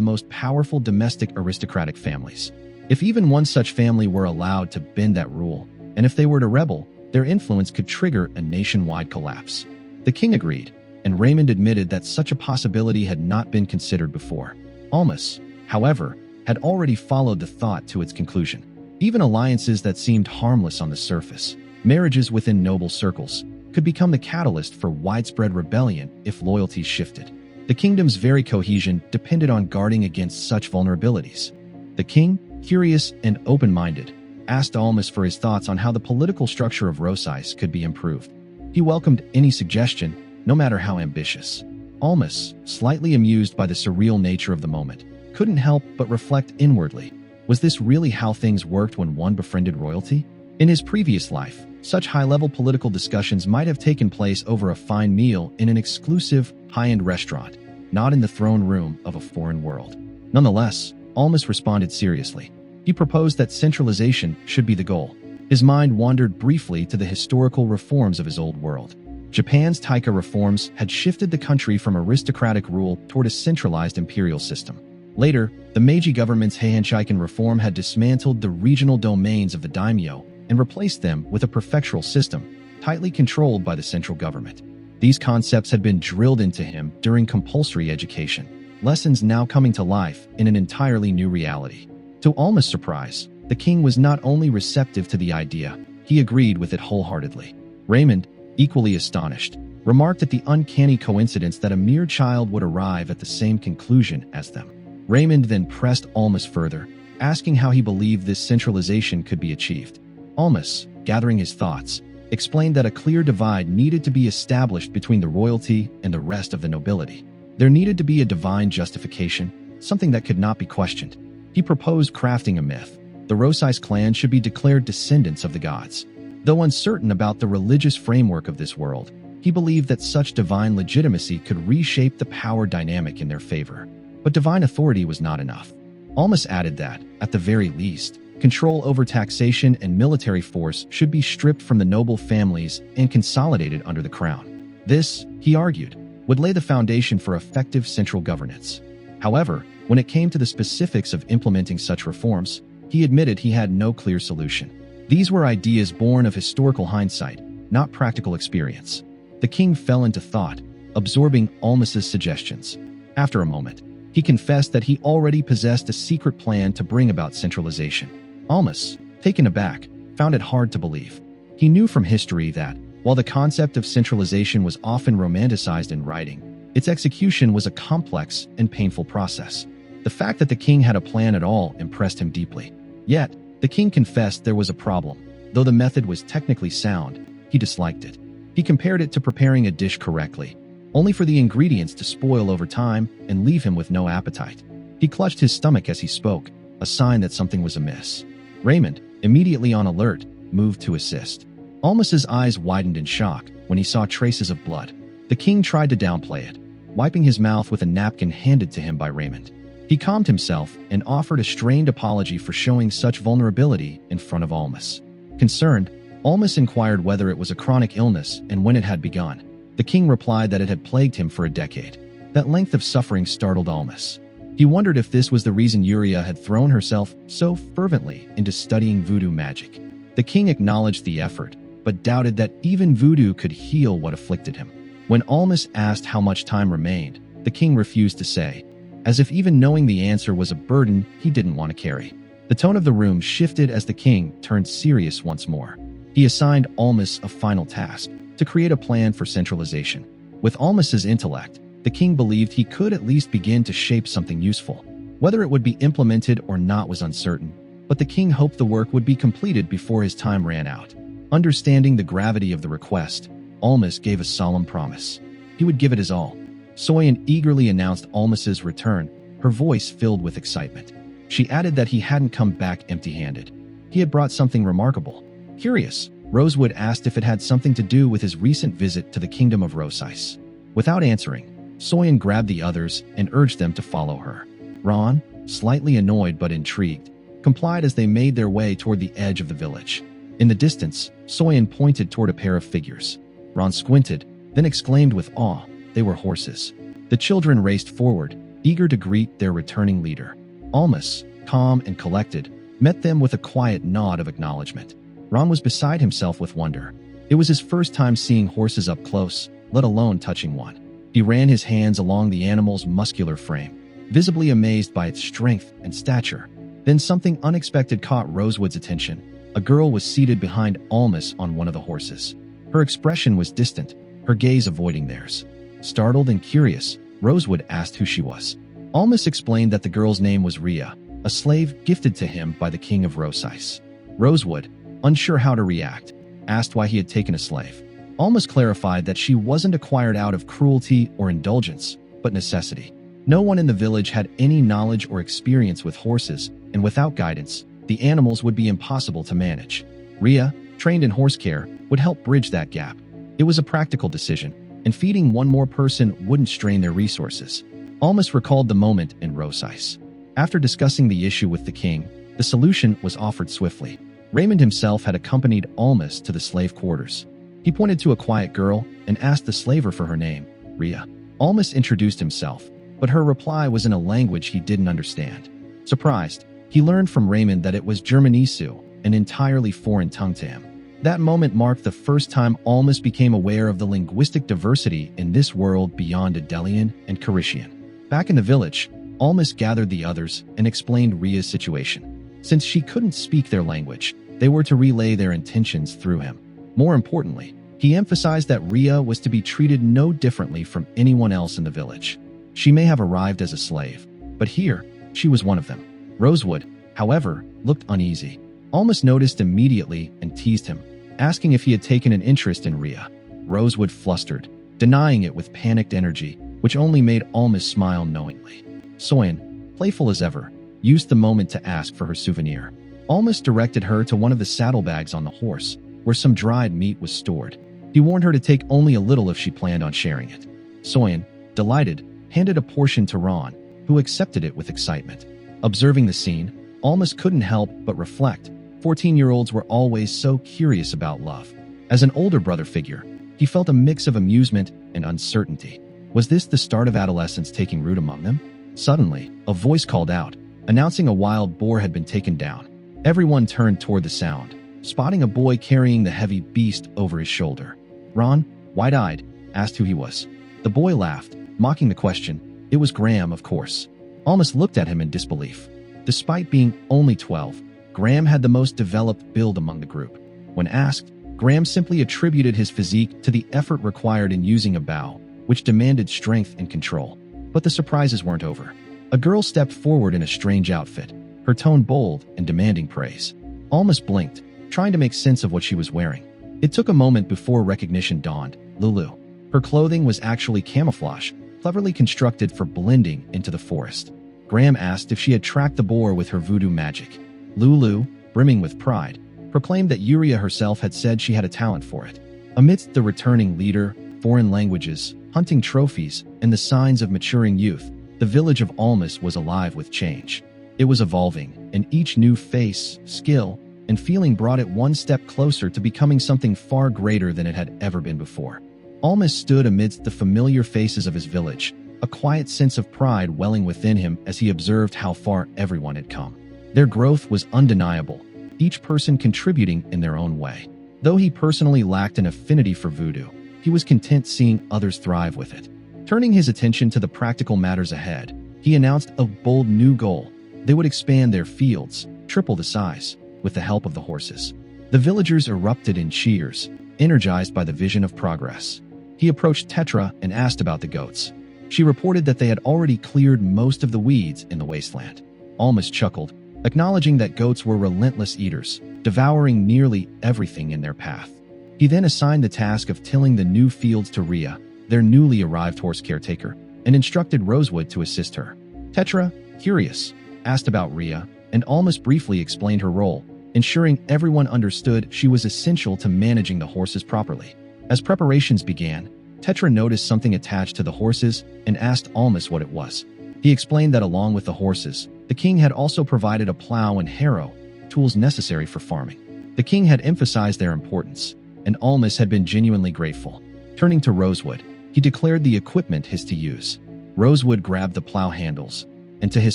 most powerful domestic aristocratic families. If even one such family were allowed to bend that rule, and if they were to rebel, their influence could trigger a nationwide collapse. The king agreed, and Raymond admitted that such a possibility had not been considered before. Almas, however, had already followed the thought to its conclusion. Even alliances that seemed harmless on the surface, marriages within noble circles, could become the catalyst for widespread rebellion if loyalties shifted. The kingdom's very cohesion depended on guarding against such vulnerabilities. The king, curious and open-minded, asked Almas for his thoughts on how the political structure of Rosais could be improved. He welcomed any suggestion, no matter how ambitious. Almas, slightly amused by the surreal nature of the moment, couldn't help but reflect inwardly. Was this really how things worked when one befriended royalty? In his previous life, such high-level political discussions might have taken place over a fine meal in an exclusive, high-end restaurant, not in the throne room of a foreign world. Nonetheless, Almas responded seriously. He proposed that centralization should be the goal. His mind wandered briefly to the historical reforms of his old world. Japan's Taika reforms had shifted the country from aristocratic rule toward a centralized imperial system. Later, the Meiji government's Heian reform had dismantled the regional domains of the daimyo and replaced them with a prefectural system, tightly controlled by the central government. These concepts had been drilled into him during compulsory education, lessons now coming to life in an entirely new reality. To Alma's surprise, the king was not only receptive to the idea, he agreed with it wholeheartedly. Raymond, equally astonished, remarked at the uncanny coincidence that a mere child would arrive at the same conclusion as them. Raymond then pressed Almas further, asking how he believed this centralization could be achieved. Almas, gathering his thoughts, explained that a clear divide needed to be established between the royalty and the rest of the nobility. There needed to be a divine justification, something that could not be questioned. He proposed crafting a myth. The Rosais clan should be declared descendants of the gods. Though uncertain about the religious framework of this world, he believed that such divine legitimacy could reshape the power dynamic in their favor. But divine authority was not enough. Almas added that, at the very least, control over taxation and military force should be stripped from the noble families and consolidated under the crown. This, he argued, would lay the foundation for effective central governance. However, when it came to the specifics of implementing such reforms, he admitted he had no clear solution. These were ideas born of historical hindsight, not practical experience. The king fell into thought, absorbing Almas's suggestions. After a moment, he confessed that he already possessed a secret plan to bring about centralization. Almas, taken aback, found it hard to believe. He knew from history that, while the concept of centralization was often romanticized in writing, its execution was a complex and painful process. The fact that the king had a plan at all impressed him deeply. Yet, the king confessed there was a problem. Though the method was technically sound, he disliked it. He compared it to preparing a dish correctly, only for the ingredients to spoil over time and leave him with no appetite. He clutched his stomach as he spoke, a sign that something was amiss. Raymond, immediately on alert, moved to assist. Almas's eyes widened in shock when he saw traces of blood. The king tried to downplay it, wiping his mouth with a napkin handed to him by Raymond. He calmed himself and offered a strained apology for showing such vulnerability in front of Almas. Concerned, Almas inquired whether it was a chronic illness and when it had begun. The king replied that it had plagued him for a decade. That length of suffering startled Almas. He wondered if this was the reason Yuria had thrown herself so fervently into studying voodoo magic. The king acknowledged the effort, but doubted that even voodoo could heal what afflicted him. When Almas asked how much time remained, the king refused to say, as if even knowing the answer was a burden he didn't want to carry. The tone of the room shifted as the king turned serious once more. He assigned Almas a final task, to create a plan for centralization. With Almas's intellect, the king believed he could at least begin to shape something useful. Whether it would be implemented or not was uncertain, but the king hoped the work would be completed before his time ran out. Understanding the gravity of the request, Almas gave a solemn promise. He would give it his all. Soyan eagerly announced Almas's return, her voice filled with excitement. She added that he hadn't come back empty-handed. He had brought something remarkable, Curious, Rosewood asked if it had something to do with his recent visit to the kingdom of Rosais. Without answering, Soyen grabbed the others and urged them to follow her. Ron, slightly annoyed but intrigued, complied as they made their way toward the edge of the village. In the distance, Soyen pointed toward a pair of figures. Ron squinted, then exclaimed with awe, they were horses. The children raced forward, eager to greet their returning leader. Almas, calm and collected, met them with a quiet nod of acknowledgement. Ron was beside himself with wonder. It was his first time seeing horses up close, let alone touching one. He ran his hands along the animal's muscular frame, visibly amazed by its strength and stature. Then something unexpected caught Rosewood's attention. A girl was seated behind Almas on one of the horses. Her expression was distant, her gaze avoiding theirs. Startled and curious, Rosewood asked who she was. Almas explained that the girl's name was Rhea, a slave gifted to him by the king of Rosais. Rosewood, unsure how to react, asked why he had taken a slave. Almas clarified that she wasn't acquired out of cruelty or indulgence, but necessity. No one in the village had any knowledge or experience with horses, and without guidance, the animals would be impossible to manage. Rhea, trained in horse care, would help bridge that gap. It was a practical decision, and feeding one more person wouldn't strain their resources. Almas recalled the moment in Rosais. After discussing the issue with the king, the solution was offered swiftly. Raymond himself had accompanied Almas to the slave quarters. He pointed to a quiet girl and asked the slaver for her name, Rhea. Almas introduced himself, but her reply was in a language he didn't understand. Surprised, he learned from Raymond that it was Germanisu, an entirely foreign tongue to him. That moment marked the first time Almas became aware of the linguistic diversity in this world beyond Adelian and Carishian. Back in the village, Almas gathered the others and explained Rhea's situation. Since she couldn't speak their language, they were to relay their intentions through him. More importantly, he emphasized that Rhea was to be treated no differently from anyone else in the village. She may have arrived as a slave, but here, she was one of them. Rosewood, however, looked uneasy. Almas noticed immediately and teased him, asking if he had taken an interest in Rhea. Rosewood flustered, denying it with panicked energy, which only made Almas smile knowingly. Soyen, playful as ever, used the moment to ask for her souvenir. Almas directed her to one of the saddlebags on the horse, where some dried meat was stored. He warned her to take only a little if she planned on sharing it. Soyen, delighted, handed a portion to Ron, who accepted it with excitement. Observing the scene, Almas couldn't help but reflect. 14-year-olds were always so curious about love. As an older brother figure, he felt a mix of amusement and uncertainty. Was this the start of adolescence taking root among them? Suddenly, a voice called out, announcing a wild boar had been taken down. Everyone turned toward the sound, spotting a boy carrying the heavy beast over his shoulder. Ron, wide-eyed, asked who he was. The boy laughed, mocking the question. It was Graham, of course. Almas looked at him in disbelief. Despite being only 12, Graham had the most developed build among the group. When asked, Graham simply attributed his physique to the effort required in using a bow, which demanded strength and control. But the surprises weren't over. A girl stepped forward in a strange outfit, her tone bold and demanding praise. Almas blinked, trying to make sense of what she was wearing. It took a moment before recognition dawned. Lulu. Her clothing was actually camouflage, cleverly constructed for blending into the forest. Graham asked if she had tracked the boar with her voodoo magic. Lulu, brimming with pride, proclaimed that Yuria herself had said she had a talent for it. Amidst the returning leader, foreign languages, hunting trophies, and the signs of maturing youth, the village of Almas was alive with change. It was evolving, and each new face, skill, and feeling brought it one step closer to becoming something far greater than it had ever been before. Almas stood amidst the familiar faces of his village, a quiet sense of pride welling within him as he observed how far everyone had come. Their growth was undeniable, each person contributing in their own way. Though he personally lacked an affinity for voodoo, he was content seeing others thrive with it. Turning his attention to the practical matters ahead, he announced a bold new goal. They would expand their fields, triple the size, with the help of the horses. The villagers erupted in cheers, energized by the vision of progress. He approached Tetra and asked about the goats. She reported that they had already cleared most of the weeds in the wasteland. Almas chuckled, acknowledging that goats were relentless eaters, devouring nearly everything in their path. He then assigned the task of tilling the new fields to Rhea, their newly arrived horse caretaker, and instructed Rosewood to assist her. Tetra, curious, asked about Rhea, and Almas briefly explained her role, ensuring everyone understood she was essential to managing the horses properly. As preparations began, Tetra noticed something attached to the horses and asked Almas what it was. He explained that along with the horses, the king had also provided a plow and harrow, tools necessary for farming. The king had emphasized their importance, and Almas had been genuinely grateful. Turning to Rosewood, he declared the equipment his to use. Rosewood grabbed the plow handles, and to his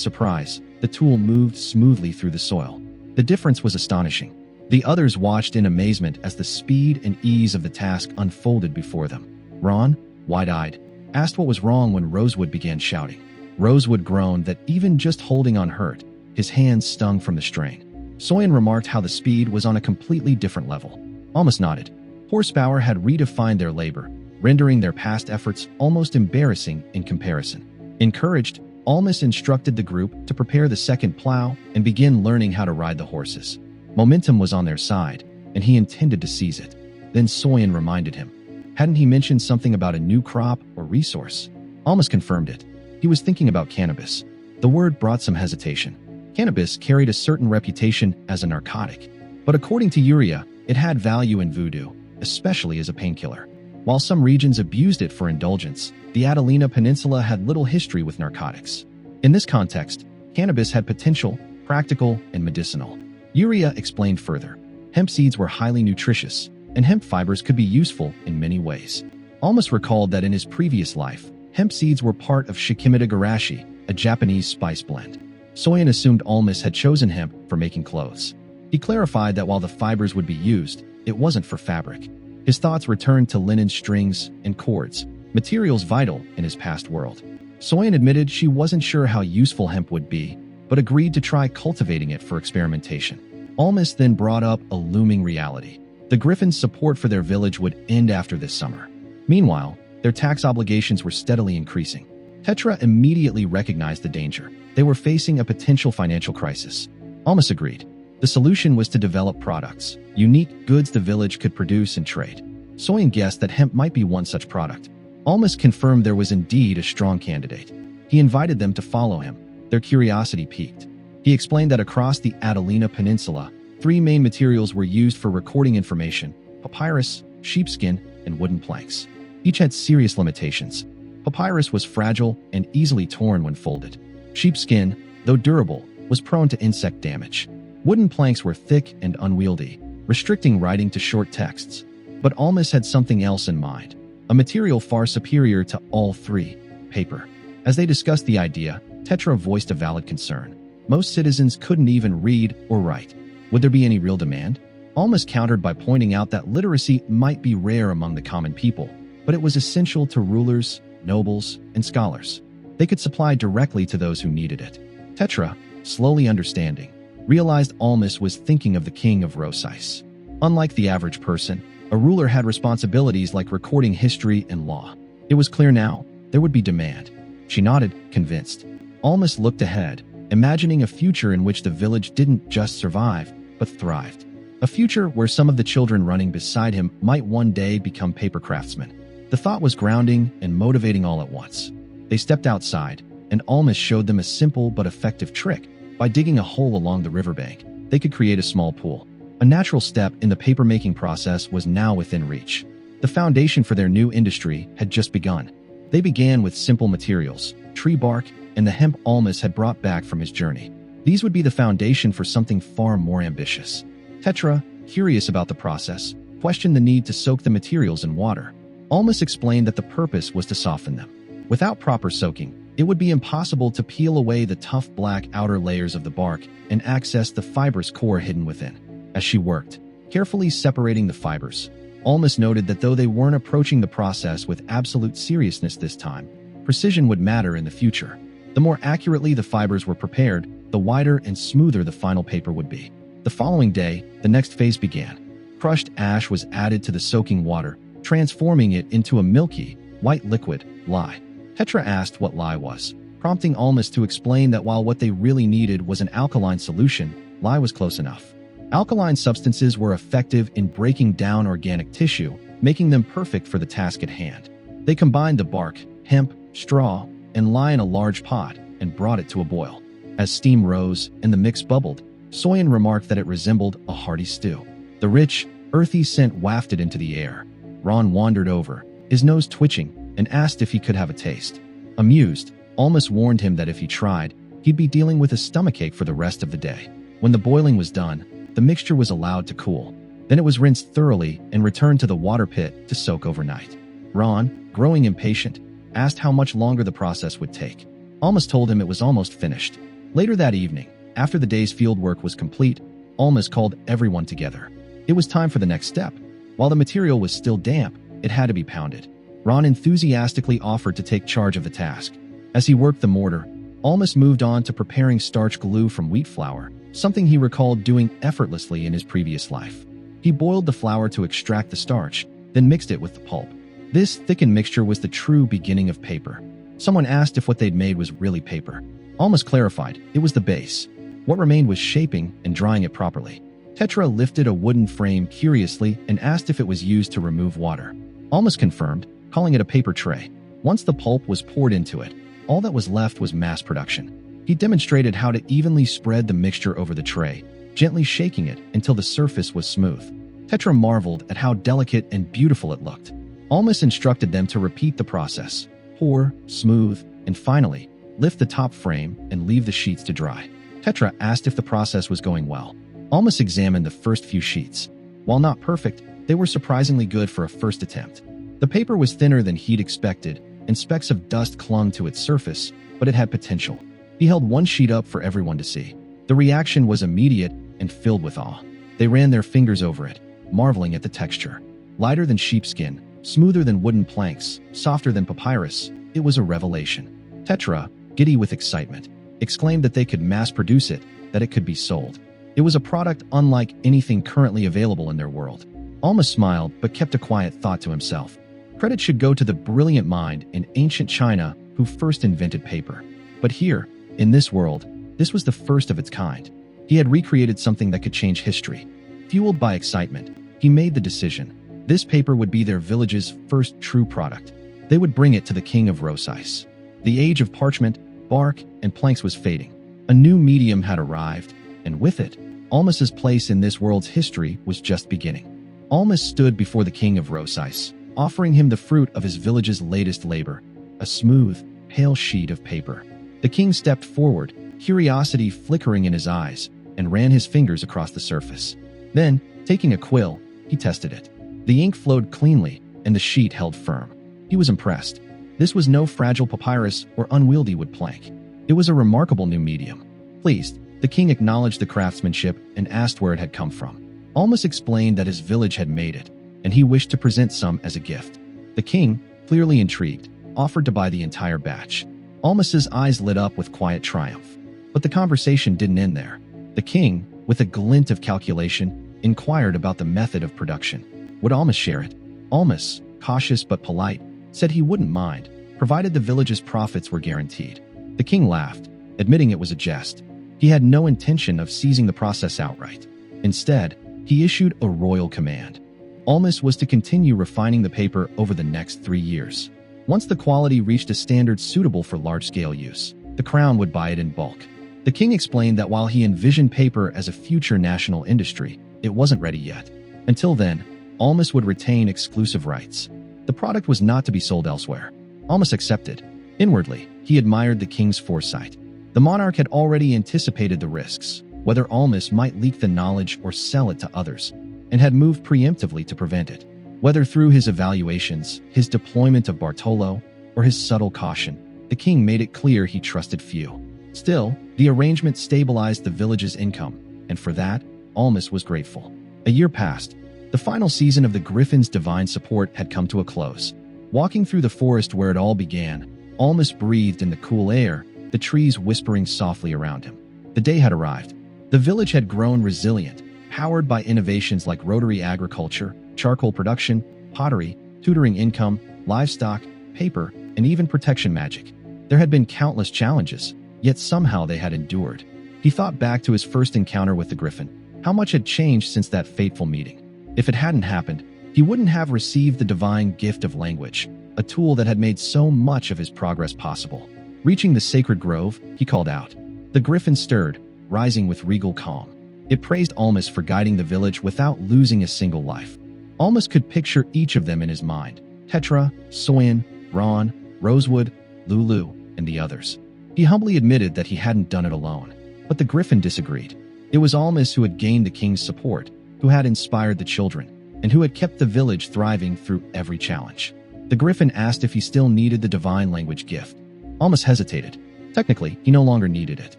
surprise, the tool moved smoothly through the soil. The difference was astonishing. The others watched in amazement as the speed and ease of the task unfolded before them. Ron, wide-eyed, asked what was wrong when Rosewood began shouting. Rosewood groaned that even just holding on hurt, his hands stung from the strain. Soyen remarked how the speed was on a completely different level. Almas nodded. Horsepower had redefined their labor, rendering their past efforts almost embarrassing in comparison. Encouraged, Almas instructed the group to prepare the second plow and begin learning how to ride the horses. Momentum was on their side, and he intended to seize it. Then Soyen reminded him. Hadn't he mentioned something about a new crop or resource? Almas confirmed it. He was thinking about cannabis. The word brought some hesitation. Cannabis carried a certain reputation as a narcotic, but according to Yuria, it had value in voodoo, especially as a painkiller. While some regions abused it for indulgence, the Adelina Peninsula had little history with narcotics. In this context, cannabis had potential, practical, and medicinal. Yuria explained further. Hemp seeds were highly nutritious, and hemp fibers could be useful in many ways. Almas recalled that in his previous life, hemp seeds were part of shikimita garashi, a Japanese spice blend. Soyen assumed Almas had chosen hemp for making clothes. He clarified that while the fibers would be used, it wasn't for fabric. His thoughts returned to linen strings and cords, materials vital in his past world. Soyen admitted she wasn't sure how useful hemp would be, but agreed to try cultivating it for experimentation. Almas then brought up a looming reality. The Griffins' support for their village would end after this summer. Meanwhile, their tax obligations were steadily increasing. Tetra immediately recognized the danger. They were facing a potential financial crisis. Almas agreed. The solution was to develop products, unique goods the village could produce and trade. Soyen guessed that hemp might be one such product. Almas confirmed there was indeed a strong candidate. He invited them to follow him. Their curiosity piqued. He explained that across the Adelina Peninsula, 3 main materials were used for recording information: papyrus, sheepskin, and wooden planks. Each had serious limitations. Papyrus was fragile and easily torn when folded. Sheepskin, though durable, was prone to insect damage. Wooden planks were thick and unwieldy, restricting writing to short texts. But Almas had something else in mind, a material far superior to all 3: paper. As they discussed the idea, Tetra voiced a valid concern. Most citizens couldn't even read or write. Would there be any real demand? Almas countered by pointing out that literacy might be rare among the common people, but it was essential to rulers, nobles, and scholars. They could supply directly to those who needed it. Tetra, slowly understanding, realized Almas was thinking of the king of Rosais. Unlike the average person, a ruler had responsibilities like recording history and law. It was clear now, there would be demand. She nodded, convinced. Almas looked ahead, imagining a future in which the village didn't just survive, but thrived. A future where some of the children running beside him might one day become paper craftsmen. The thought was grounding and motivating all at once. They stepped outside, and Almas showed them a simple but effective trick. By digging a hole along the riverbank, they could create a small pool. A natural step in the paper-making process was now within reach. The foundation for their new industry had just begun. They began with simple materials, tree bark, and the hemp Almas had brought back from his journey. These would be the foundation for something far more ambitious. Tetra, curious about the process, questioned the need to soak the materials in water. Almas explained that the purpose was to soften them. Without proper soaking, it would be impossible to peel away the tough black outer layers of the bark and access the fibrous core hidden within. As she worked, carefully separating the fibers, Almas noted that though they weren't approaching the process with absolute seriousness this time, precision would matter in the future. The more accurately the fibers were prepared, the wider and smoother the final paper would be. The following day, the next phase began. Crushed ash was added to the soaking water, transforming it into a milky, white liquid, lye. Tetra asked what lye was, prompting Almas to explain that while what they really needed was an alkaline solution, lye was close enough. Alkaline substances were effective in breaking down organic tissue, making them perfect for the task at hand. They combined the bark, hemp, straw, and lye in a large pot and brought it to a boil. As steam rose and the mix bubbled, Soyen remarked that it resembled a hearty stew. The rich, earthy scent wafted into the air. Ron wandered over, his nose twitching, and asked if he could have a taste. Amused, Almas warned him that if he tried, he'd be dealing with a stomachache for the rest of the day. When the boiling was done, the mixture was allowed to cool. Then it was rinsed thoroughly and returned to the water pit to soak overnight. Ron, growing impatient, asked how much longer the process would take. Almas told him it was almost finished. Later that evening, after the day's fieldwork was complete, Almas called everyone together. It was time for the next step. While the material was still damp, it had to be pounded. Ron enthusiastically offered to take charge of the task. As he worked the mortar, Almas moved on to preparing starch glue from wheat flour, something he recalled doing effortlessly in his previous life. He boiled the flour to extract the starch, then mixed it with the pulp. This thickened mixture was the true beginning of paper. Someone asked if what they'd made was really paper. Almas clarified, it was the base. What remained was shaping and drying it properly. Tetra lifted a wooden frame curiously and asked if it was used to remove water. Almas confirmed, calling it a paper tray. Once the pulp was poured into it, all that was left was mass production. He demonstrated how to evenly spread the mixture over the tray, gently shaking it until the surface was smooth. Tetra marveled at how delicate and beautiful it looked. Almas instructed them to repeat the process: pour, smooth, and finally, lift the top frame and leave the sheets to dry. Tetra asked if the process was going well. Almas examined the first few sheets. While not perfect, they were surprisingly good for a first attempt. The paper was thinner than he'd expected, and specks of dust clung to its surface, but it had potential. He held one sheet up for everyone to see. The reaction was immediate and filled with awe. They ran their fingers over it, marveling at the texture. Lighter than sheepskin, smoother than wooden planks, softer than papyrus, it was a revelation. Tetra, giddy with excitement, exclaimed that they could mass-produce it, that it could be sold. It was a product unlike anything currently available in their world. Almas smiled but kept a quiet thought to himself. Credit should go to the brilliant mind in ancient China who first invented paper. But here, in this world, this was the first of its kind. He had recreated something that could change history. Fueled by excitement, he made the decision. This paper would be their village's first true product. They would bring it to the king of Rosais. The age of parchment, bark, and planks was fading. A new medium had arrived, and with it, Almas's place in this world's history was just beginning. Almas stood before the king of Rosais, offering him the fruit of his village's latest labor, a smooth, pale sheet of paper. The king stepped forward, curiosity flickering in his eyes, and ran his fingers across the surface. Then, taking a quill, he tested it. The ink flowed cleanly, and the sheet held firm. He was impressed. This was no fragile papyrus or unwieldy wood plank. It was a remarkable new medium. Pleased, the king acknowledged the craftsmanship and asked where it had come from. Almas explained that his village had made it, and he wished to present some as a gift. The king, clearly intrigued, offered to buy the entire batch. Almas's eyes lit up with quiet triumph. But the conversation didn't end there. The king, with a glint of calculation, inquired about the method of production. Would Almas share it? Almas, cautious but polite, said he wouldn't mind, provided the village's profits were guaranteed. The king laughed, admitting it was a jest. He had no intention of seizing the process outright. Instead, he issued a royal command. Almas was to continue refining the paper over the next 3 years. Once the quality reached a standard suitable for large-scale use, the crown would buy it in bulk. The king explained that while he envisioned paper as a future national industry, it wasn't ready yet. Until then, Almas would retain exclusive rights. The product was not to be sold elsewhere. Almas accepted. Inwardly, he admired the king's foresight. The monarch had already anticipated the risks, whether Almas might leak the knowledge or sell it to others, and had moved preemptively to prevent it. Whether through his evaluations, his deployment of Bartolo, or his subtle caution, the king made it clear he trusted few. Still, the arrangement stabilized the village's income, and for that, Almas was grateful. A year passed. The final season of the Griffin's divine support had come to a close. Walking through the forest where it all began, Almas breathed in the cool air, the trees whispering softly around him. The day had arrived. The village had grown resilient, powered by innovations like rotary agriculture, charcoal production, pottery, tutoring income, livestock, paper, and even protection magic. There had been countless challenges, yet somehow they had endured. He thought back to his first encounter with the Griffin. How much had changed since that fateful meeting? If it hadn't happened, he wouldn't have received the divine gift of language, a tool that had made so much of his progress possible. Reaching the sacred grove, he called out. The Griffin stirred, rising with regal calm. It praised Almas for guiding the village without losing a single life. Almas could picture each of them in his mind: Tetra, Soyan, Ron, Rosewood, Lulu, and the others. He humbly admitted that he hadn't done it alone, but the Griffin disagreed. It was Almas who had gained the king's support, who had inspired the children, and who had kept the village thriving through every challenge. The Griffin asked if he still needed the divine language gift. Almas hesitated. Technically, he no longer needed it,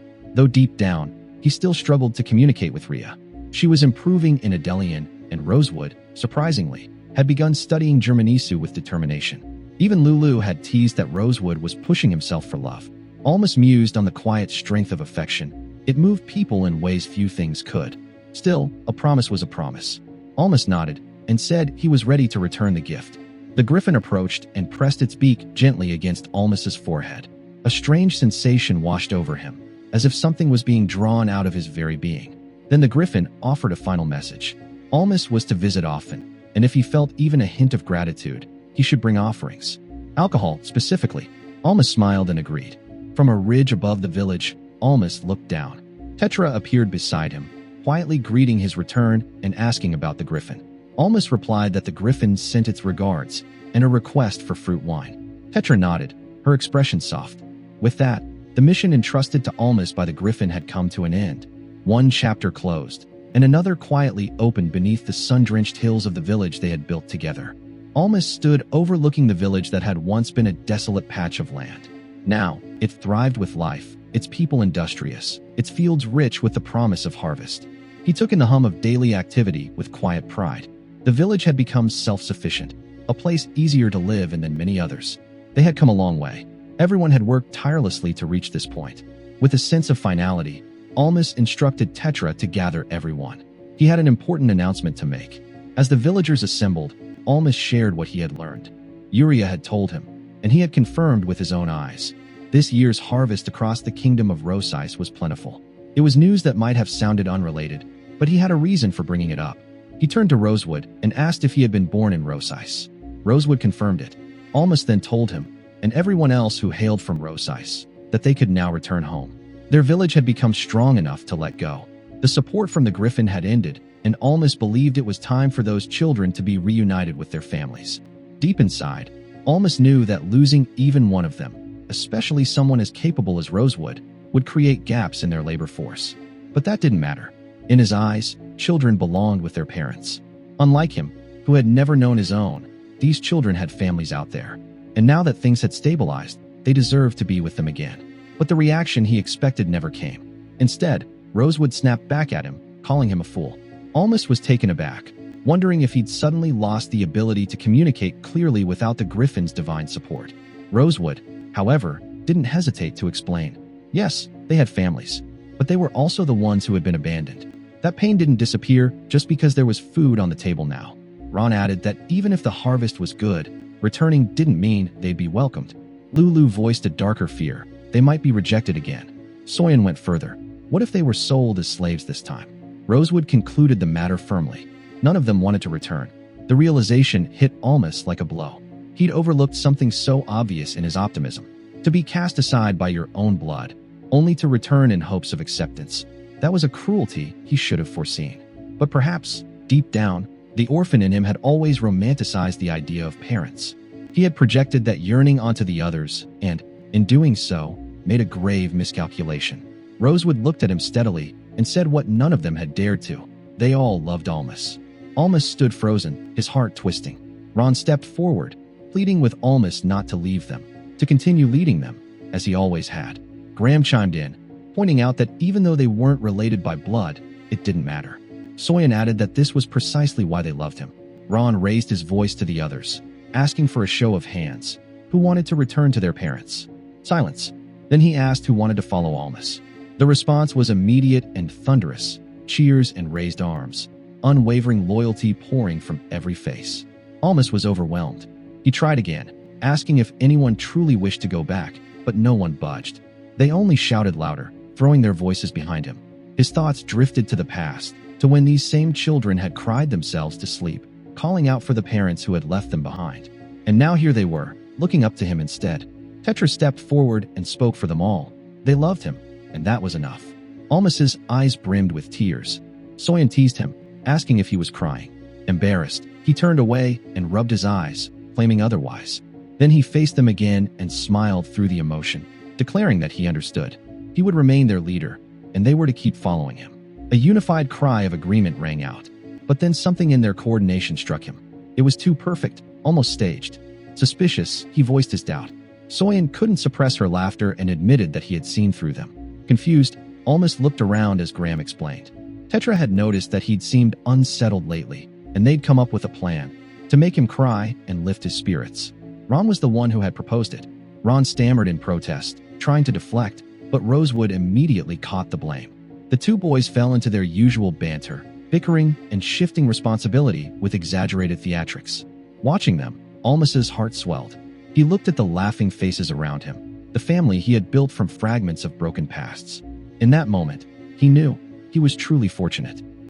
though deep down, he still struggled to communicate with Rhea. She was improving in Adelian, and Rosewood, surprisingly, had begun studying Germanisu with determination. Even Lulu had teased that Rosewood was pushing himself for love. Almas mused on the quiet strength of affection. It moved people in ways few things could. Still, a promise was a promise. Almas nodded and said he was ready to return the gift. The Griffin approached and pressed its beak gently against Almas's forehead. A strange sensation washed over him, as if something was being drawn out of his very being. Then the Griffin offered a final message. Almas was to visit often, and if he felt even a hint of gratitude, he should bring offerings. Alcohol, specifically. Almas smiled and agreed. From a ridge above the village, Almas looked down. Tetra appeared beside him, quietly greeting his return and asking about the Griffin. Almas replied that the Griffin sent its regards and a request for fruit wine. Tetra nodded, her expression soft. With that, the mission entrusted to Almas by the Griffin had come to an end. One chapter closed, and another quietly opened beneath the sun-drenched hills of the village they had built together. Almas stood overlooking the village that had once been a desolate patch of land. Now, it thrived with life, its people industrious, its fields rich with the promise of harvest. He took in the hum of daily activity with quiet pride. The village had become self-sufficient, a place easier to live in than many others. They had come a long way. Everyone had worked tirelessly to reach this point. With a sense of finality, Almas instructed Tetra to gather everyone. He had an important announcement to make. As the villagers assembled, Almas shared what he had learned. Uriah had told him, and he had confirmed with his own eyes. This year's harvest across the kingdom of Rosais was plentiful. It was news that might have sounded unrelated, but he had a reason for bringing it up. He turned to Rosewood and asked if he had been born in Rosais. Rosewood confirmed it. Almas then told him, and everyone else who hailed from Rosais, that they could now return home. Their village had become strong enough to let go. The support from the Griffin had ended, and Almas believed it was time for those children to be reunited with their families. Deep inside, Almas knew that losing even one of them, especially someone as capable as Rosewood, would create gaps in their labor force. But that didn't matter. In his eyes, children belonged with their parents. Unlike him, who had never known his own, these children had families out there. And now that things had stabilized, they deserved to be with them again. But the reaction he expected never came. Instead, Rosewood snapped back at him, calling him a fool. Almas was taken aback, wondering if he'd suddenly lost the ability to communicate clearly without the Griffin's divine support. Rosewood, however, didn't hesitate to explain. Yes, they had families, but they were also the ones who had been abandoned. That pain didn't disappear just because there was food on the table now. Ron added that even if the harvest was good, returning didn't mean they'd be welcomed. Lulu voiced a darker fear. They might be rejected again. Soyan went further. What if they were sold as slaves this time? Rosewood concluded the matter firmly. None of them wanted to return. The realization hit Almas like a blow. He'd overlooked something so obvious in his optimism. To be cast aside by your own blood, only to return in hopes of acceptance. That was a cruelty he should have foreseen. But perhaps, deep down, the orphan in him had always romanticized the idea of parents. He had projected that yearning onto the others and, in doing so, made a grave miscalculation. Rosewood looked at him steadily and said what none of them had dared to. They all loved Almas. Almas stood frozen, his heart twisting. Ron stepped forward, pleading with Almas not to leave them, to continue leading them, as he always had. Graham chimed in, pointing out that even though they weren't related by blood, it didn't matter. Soyan added that this was precisely why they loved him. Ron raised his voice to the others, asking for a show of hands. Who wanted to return to their parents? Silence. Then he asked who wanted to follow Almas. The response was immediate and thunderous. Cheers and raised arms. Unwavering loyalty pouring from every face. Almas was overwhelmed. He tried again, asking if anyone truly wished to go back, but no one budged. They only shouted louder, throwing their voices behind him. His thoughts drifted to the past, to when these same children had cried themselves to sleep, calling out for the parents who had left them behind. And now here they were, looking up to him instead. Tetra stepped forward and spoke for them all. They loved him, and that was enough. Almas's eyes brimmed with tears. Soyeon teased him, asking if he was crying. Embarrassed, he turned away and rubbed his eyes, claiming otherwise. Then he faced them again and smiled through the emotion, declaring that he understood. He would remain their leader, and they were to keep following him. A unified cry of agreement rang out. But then something in their coordination struck him. It was too perfect, almost staged. Suspicious, he voiced his doubt. Soyeon couldn't suppress her laughter and admitted that he had seen through them. Confused, Almas looked around as Graham explained. Tetra had noticed that he'd seemed unsettled lately, and they'd come up with a plan to make him cry and lift his spirits. Ron was the one who had proposed it. Ron stammered in protest, trying to deflect, but Rosewood immediately caught the blame. The two boys fell into their usual banter, bickering and shifting responsibility with exaggerated theatrics. Watching them, Almas's heart swelled. He looked at the laughing faces around him, the family he had built from fragments of broken pasts. In that moment, he knew he was truly fortunate.